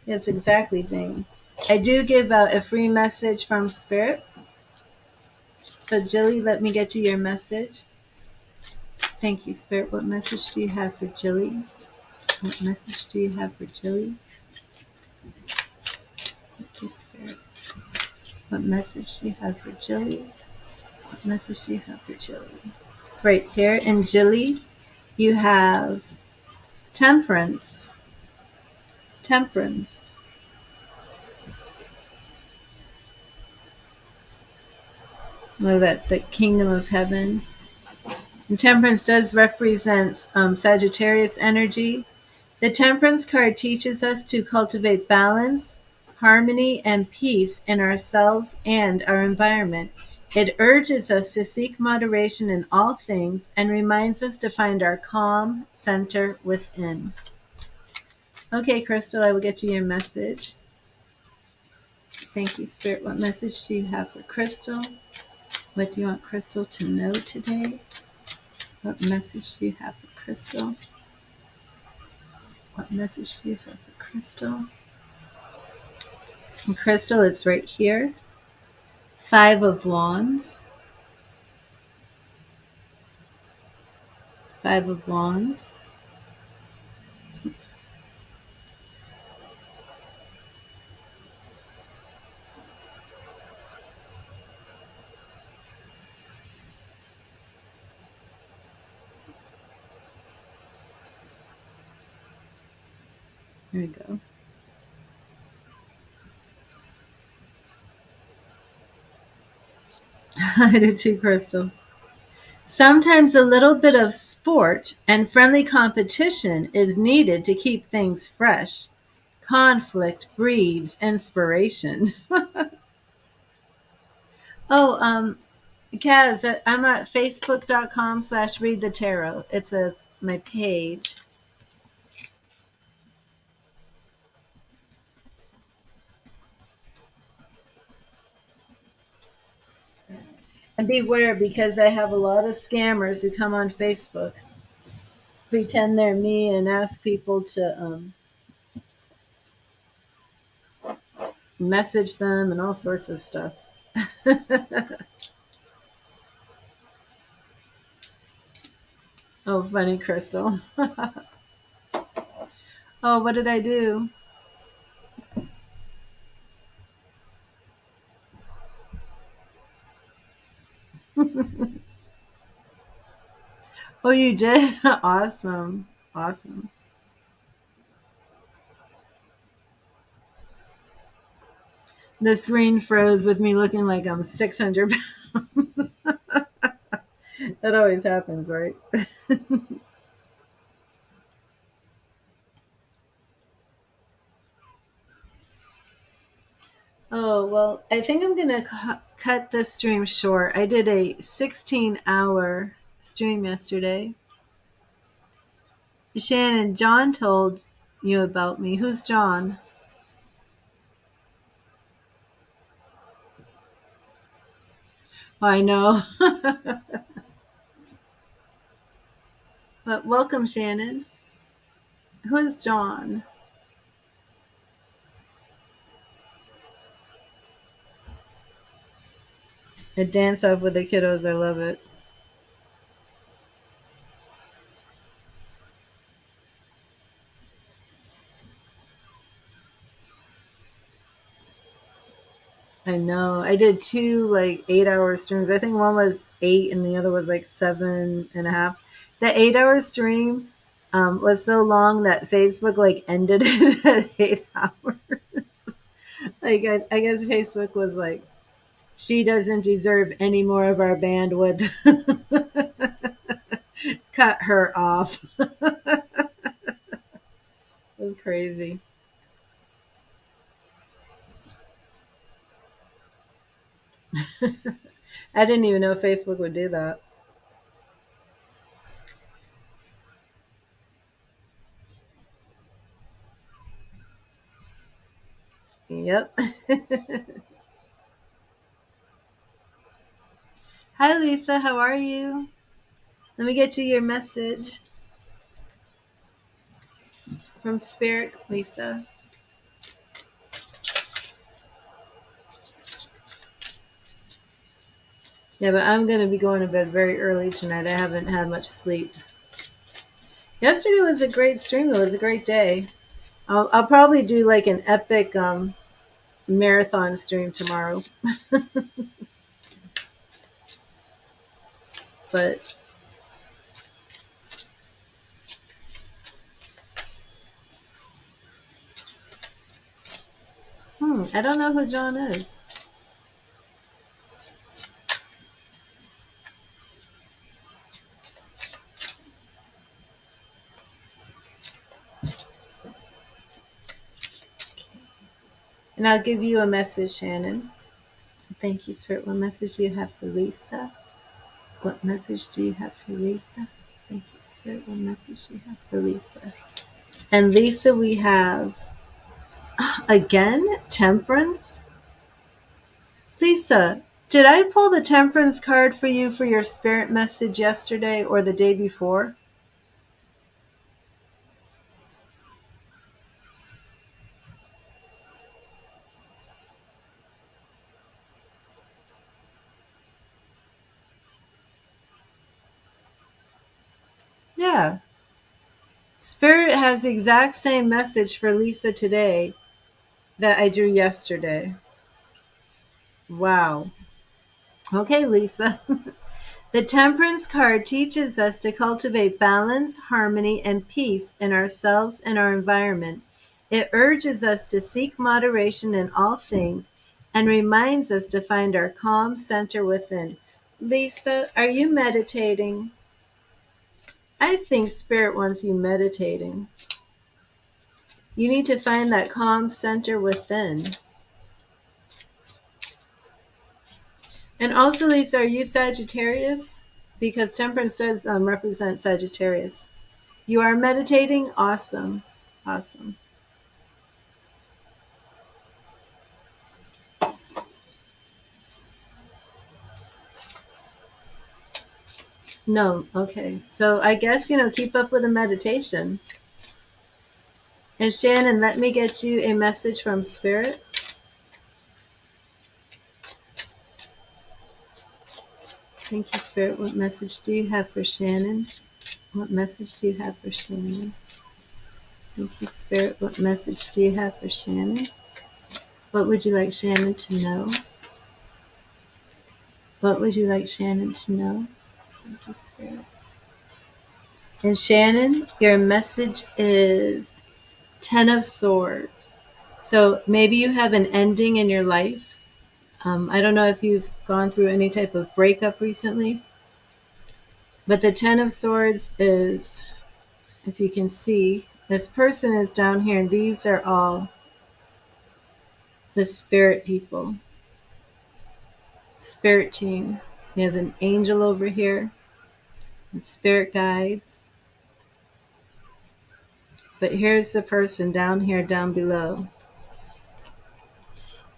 Yes, exactly, Jane. I do give out a free message from Spirit. So, Jilly, let me get you your message. Thank you, Spirit. What message do you have for Jilly? What message do you have for Jilly? Thank you, Spirit. What message do you have for Jilly? What message do you have for Jilly? It's right here. In Jilly, you have Temperance. Temperance. Look at the kingdom of heaven. And Temperance does represent Sagittarius energy. The Temperance card teaches us to cultivate balance, harmony, and peace in ourselves and our environment. It urges us to seek moderation in all things and reminds us to find our calm center within. Okay, Crystal, I will get you your message. Thank you, Spirit. What message do you have for Crystal? What do you want Crystal to know today? What message do you have for Crystal? What message do you have for Crystal? And Crystal, it's right here. 5 of Wands. 5 of Wands. Oops. There we go. I did too, Crystal. Sometimes a little bit of sport and friendly competition is needed to keep things fresh. Conflict breeds inspiration. Oh, Kaz, I'm at facebook.com/read the tarot. It's my page. And beware, because I have a lot of scammers who come on Facebook, pretend they're me, and ask people to message them and all sorts of stuff. Oh, funny, Crystal. Oh, what did I do? Oh, you did? Awesome. Awesome. The screen froze with me looking like I'm 600 pounds. That always happens, right? Oh, well, I think I'm going to cut this stream short. I did a 16-hour stream yesterday. Shannon, John told you about me. Who's John? Oh, I know. But welcome, Shannon. Who is John? A dance off with the kiddos. I love it. I know. I did two like 8 hour streams. I think one was 8 and the other was like 7.5. The 8 hour stream was so long that Facebook like ended it at 8 hours. Like I guess Facebook was like, she doesn't deserve any more of our bandwidth. Cut her off. It was crazy. I didn't even know Facebook would do that. Yep. Hi, Lisa. How are you? Let me get you your message from Spirit, Lisa. Yeah, but I'm going to be going to bed very early tonight. I haven't had much sleep. Yesterday was a great stream. It was a great day. I'll probably do like an epic marathon stream tomorrow. But I don't know who John is. And I'll give you a message, Shannon. Thank you, Spirit. What message do you have for Lisa? What message do you have for Lisa? Thank you, Spirit. What message do you have for Lisa? And Lisa, we have, again, Temperance. Lisa, did I pull the Temperance card for you for your spirit message yesterday or the day before? Yeah. Spirit has the exact same message for Lisa today that I drew yesterday. Wow. Okay, Lisa. The Temperance card teaches us to cultivate balance, harmony, and peace in ourselves and our environment. It urges us to seek moderation in all things and reminds us to find our calm center within. Lisa, are you meditating? I think Spirit wants you meditating. You need to find that calm center within. And also, Lisa, are you Sagittarius? Because Temperance does represent Sagittarius. You are meditating? Awesome. Awesome. No, okay. So I guess, keep up with the meditation. And Shannon, let me get you a message from Spirit. Thank you, Spirit. What message do you have for Shannon? What message do you have for Shannon? Thank you, Spirit. What message do you have for Shannon? What would you like Shannon to know? What would you like Shannon to know? Thank you, Spirit. And Shannon, your message is 10 of Swords. So maybe you have an ending in your life. I don't know if you've gone through any type of breakup recently, but the 10 of Swords is, if you can see, this person is down here, and these are all the spirit people, spirit team. We have an angel over here, and spirit guides. But here's the person down here, down below.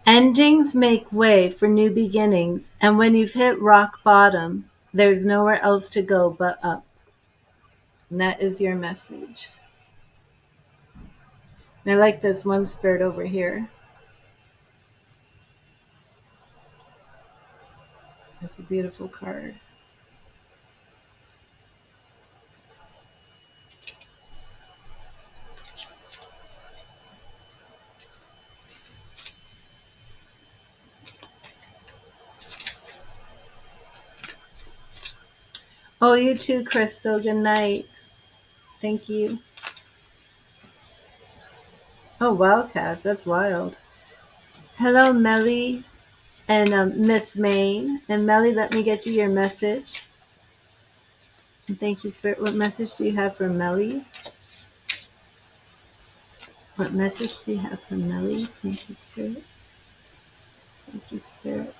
Endings make way for new beginnings, and when you've hit rock bottom, there's nowhere else to go but up. And that is your message. And I like this one spirit over here. That's a beautiful card. Oh, you too, Crystal. Good night. Thank you. Oh, wow, Cass. That's wild. Hello, Melly and Miss Main. And Melly, let me get you your message. And thank you, Spirit. What message do you have for Melly? What message do you have for Melly? Thank you, Spirit. Thank you, Spirit.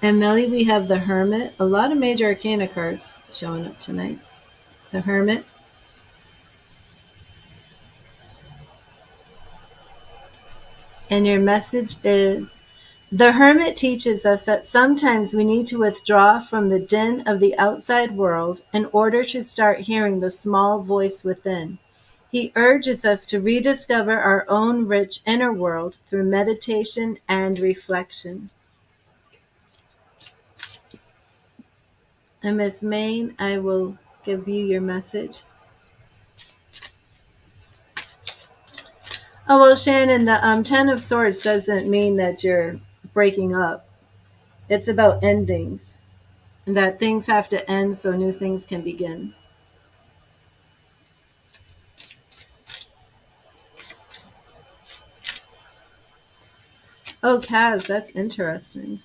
And Melly, we have the Hermit. A lot of major arcana cards showing up tonight. The Hermit. And your message is, the Hermit teaches us that sometimes we need to withdraw from the din of the outside world in order to start hearing the small voice within. He urges us to rediscover our own rich inner world through meditation and reflection. And Miss Main, I will give you your message. Oh, well, Shannon, the Ten of Swords doesn't mean that you're breaking up. It's about endings, and that things have to end so new things can begin. Oh, Kaz, that's interesting.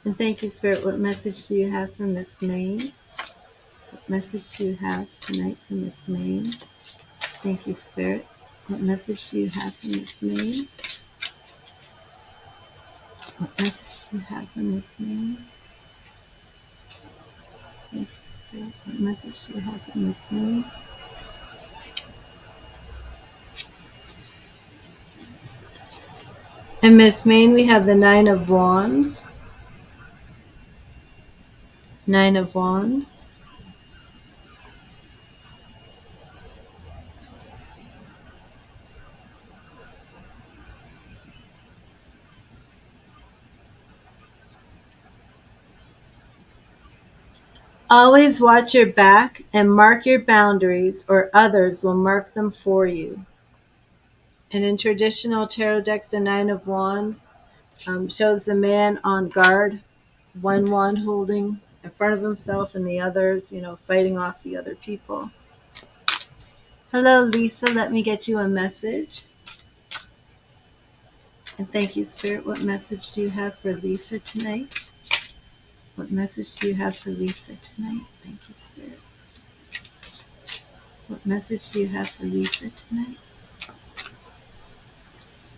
And thank you, Spirit. What message do you have for Miss Main? What message do you have tonight for Miss Main? Thank you, Spirit. What message do you have for Miss Main? What message do you have for Miss Main? Thank you, Spirit. What message do you have for Miss Main? And Miss Main, we have the Nine of Wands. Nine of Wands. Always watch your back and mark your boundaries, or others will mark them for you. And in traditional tarot decks, the Nine of Wands shows the man on guard, one wand holding in front of himself and the others, fighting off the other people. Hello, Lisa. Let me get you a message. And thank you, Spirit. What message do you have for Lisa tonight? What message do you have for Lisa tonight? Thank you, Spirit. What message do you have for Lisa tonight?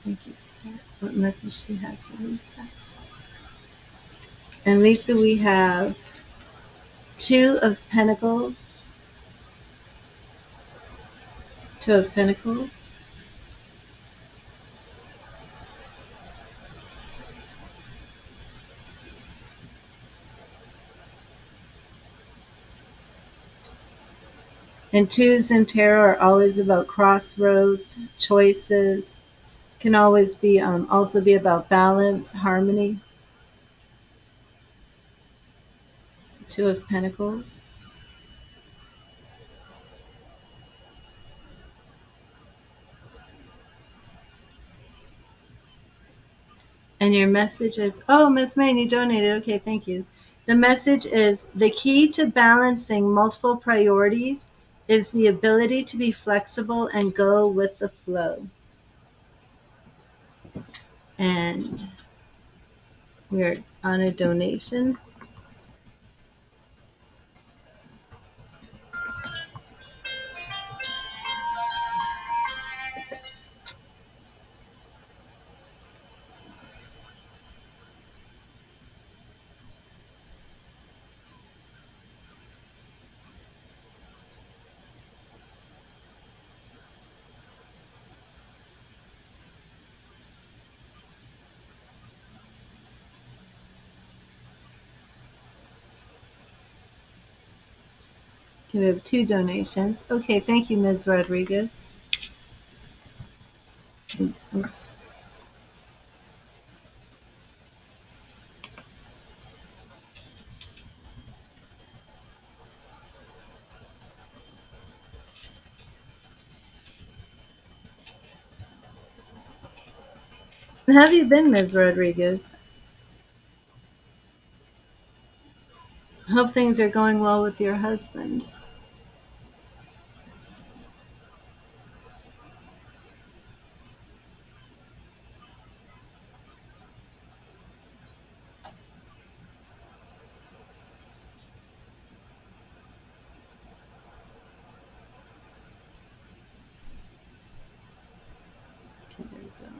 Thank you, Spirit. What message do you have for Lisa? And Lisa, we have Two of Pentacles. Two of Pentacles. And twos in tarot are always about crossroads, choices. Can always be also be about balance, harmony. Two of Pentacles. And your message is, oh, Miss Maine, you donated. Okay, thank you. The message is, the key to balancing multiple priorities is the ability to be flexible and go with the flow. And we're on a donation. Okay, we have two donations. Okay, thank you, Ms. Rodriguez. Oops. How have you been, Ms. Rodriguez? Hope things are going well with your husband. Okay, there we go.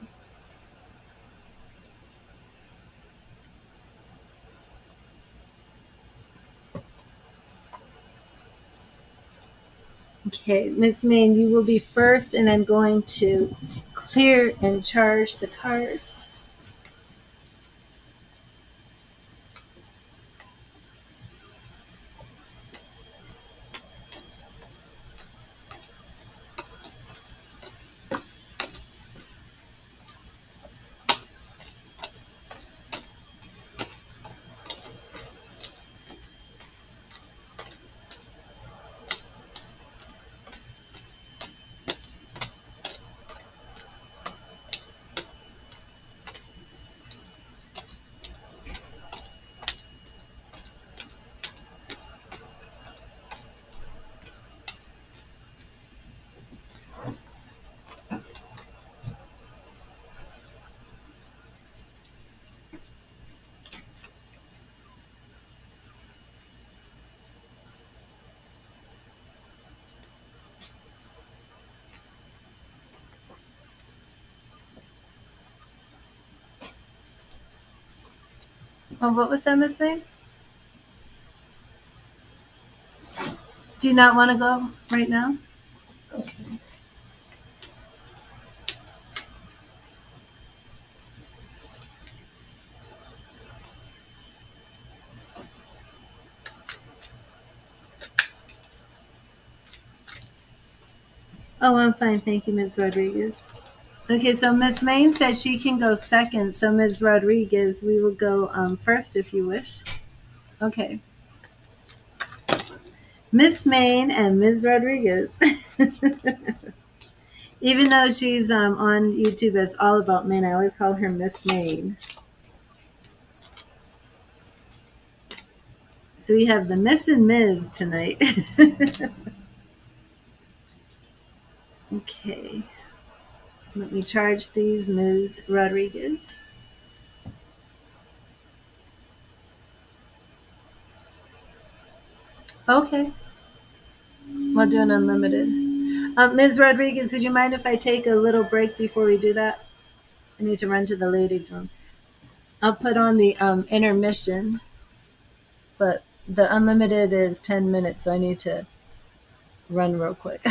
Okay, Miss Main, you will be first, and I'm going to clear and charge the cards. Oh, what was that, Miss Main? Do you not want to go right now? Okay. Oh, I'm fine. Thank you, Ms. Rodriguez. Okay, so Miss Main says she can go second. So Ms. Rodriguez, we will go first if you wish. Okay. Miss Main and Ms. Rodriguez. Even though she's on YouTube as All About Men, I always call her Miss Main. So we have the Miss and Ms. tonight. Okay. Let me charge these, Ms. Rodriguez. Okay. We'll do an unlimited. Ms. Rodriguez, would you mind if I take a little break before we do that? I need to run to the ladies' room. I'll put on the intermission, but the unlimited is 10 minutes, so I need to run real quick.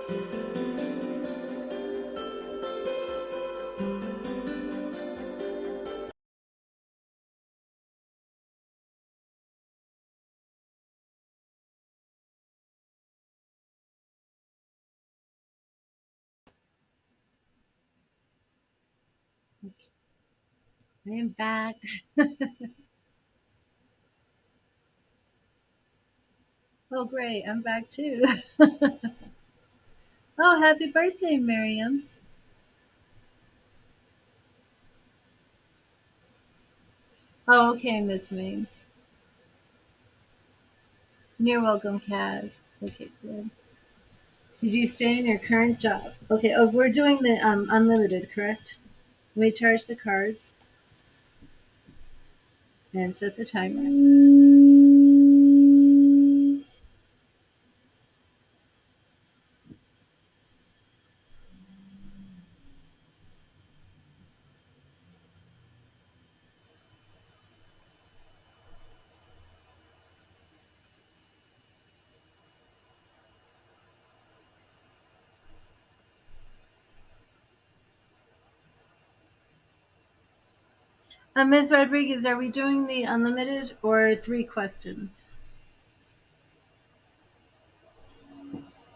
I am back. Oh, great. I'm back too. Oh, happy birthday, Miriam. Oh, okay, Miss May. You're welcome, Kaz. Okay, good. Should you stay in your current job? Okay, oh, we're doing the unlimited, correct? We charge the cards and set the timer. Ms. Rodriguez, are we doing the unlimited or 3 questions?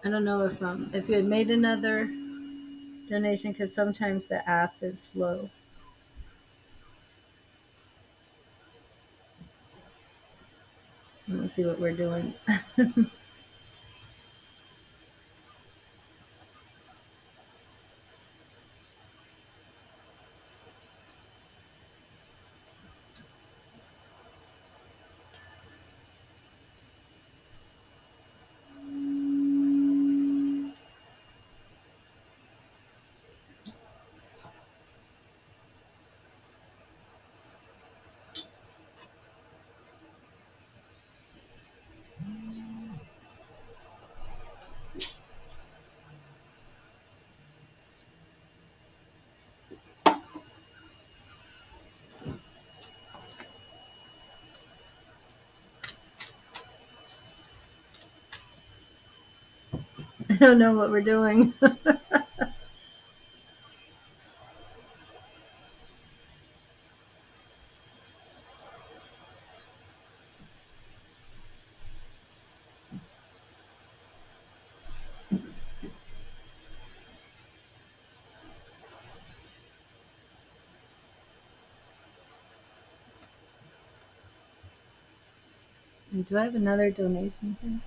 I don't know if you had made another donation because sometimes the app is slow. Let's see what we're doing. I don't know what we're doing. Do I have another donation here?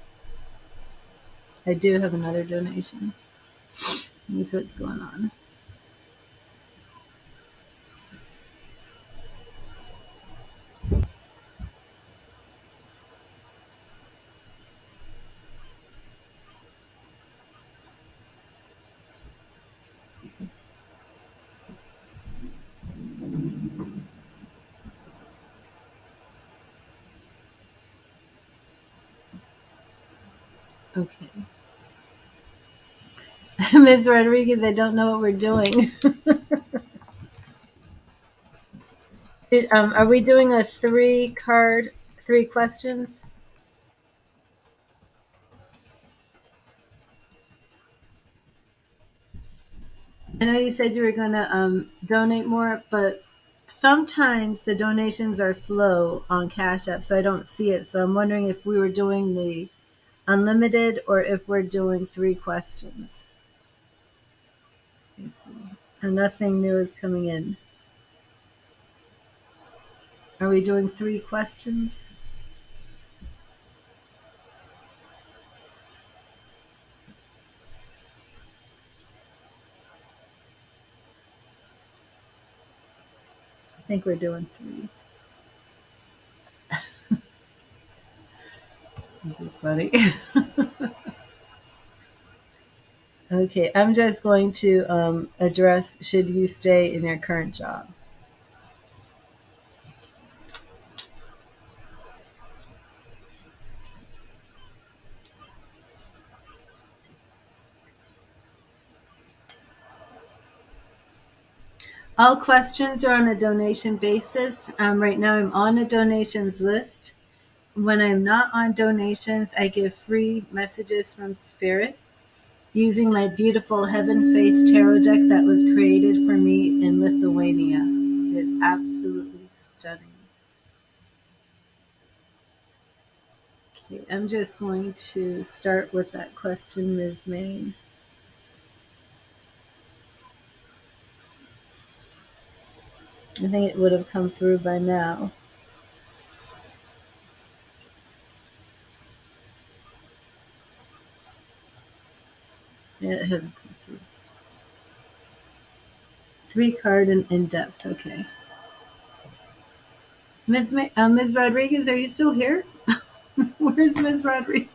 I do have another donation. Let me see what's going on. Okay. Ms. Rodriguez, I don't know what we're doing. Are we doing a 3 card, 3 questions? I know you said you were going to donate more, but sometimes the donations are slow on Cash App, so I don't see it. So I'm wondering if we were doing the unlimited or if we're doing 3 questions. Let me see. And nothing new is coming in. Are we doing 3 questions? I think we're doing 3. This is funny. Okay, I'm just going to address should you stay in your current job. All questions are on a donation basis. Right now, I'm on a donations list. When I'm not on donations, I give free messages from Spirit. using my beautiful Heaven Faith Tarot deck that was created for me in Lithuania. It is absolutely stunning. Okay, I'm just going to start with that question, Ms. Main. I think it would have come through by now. Yeah, it hasn't come through. 3-card and in depth. Okay. Ms. Rodriguez, are you still here? Where's Ms. Rodriguez?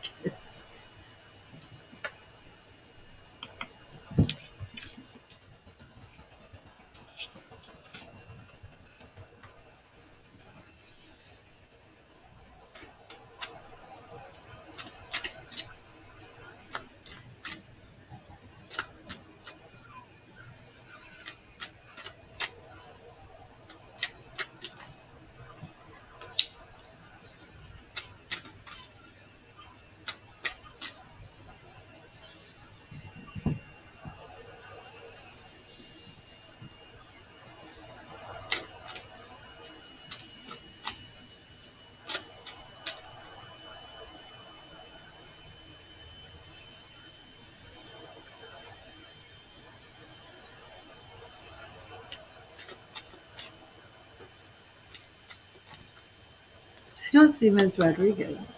I don't see Ms. Rodriguez.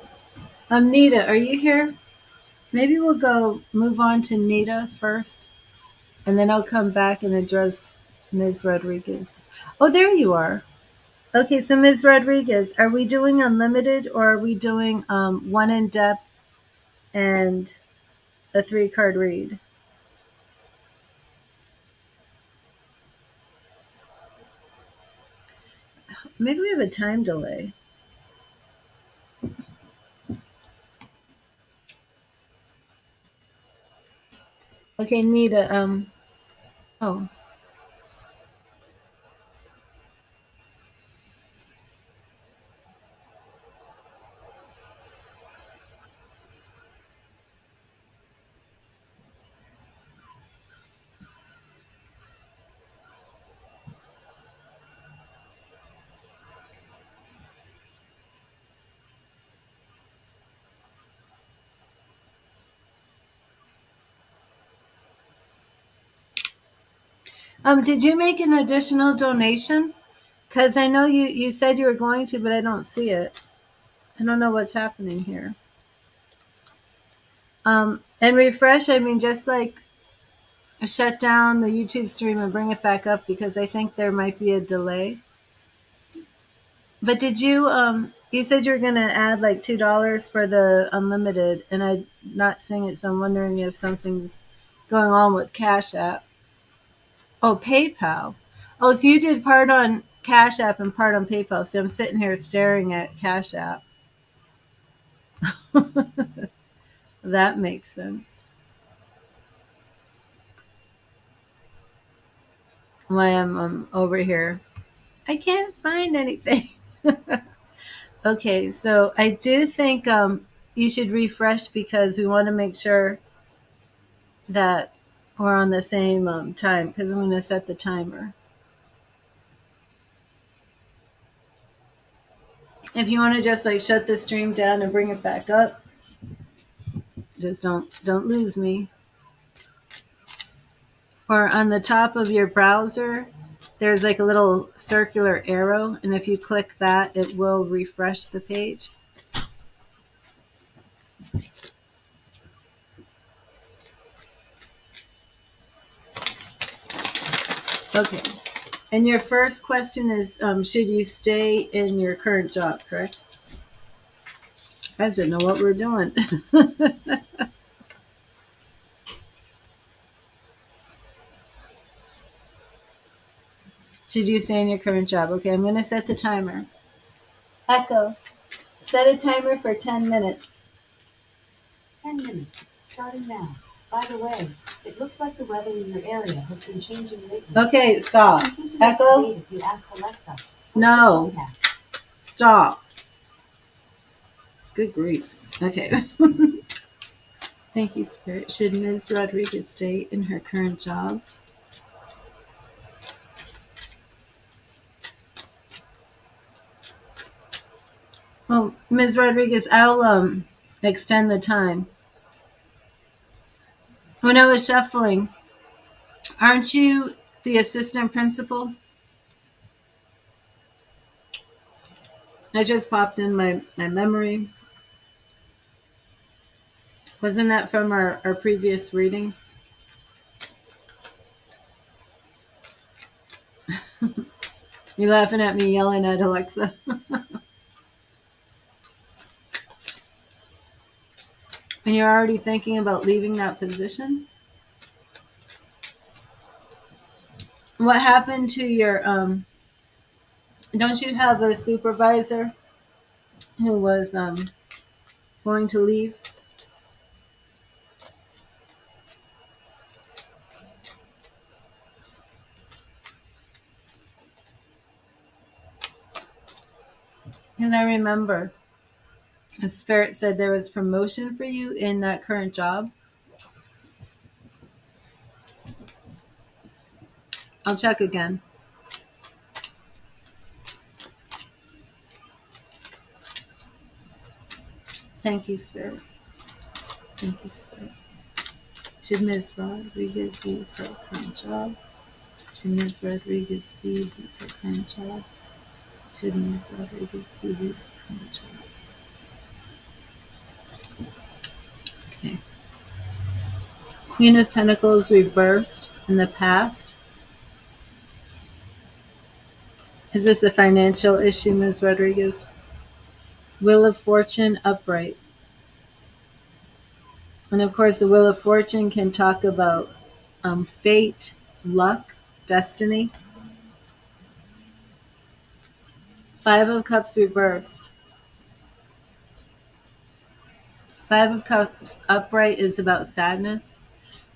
Nita, are you here? Maybe we'll move on to Nita first, and then I'll come back and address Ms. Rodriguez. Oh, there you are. Okay, so Ms. Rodriguez, are we doing unlimited or are we doing one in depth and a 3-card read? Maybe we have a time delay. Okay, Nita, oh. Did you make an additional donation? Because I know you said you were going to, but I don't see it. I don't know what's happening here. And refresh, I mean, just like shut down the YouTube stream and bring it back up because I think there might be a delay. But did you said you were going to add like $2 for the unlimited, and I'm not seeing it, so I'm wondering if something's going on with Cash App. Oh, PayPal. Oh, so you did part on Cash App and part on PayPal. So I'm sitting here staring at Cash App. That makes sense. Why I'm over here. I can't find anything. Okay, so I do think you should refresh because we want to make sure that we're on the same time because I'm going to set the timer. If you want to just like shut the stream down and bring it back up, just don't lose me. Or on the top of your browser, there's like a little circular arrow, and if you click that, it will refresh the page. Okay. And your first question is, should you stay in your current job, correct? I don't know what we're doing. Should you stay in your current job? Okay, I'm going to set the timer. Echo, set a timer for 10 minutes. 10 minutes, starting now. By the way, it looks like the weather in your area has been changing lately. Okay, stop. Echo? If you ask Alexa. No. Stop. Good grief. Okay. Thank you, Spirit. Should Ms. Rodriguez stay in her current job? Well, Ms. Rodriguez, I'll extend the time. When I was shuffling, aren't you the assistant principal? That just popped in my memory. Wasn't that from our previous reading? You're laughing at me yelling at Alexa. And you're already thinking about leaving that position? What happened to your don't you have a supervisor who was going to leave? And I remember the Spirit said there was promotion for you in that current job. I'll check again. Thank you, Spirit. Thank you, Spirit. Should Ms. Rodriguez leave her current job? Should Ms. Rodriguez leave her current job? Should Ms. Rodriguez leave her current job? Okay. Queen of Pentacles reversed in the past. Is this a financial issue, Ms. Rodriguez? Wheel of Fortune upright. And of course, the Wheel of Fortune can talk about fate, luck, destiny. Five of Cups reversed. Five of Cups upright is about sadness.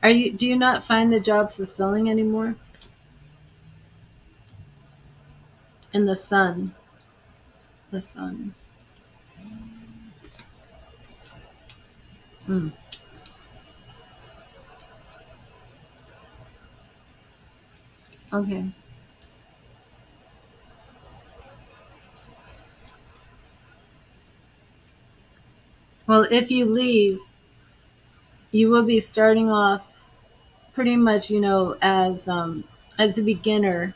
Do you not find the job fulfilling anymore? And the Sun. The Sun. Mm. Okay. Well, if you leave, you will be starting off pretty much, as a beginner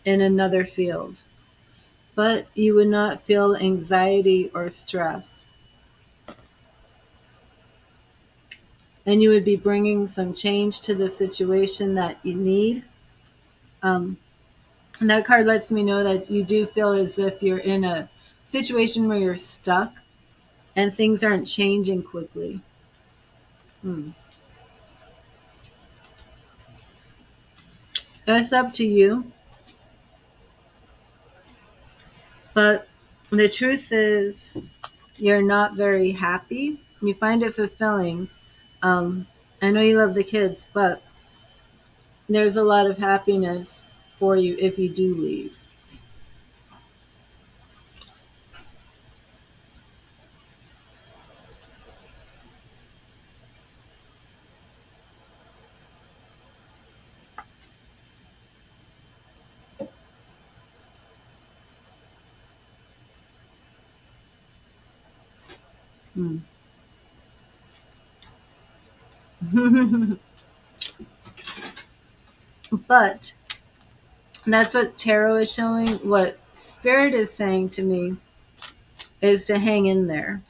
in another field. But you would not feel anxiety or stress. And you would be bringing some change to the situation that you need. And that card lets me know that you do feel as if you're in a situation where you're stuck and things aren't changing quickly. That's up to you. But the truth is, you're not very happy. You find it fulfilling. I know you love the kids, but there's a lot of happiness for you if you do leave. Hmm. But that's what tarot is showing. What Spirit is saying to me is to hang in there.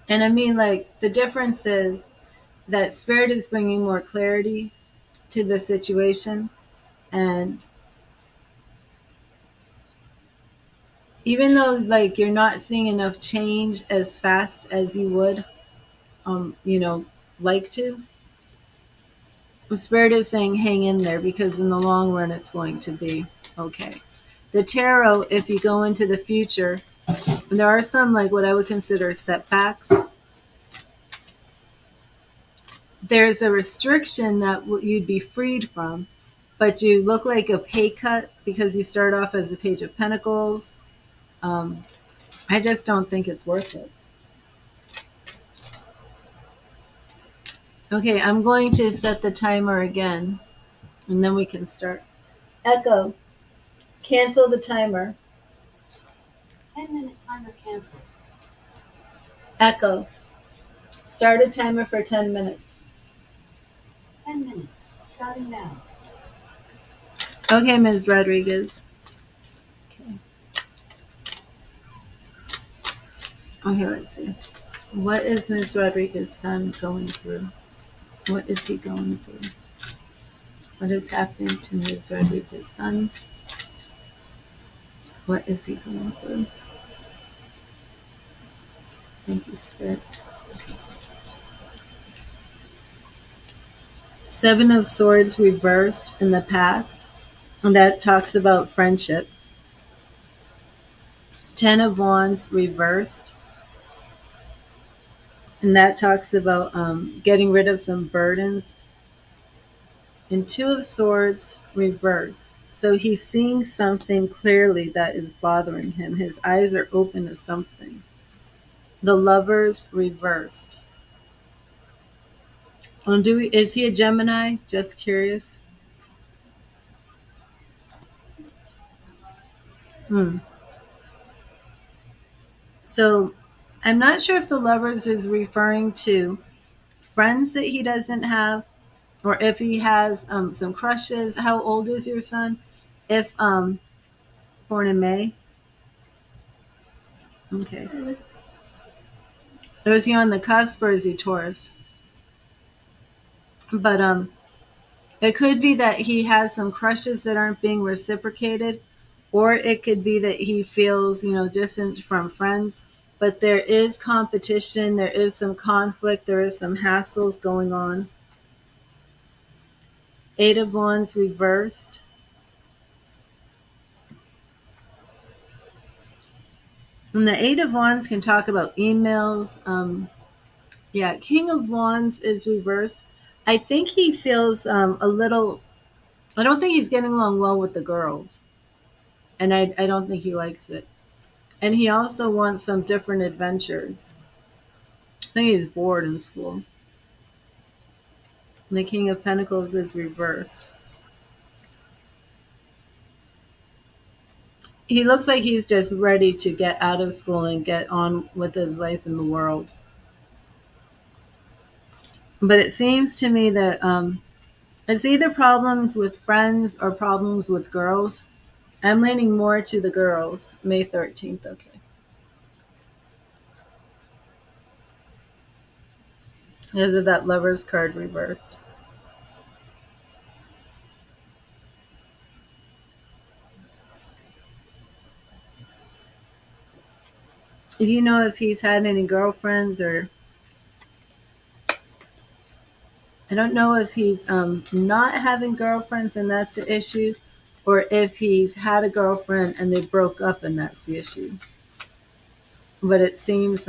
And I mean, like, the difference is that Spirit is bringing more clarity to the situation. And even though, like, you're not seeing enough change as fast as you would, like to, the Spirit is saying hang in there because in the long run it's going to be okay. The tarot, if you go into the future, there are some, like, what I would consider setbacks. there's a restriction that you'd be freed from, but you look like a pay cut because you start off as a Page of Pentacles. I just don't think it's worth it. Okay, I'm going to set the timer again, and then we can start. Echo, cancel the timer. 10-minute timer canceled. Echo, start a timer for 10 minutes. 10 minutes, starting now. Okay, Ms. Rodriguez. Okay. Okay, let's see. What is Ms. Rodriguez's son going through? What is he going through? What is happening to Ms. Rodriguez's son? What is he going through? Thank you, Spirit. Seven of Swords reversed in the past, and that talks about friendship. 10 of Wands reversed, and that talks about getting rid of some burdens. And 2 of Swords reversed. So he's seeing something clearly that is bothering him. His eyes are open to something. The Lovers reversed. Is he a Gemini? Just curious. So I'm not sure if the Lovers is referring to friends that he doesn't have, or if he has some crushes. How old is your son? If born in May. Okay. Or is he on the cusp, or is he Taurus? But it could be that he has some crushes that aren't being reciprocated, or it could be that he feels, distant from friends. But there is competition, there is some conflict, there is some hassles going on. 8 of Wands reversed. And the 8 of Wands can talk about emails. King of Wands is reversed. I think he feels a little. I don't think he's getting along well with the girls, and I don't think he likes it. And he also wants some different adventures. I think he's bored in school. And the King of Pentacles is reversed. He looks like he's just ready to get out of school and get on with his life in the world. But it seems to me that it's either problems with friends or problems with girls. I'm leaning more to the girls. May 13th, okay. Because of that Lover's card reversed. Do you know if he's had any girlfriends, or I don't know if he's not having girlfriends and that's the issue, or if he's had a girlfriend and they broke up and that's the issue. But it seems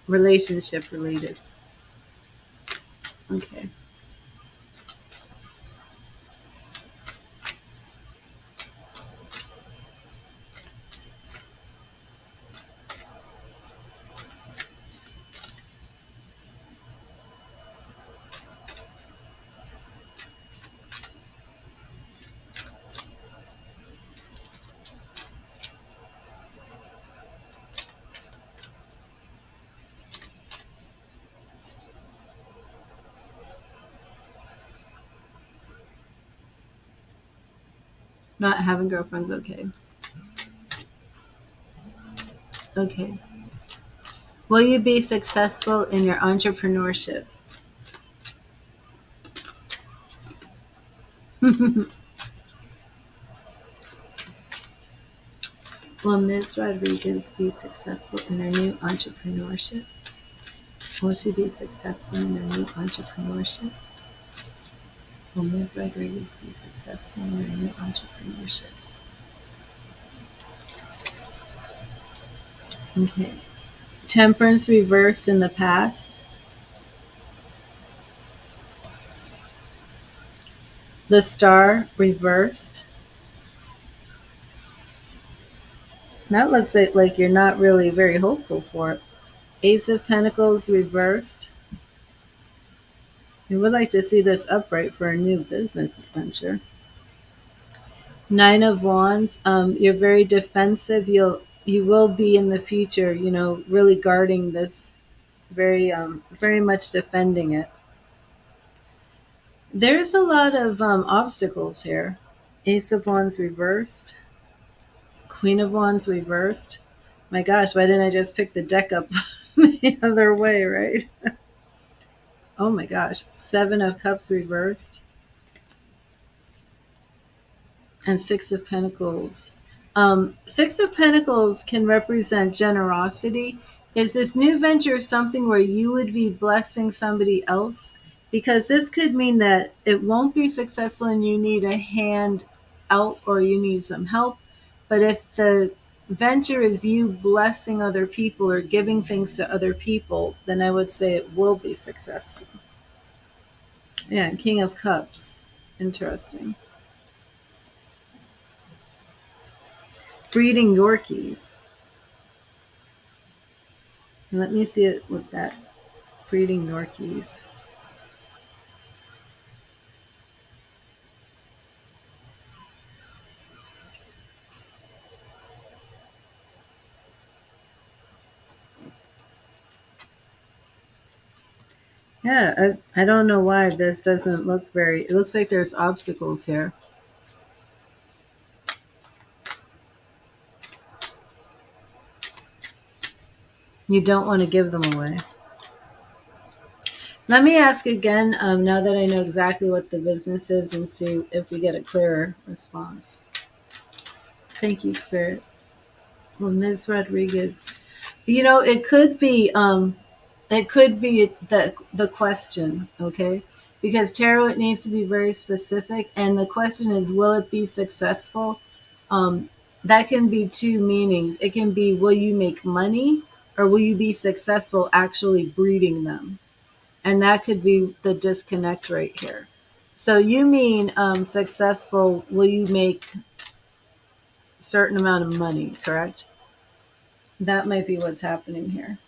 relationship related. Okay. Not having girlfriends, okay. Okay. Will you be successful in your entrepreneurship? Will Ms. Rodriguez be successful in her new entrepreneurship? Will she be successful in her new entrepreneurship? Will Ms. Rodriguez be successful in her new entrepreneurship? Okay. Temperance reversed in the past. The Star reversed. That looks like you're not really very hopeful for it. Ace of Pentacles reversed. You would like to see this upright for a new business adventure. Nine of Wands. You're very defensive. You will be in the future, really guarding this, very much defending it. There's a lot of obstacles here. Ace of Wands reversed. Queen of Wands reversed. My gosh, why didn't I just pick the deck up the other way, right? Oh my gosh. Seven of Cups reversed. And Six of Pentacles. Six of Pentacles can represent generosity. Is this new venture something where you would be blessing somebody else? Because this could mean that it won't be successful and you need a hand out or you need some help. But if the venture is you blessing other people or giving things to other people, then I would say it will be successful. Yeah, King of Cups. Interesting. Breeding Yorkies. Let me see it with that. Breeding Yorkies. Yeah, I don't know why this doesn't look very. It looks like there's obstacles here. You don't want to give them away. Let me ask again, now that I know exactly what the business is, and see if we get a clearer response. Thank you, Spirit. Well, Ms. Rodriguez, it could be the question, okay? Because tarot, it needs to be very specific, and the question is, will it be successful? Um, that can be two meanings. It can be, will you make money, or will you be successful actually breeding them? And that could be the disconnect right here. So you mean successful? Will you make a certain amount of money? Correct. That might be what's happening here.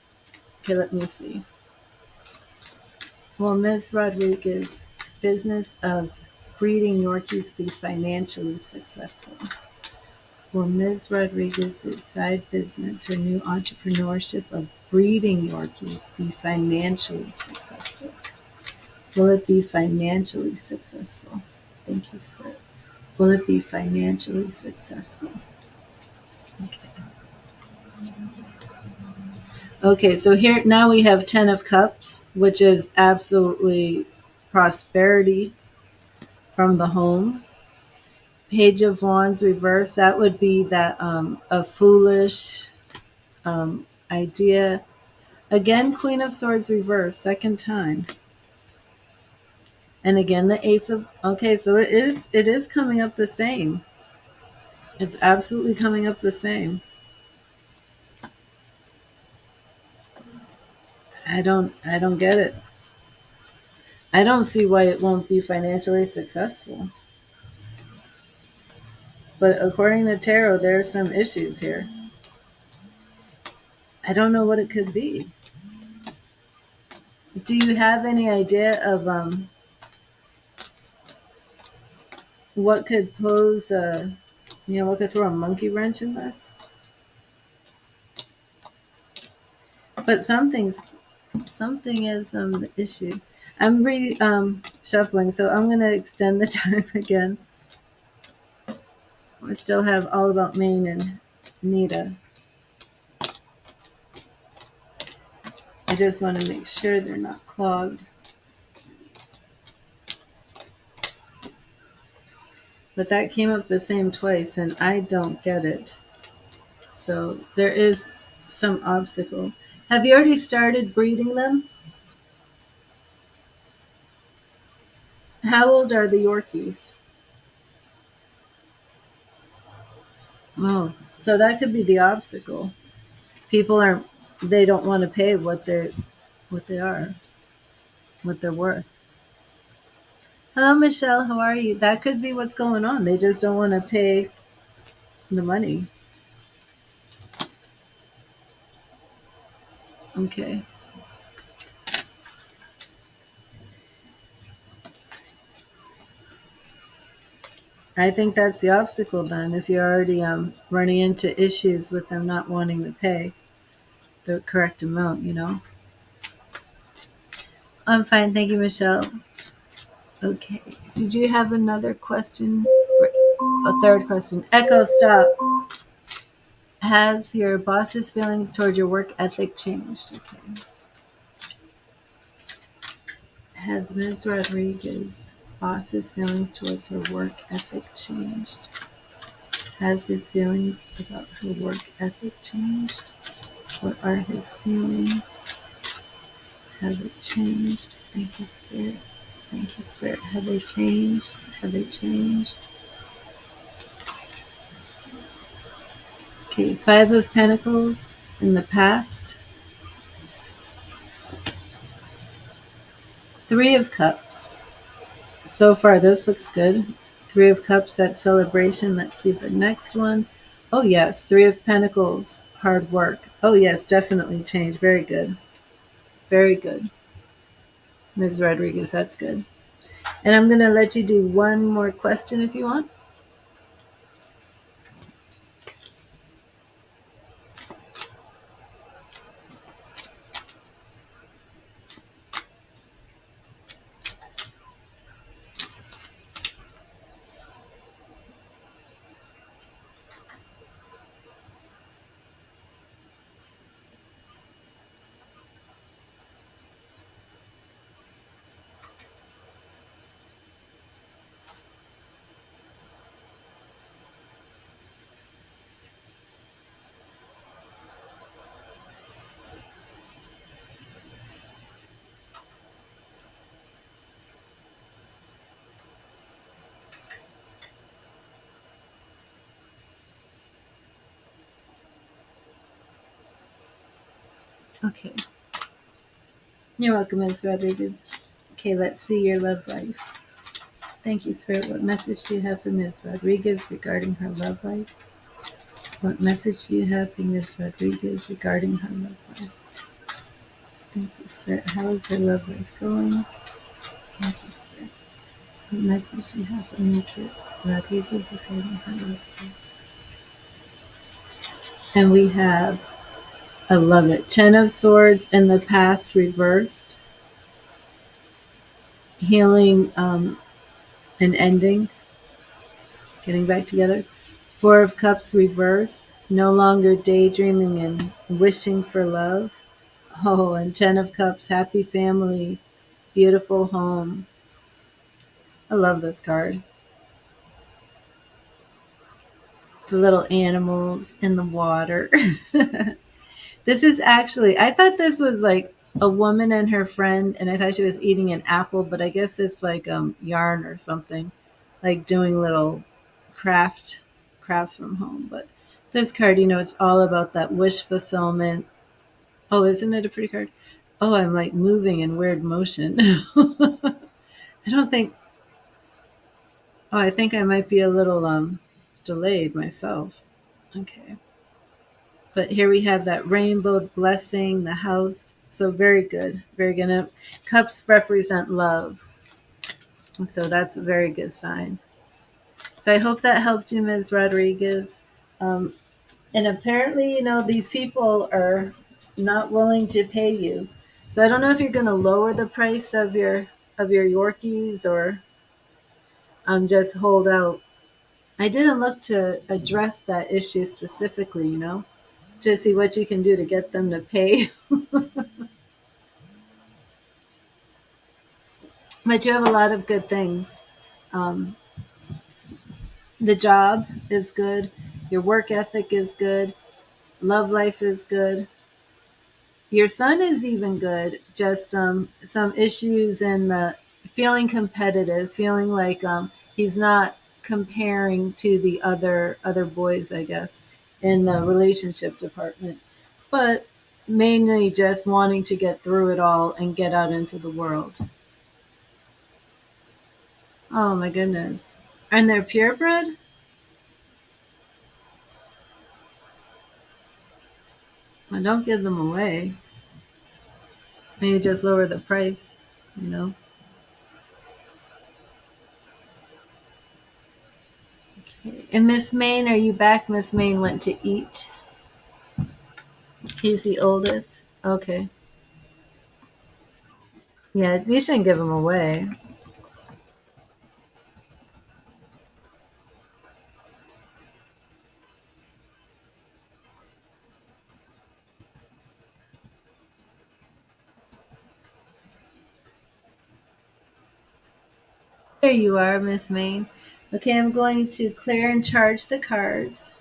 Okay, let me see. Will Ms. Rodriguez business of breeding Yorkies be financially successful? Will Ms. Rodriguez's side business, her new entrepreneurship of breeding Yorkies, be financially successful? Will it be financially successful? Thank you, Spirit. Will it be financially successful? Okay. Okay, so here now we have 10 of Cups, which is absolutely prosperity from the home. Page of Wands reverse, that would be that a foolish idea. Again, Queen of Swords reverse, second time. And again, the Ace of, okay, so it is coming up the same. It's absolutely coming up the same. I don't get it. I don't see why it won't be financially successful. But according to tarot, there are some issues here. I don't know what it could be. Do you have any idea of what could pose what could throw a monkey wrench in this? But something is the issue. I'm shuffling, so I'm going to extend the time again. I still have All About Maine and Nita. I just want to make sure they're not clogged. But that came up the same twice, and I don't get it. So there is some obstacle. Have you already started breeding them? How old are the Yorkies? Oh, so that could be the obstacle. They don't want to pay what they are, what they're worth. Hello, Michelle. How are you? That could be what's going on. They just don't want to pay the money. Okay. I think that's the obstacle then. If you're already running into issues with them not wanting to pay the correct amount, you know. I'm fine, thank you, Michelle. Okay. Did you have another question? A third question. Echo, stop. Has your boss's feelings toward your work ethic changed? Okay. Has Ms. Rodriguez boss's feelings towards her work ethic changed? Has his feelings about her work ethic changed? What are his feelings? Have it changed? Thank you, Spirit. Thank you, Spirit. Have they changed? Have they changed? Okay, Five of Pentacles in the past. Three of Cups. So far, this looks good. Three of Cups, that celebration. Let's see the next one. Oh, yes. Three of Pentacles, hard work. Oh, yes, definitely change. Very good. Very good. Ms. Rodriguez, that's good. And I'm going to let you do one more question if you want. Okay. You're welcome, Ms. Rodriguez. Okay, let's see your love life. Thank you, Spirit. What message do you have for Ms. Rodriguez regarding her love life? What message do you have for Ms. Rodriguez regarding her love life? Thank you, Spirit. How is her love life going? Thank you, Spirit. What message do you have for Ms. Rodriguez regarding her love life? And we have, I love it, Ten of Swords in the past reversed, healing and ending, getting back together. Four of Cups reversed, no longer daydreaming and wishing for love. Oh, and Ten of Cups, happy family, beautiful home. I love this card. The little animals in the water. This is actually, I thought this was like a woman and her friend, and I thought she was eating an apple, but I guess it's like yarn or something, like doing little crafts from home. But this card, it's all about that wish fulfillment. Oh, isn't it a pretty card? Oh, I'm like moving in weird motion. I don't think, oh, I think I might be a little delayed myself. Okay. But here we have that rainbow blessing, the house. So very good, very good. And cups represent love. And so that's a very good sign. So I hope that helped you, Ms. Rodriguez. Um, and apparently, these people are not willing to pay you. So I don't know if you're going to lower the price of your Yorkies or just hold out. I didn't look to address that issue specifically, to see what you can do to get them to pay. But you have a lot of good things. Um, the job is good. Your work ethic is good. Love life is good. Your son is even good. Just some issues in the feeling competitive, feeling like he's not comparing to the other boys, I guess, in the relationship department, but mainly just wanting to get through it all and get out into the world. Oh my goodness. And they're purebred? Well, don't give them away. And you just lower the price, you know? Okay. And Miss Main, are you back? Miss Main went to eat. He's the oldest. Okay. Yeah, you shouldn't give them away. There you are, Miss Main. Okay, I'm going to clear and charge the cards.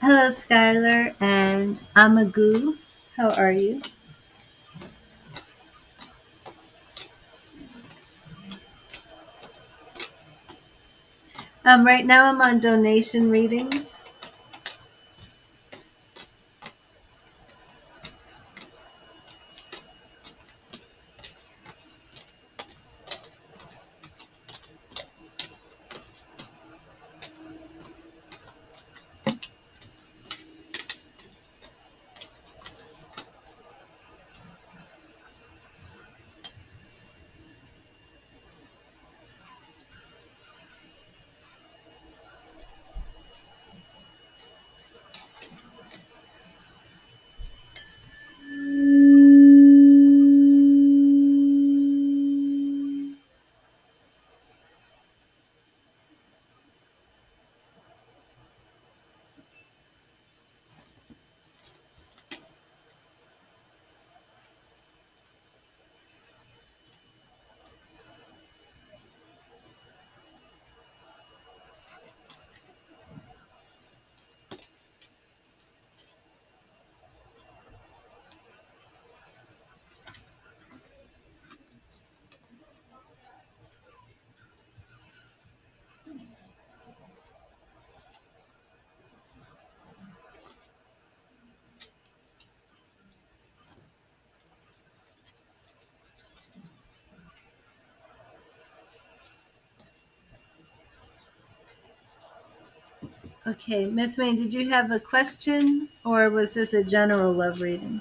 Hello, Skylar and Amagoo. How are you? Right now I'm on donation readings. Okay, Miss Wayne, did you have a question or was this a general love reading?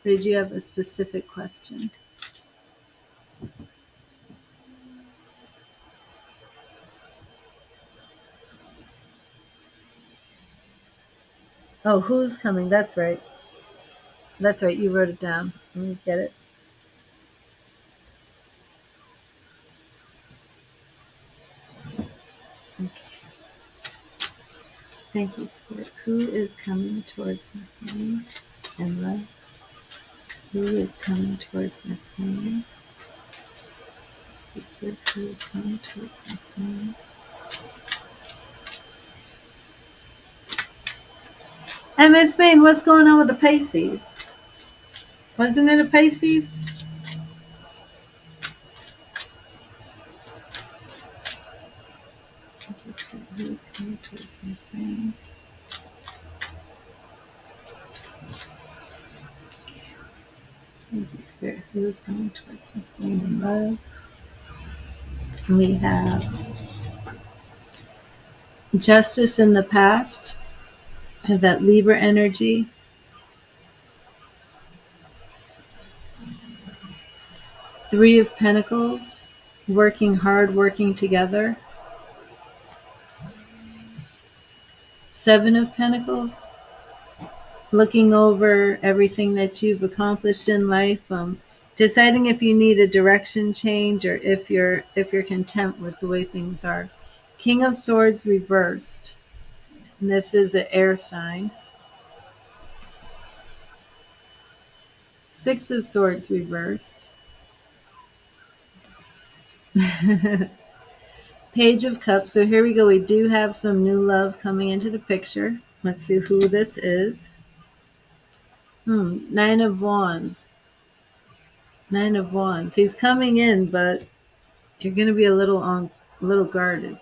Or did you have a specific question? Oh, who's coming? That's right. That's right. You wrote it down. Let me get it. Okay. Thank you, Spirit. Who is coming towards Miss Wayne and love? Who is coming towards Miss Wayne? Spirit, who is coming towards Miss Wayne? And Miss Wayne, what's going on with the Pisces? Wasn't it a Pisces? Okay, Spirit, who is coming towards Miss Wayne? Thank you, Spirit. Who is coming towards Miss Wayne in love? We have Justice in the past. I have that Libra energy. Three of Pentacles. Working hard, working together. Seven of Pentacles. Looking over everything that you've accomplished in life. Deciding if you need a direction change or if you're content with the way things are. King of Swords reversed. And this is an air sign. Six of Swords reversed. Page of Cups. So here we go. We do have some new love coming into the picture. Let's see who this is. Nine of Wands. Nine of Wands. He's coming in, but you're going to be a little guarded.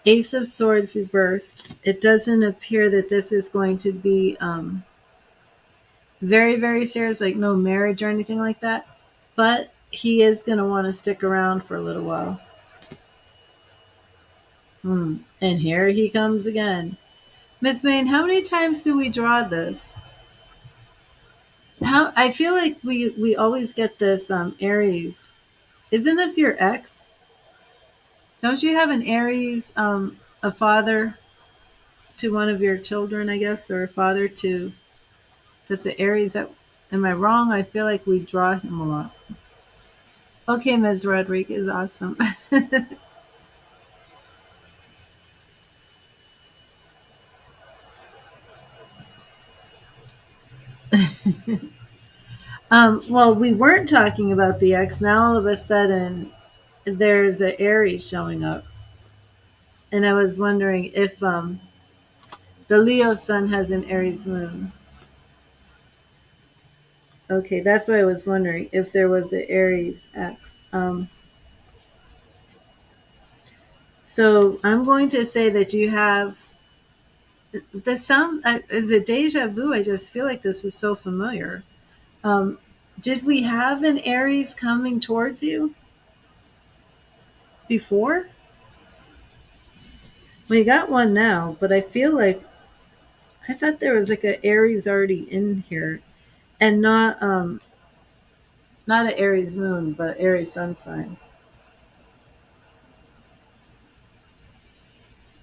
Ace of Swords reversed. It doesn't appear that this is going to be very, very serious, like no marriage or anything like that. But he is going to want to stick around for a little while. And here he comes again. Miss Main, how many times do we draw this? How I feel like we always get this Aries. Isn't this your ex? Don't you have an Aries, a father to one of your children, I guess, or a father to that's an Aries? Am I wrong? I feel like we draw him a lot. Okay, Ms. Rodriguez, awesome. Well, we weren't talking about the ex. Now all of a sudden, there's an Aries showing up, and I was wondering if the Leo sun has an Aries moon. Okay, that's why I was wondering if there was an Aries ex. So I'm going to say that you have the sound. Is it deja vu? I just feel like this is so familiar. Um, did we have an Aries coming towards you before? We got one now, but I feel like I thought there was like an Aries already in here, and not an Aries moon, but Aries sun sign.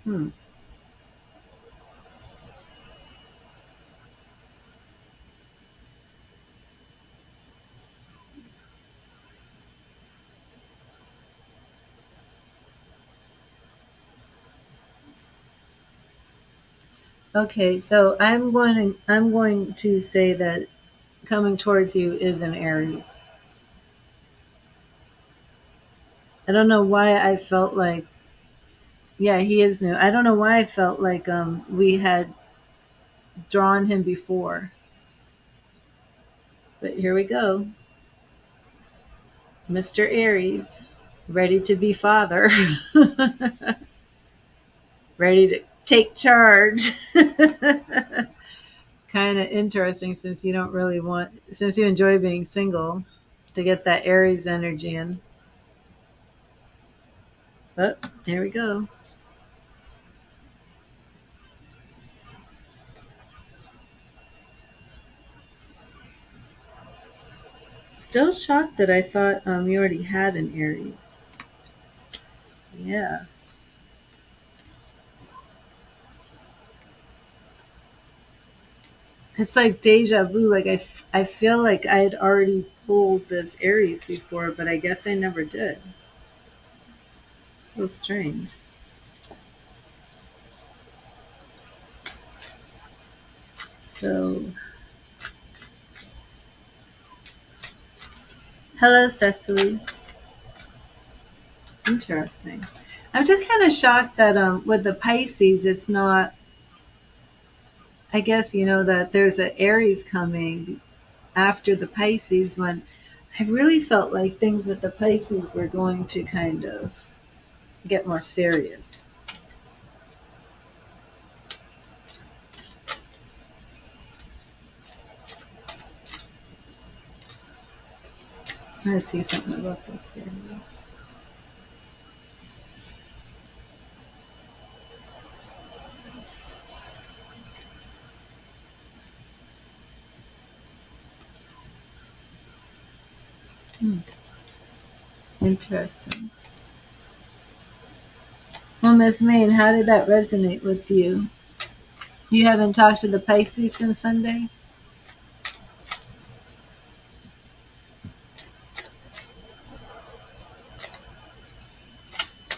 Hmm. Okay, so I'm going to say that coming towards you is an Aries. I don't know why I felt like, yeah, he is new. I don't know why I felt like we had drawn him before, but here we go, Mr. Aries, ready to be father, ready to take charge. Kind of interesting since you don't really want, since you enjoy being single, to get that Aries energy in. Oh, here we go. Still shocked that I thought you already had an Aries. Yeah. It's like deja vu. Like I feel like I had already pulled this Aries before, but I guess I never did. So strange. So, hello, Cecily. Interesting. I'm just kind of shocked that with the Pisces, it's not. I guess you know that there's an Aries coming after the Pisces when I really felt like things with the Pisces were going to kind of get more serious. I see something about this Aries. Interesting. Well, Miss Main, how did that resonate with you? You haven't talked to the Pisces since Sunday?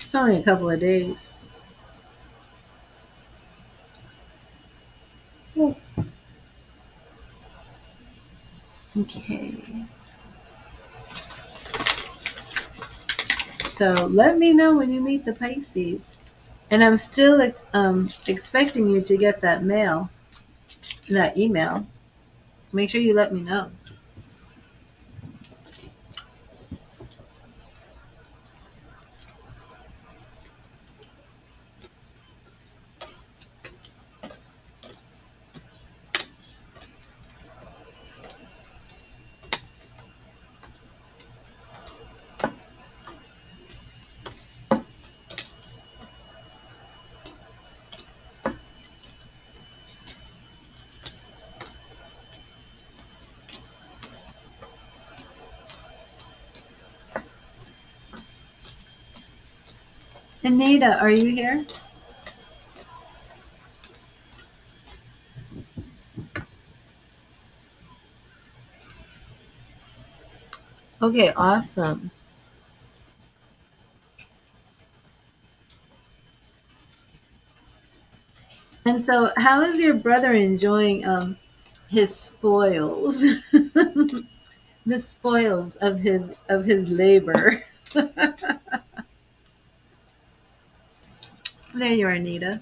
It's only a couple of days. Okay. So let me know when you meet the Pisces. And I'm still expecting you to get that mail, that email. Make sure you let me know. Anita, are you here? Okay, awesome. And so, how is your brother enjoying his spoils? The spoils of his labor. There you are, Anita.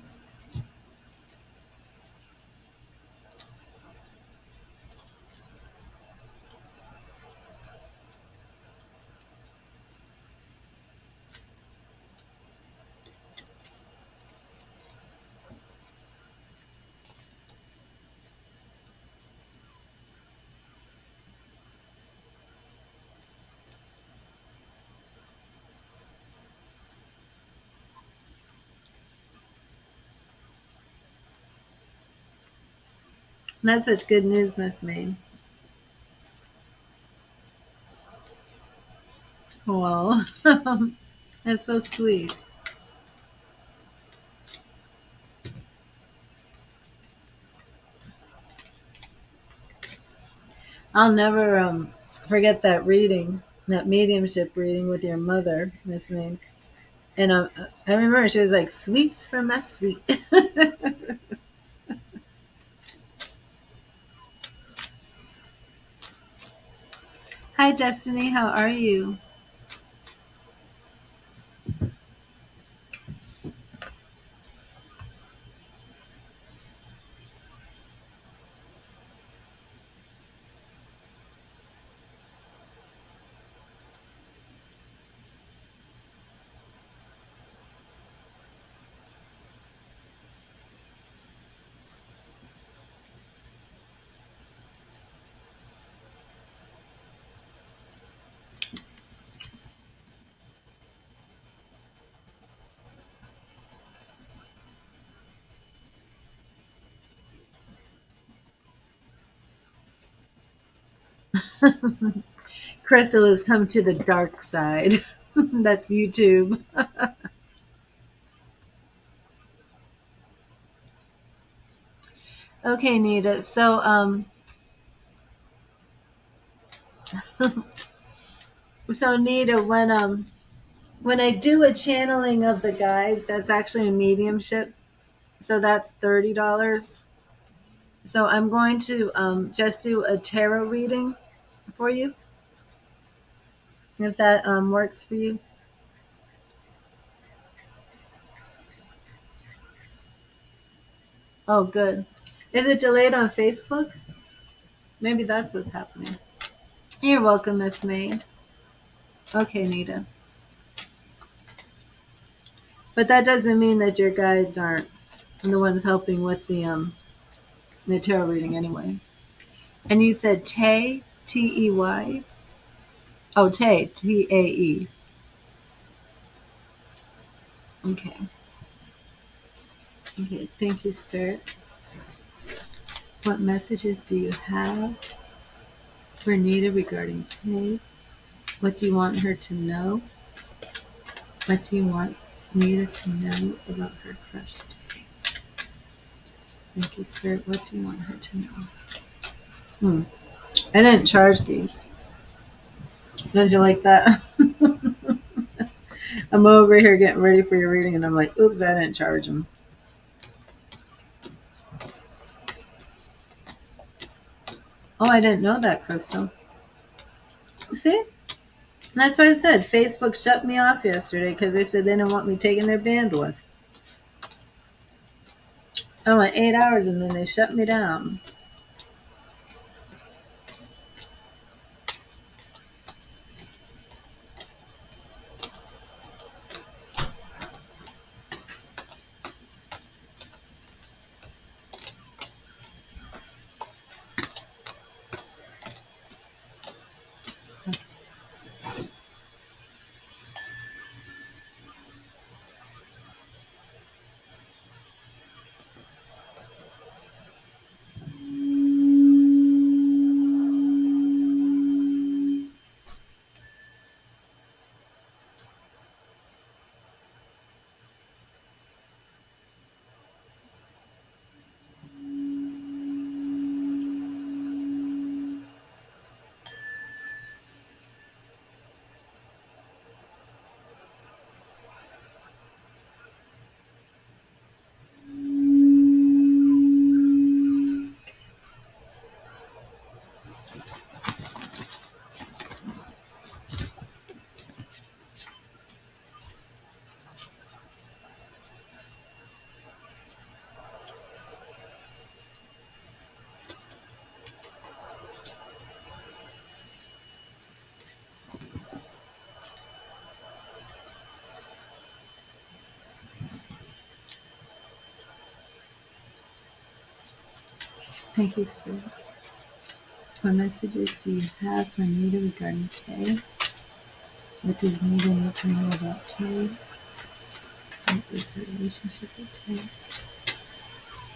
That's such good news, Miss May. Well, that's so sweet. I'll never forget that reading, that mediumship reading with your mother, Miss May. And I remember she was like, "Sweets from my sweet." Hi, Destiny. How are you? Crystal has come to the dark side. That's YouTube. Okay, Nita. So, so Nita, when I do a channeling of the guides, that's actually a mediumship. So that's $30. So I'm going to just do a tarot reading for you, if that works for you. Oh, good. Is it delayed on Facebook? Maybe that's what's happening. You're welcome, Miss May. Okay, Nita. But that doesn't mean that your guides aren't the ones helping with the tarot reading anyway. And you said Tay, Tey? Oh, Tay, Tae. Okay. Okay. Thank you, Spirit. What messages do you have for Nita regarding Tay? What do you want her to know? What do you want Nita to know about her crush Tay? Thank you, Spirit. What do you want her to know? I didn't charge these. Don't you like that? I'm over here getting ready for your reading, and I'm like, oops, I didn't charge them. Oh, I didn't know that, Crystal. See? That's why I said Facebook shut me off yesterday because they said they didn't want me taking their bandwidth. I went 8 hours and then they shut me down. Thank you, Spirit. What messages do you have for Nita regarding Tay? What does Nita need to know about Tay? What is her relationship with Tay?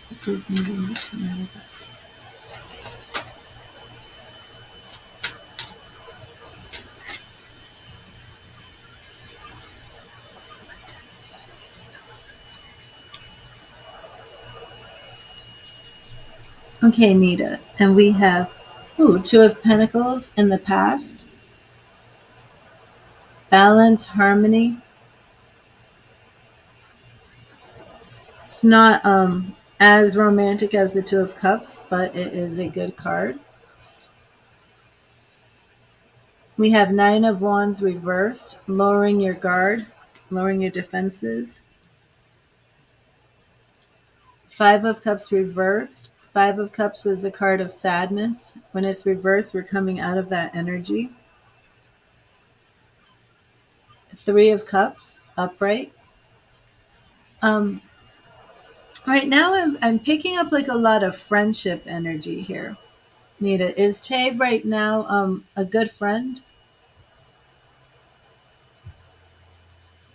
What does Nita need to know about Tay? Okay, Nita. And we have, Two of Pentacles in the past. Balance, harmony. It's not as romantic as the Two of Cups, but it is a good card. We have Nine of Wands reversed, lowering your guard, lowering your defenses. Five of Cups reversed. Five of Cups is a card of sadness. When it's reversed, we're coming out of that energy. Three of Cups, upright. Right now, I'm picking up like a lot of friendship energy here. Nita, is Tay right now a good friend?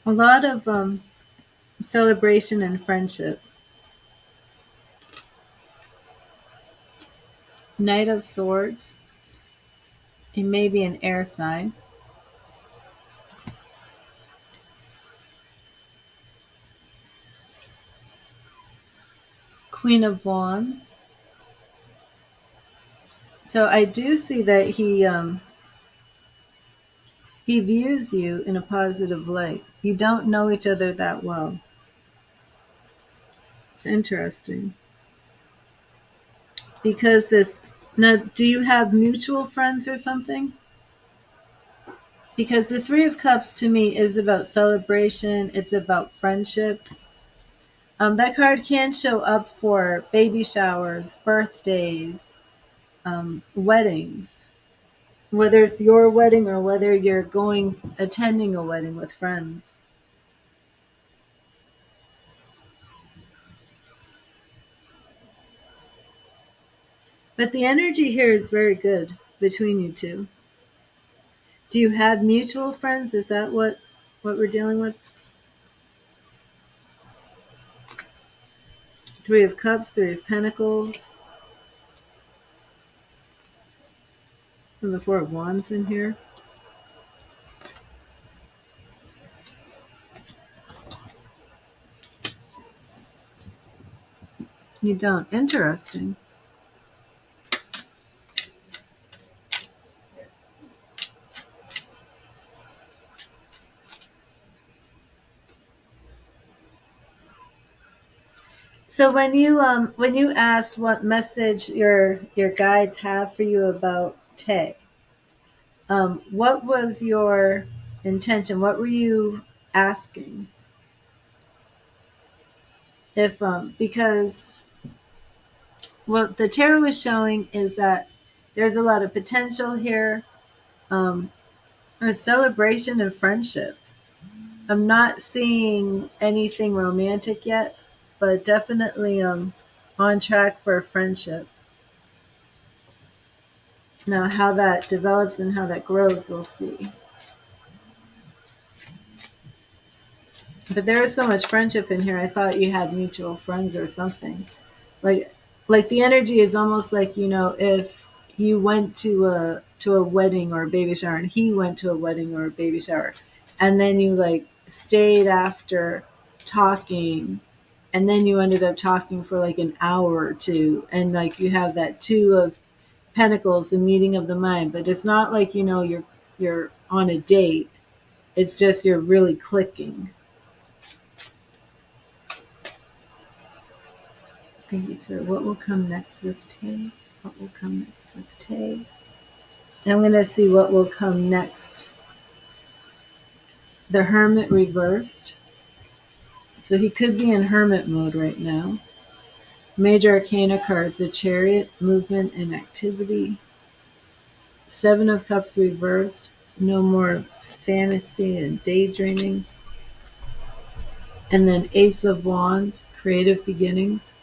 A lot of celebration and friendship. Knight of Swords. It may be an air sign. Queen of Wands. So I do see that he views you in a positive light. You don't know each other that well. It's interesting. Because this now, do you have mutual friends or something? Because the Three of Cups to me is about celebration, it's about friendship. That card can show up for baby showers, birthdays, weddings, whether it's your wedding or whether you're attending a wedding with friends. But the energy here is very good between you two. Do you have mutual friends? Is that what we're dealing with? Three of Cups, Three of Pentacles, and the Four of Wands in here. You don't. Interesting. So when you ask what message your guides have for you about Tay, What was your intention? What were you asking? If because what the tarot is showing is that there's a lot of potential here, um, a celebration and friendship. I'm not seeing anything romantic yet, but definitely on track for a friendship. Now, how that develops and how that grows, we'll see. But there is so much friendship in here. I thought you had mutual friends or something. Like, like the energy is almost like, if you went to a wedding or a baby shower, and he went to a wedding or a baby shower, and then you like stayed after talking, and then you ended up talking for like an hour or two, and like you have that two of pentacles, a meeting of the mind. But it's not like you're on a date. It's just you're really clicking. Thank you, sir. What will come next with Tay? What will come next with Tay? I'm going to see what will come next. The Hermit Reversed. So he could be in hermit mode right now. Major Arcana cards, the Chariot, movement and activity. Seven of Cups reversed. No more fantasy and daydreaming. And then Ace of Wands, creative beginnings.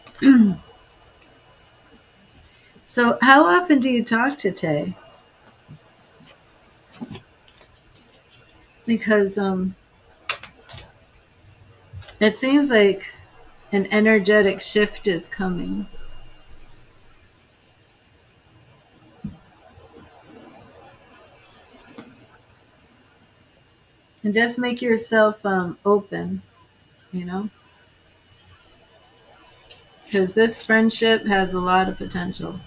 So how often do you talk to Tay? Because it seems like an energetic shift is coming. And just make yourself open, you know, because this friendship has a lot of potential.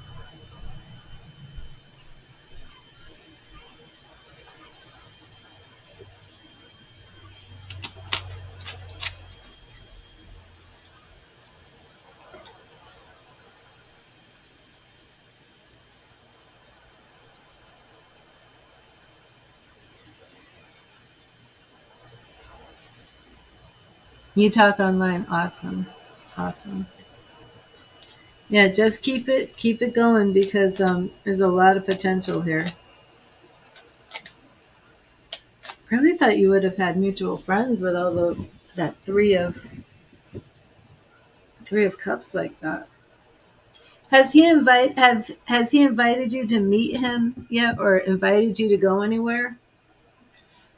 You talk online, awesome, awesome. Yeah, just keep it going because there's a lot of potential here. Really thought you would have had mutual friends with all that three of cups like that. Has he invited you to meet him yet, or invited you to go anywhere?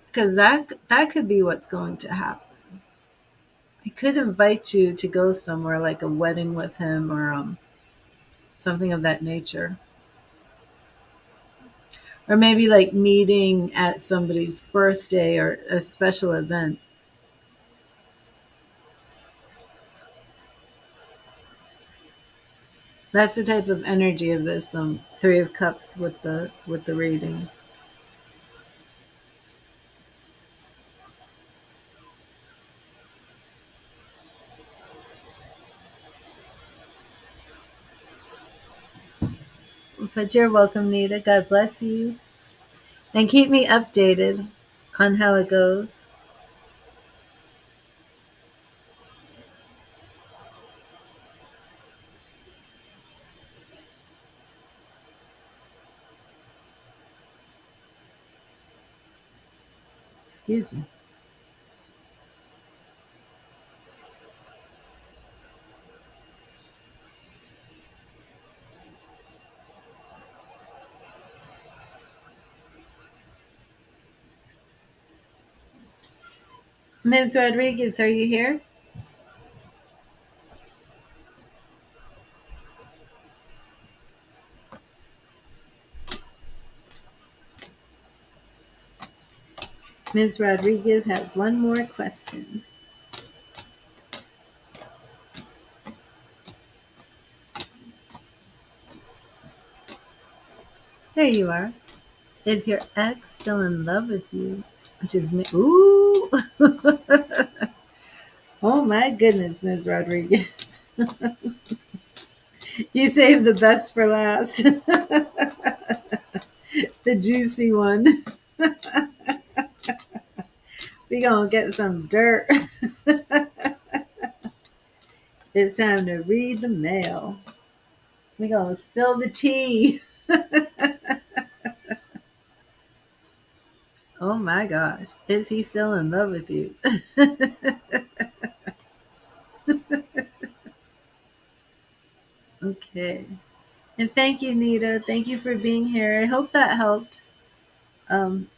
Because that could be what's going to happen. He could invite you to go somewhere like a wedding with him or something of that nature. Or maybe like meeting at somebody's birthday or a special event. That's the type of energy of this three of cups with the reading. But you're welcome, Nita. God bless you. And keep me updated on how it goes. Excuse me. Ms. Rodriguez, are you here? Ms. Rodriguez has one more question. There you are. Is your ex still in love with you? Which is me. Ooh. Oh my goodness, Ms. Rodriguez. You saved the best for last. The juicy one. We gonna get some dirt. It's time to read the mail. We gonna spill the tea. Oh my gosh. Is he still in love with you? Okay. And thank you, Nita. Thank you for being here. I hope that helped. Um,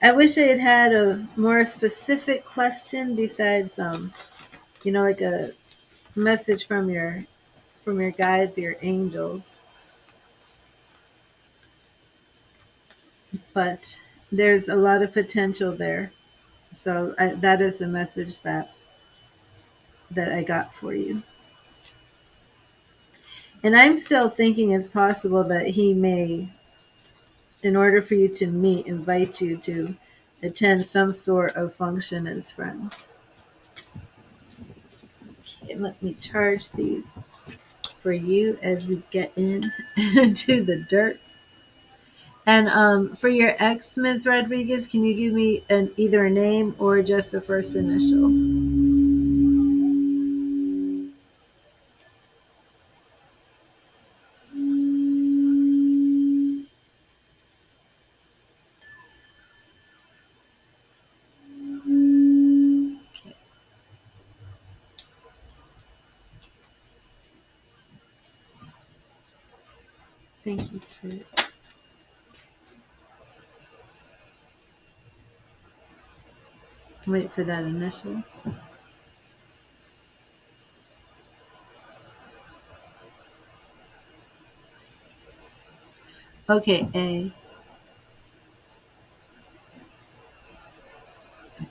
I wish I had had a more specific question besides, like a message from your guides, your angels. But there's a lot of potential there. So that is the message that I got for you. And I'm still thinking it's possible that he may, in order for you to meet, invite you to attend some sort of function as friends. Okay, let me charge these for you as we get into the dirt. And for your ex, Ms. Rodriguez, can you give me either a name or just the first initial? Okay, thank you, Spirit. Wait for that initial. Okay, A. Okay,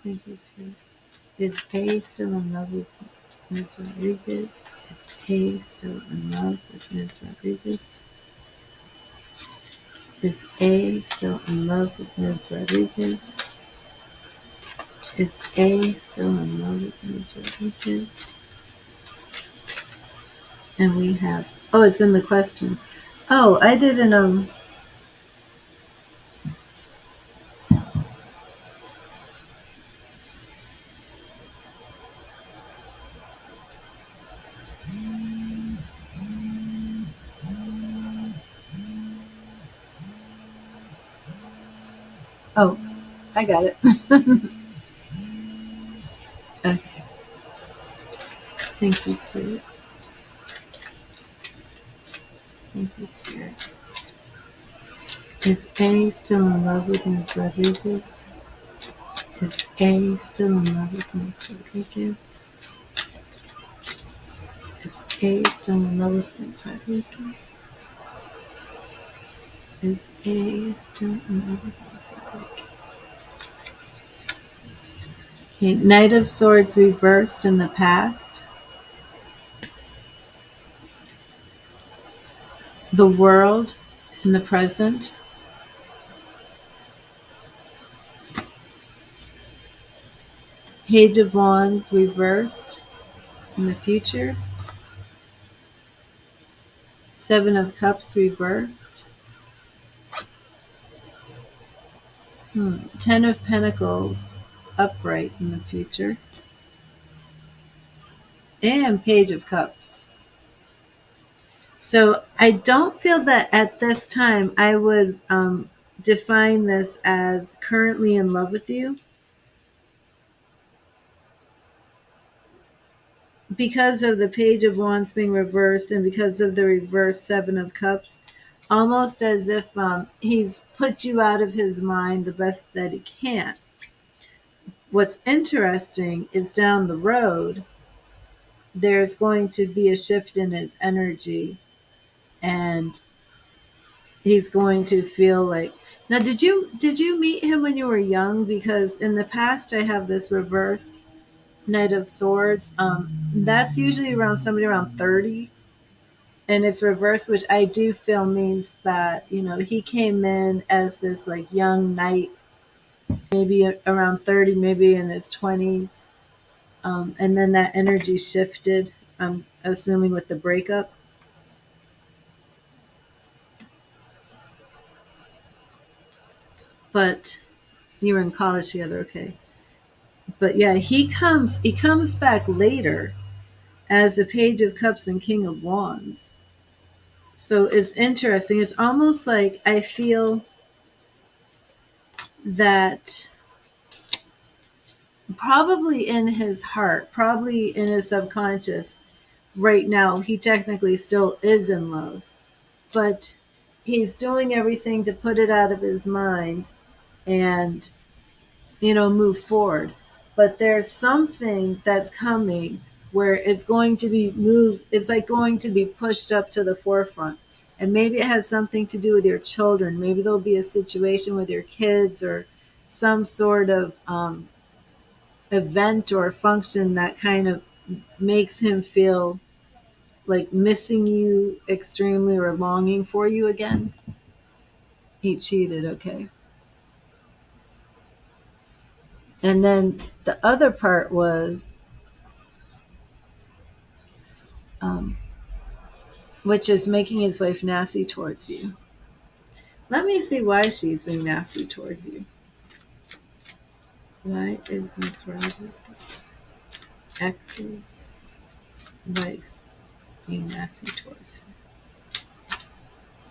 thank you, Spirit. Is A still in love with Ms. Rodriguez? Is A still in love with Ms. Rodriguez? Is A still in love with Ms. Rodriguez? Is A still in love with Ms. Rodriguez? And we have, oh, it's in the question. Oh, I didn't, oh, I got it. Okay, thank you, Spirit. Thank you, Spirit. Is A still in love with Ms. Rodriguez? Is A still in love with Ms. Rodriguez? Is A still in love with Ms. Rodriguez? Is A still in love with Ms. Rodriguez? Okay, Knight of Swords reversed in the past. The World in the present. Page of Wands reversed in the future. Seven of Cups reversed. Ten of Pentacles upright in the future. And Page of Cups. So I don't feel that at this time I would define this as currently in love with you, because of the Page of Wands being reversed and because of the reverse Seven of Cups. Almost as if he's put you out of his mind the best that he can. What's interesting is down the road, there's going to be a shift in his energy, and he's going to feel like, now did you meet him when you were young? Because in the past I have this reverse Knight of Swords. That's usually around somebody around 30, and it's reversed, which I do feel means that he came in as this like young knight, maybe around 30, maybe in his 20s, and then that energy shifted. I'm assuming with the breakup. but you were in college together, okay. But yeah, he comes back later as the Page of Cups and King of Wands. So it's interesting. It's almost like I feel that probably in his heart, probably in his subconscious, right now, he technically still is in love, but he's doing everything to put it out of his mind and, move forward. But there's something that's coming where it's going to be moved, it's like going to be pushed up to the forefront. And maybe it has something to do with your children. Maybe there'll be a situation with your kids or some sort of event or function that kind of makes him feel like missing you extremely or longing for you again. He cheated, okay. And then the other part was, um, which is making his wife nasty towards you. Let me see why she's being nasty towards you. Why is Miss Roger ex's wife being nasty towards her?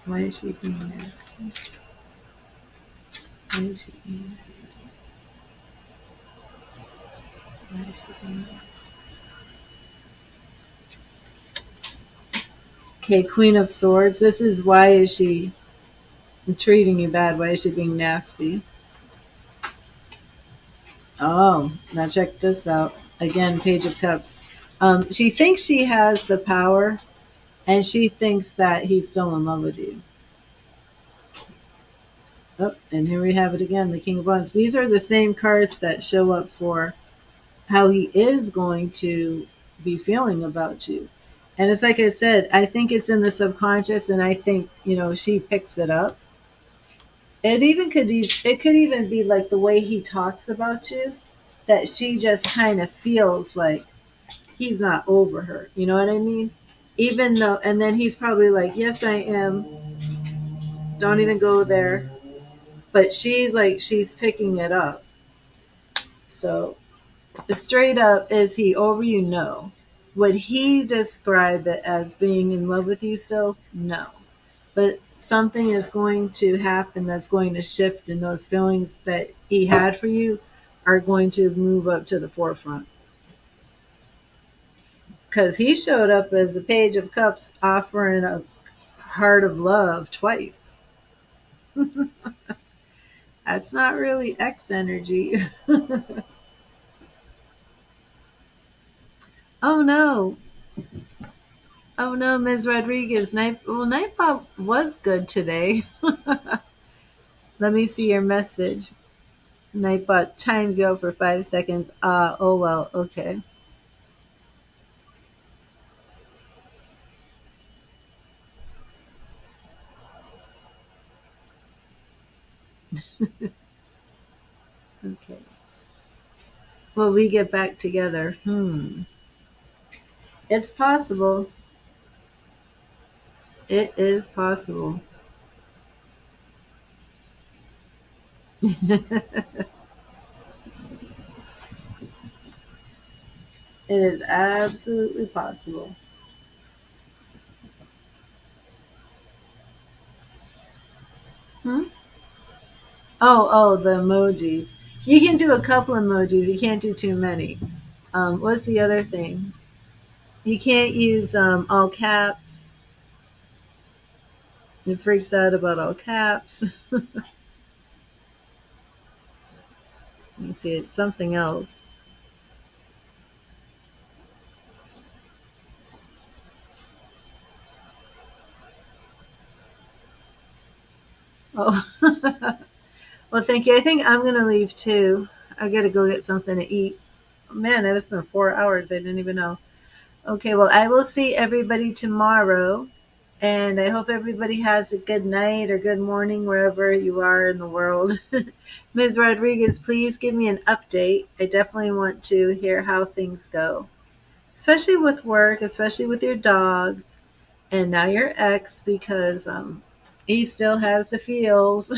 Why is she being nasty? Why is she being nasty? Why is she being nasty? Okay, Queen of Swords. This is why is she treating you bad? Why is she being nasty? Oh, now check this out. Again, Page of Cups. She thinks she has the power, and she thinks that he's still in love with you. Oh, and here we have it again, the King of Wands. These are the same cards that show up for how he is going to be feeling about you. And it's like I said, I think it's in the subconscious, and I think, she picks it up. It could even be like the way he talks about you, that she just kind of feels like he's not over her. You know what I mean? Even though, and then he's probably like, yes, I am. Don't even go there. But she's picking it up. So straight up, is he over you? No. Would he describe it as being in love with you still? No. But something is going to happen that's going to shift, and those feelings that he had for you are going to move up to the forefront. Because he showed up as a Page of Cups offering a heart of love twice. That's not really X energy. Oh no. Oh no, Ms. Rodriguez. Nightbot was good today. Let me see your message. Nightbot times you out for 5 seconds. Oh well, okay. Okay. Well, we get back together. It's possible. It is possible. It is absolutely possible. Hmm? Oh, the emojis. You can do a couple emojis. You can't do too many. What's the other thing? You can't use all caps. It freaks out about all caps. Let me see. It's something else. Oh, well, thank you. I think I'm gonna leave too. I gotta go get something to eat. Man, it's been 4 hours. I didn't even know. Okay, well, I will see everybody tomorrow. And I hope everybody has a good night or good morning wherever you are in the world. Ms. Rodriguez, please give me an update. I definitely want to hear how things go, especially with work, especially with your dogs, and now your ex, because he still has the feels.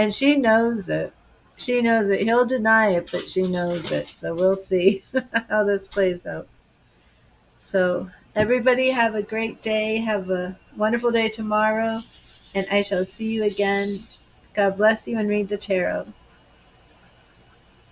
And she knows it. She knows it. He'll deny it, but she knows it. So we'll see how this plays out. So everybody have a great day. Have a wonderful day tomorrow. And I shall see you again. God bless you and read the tarot.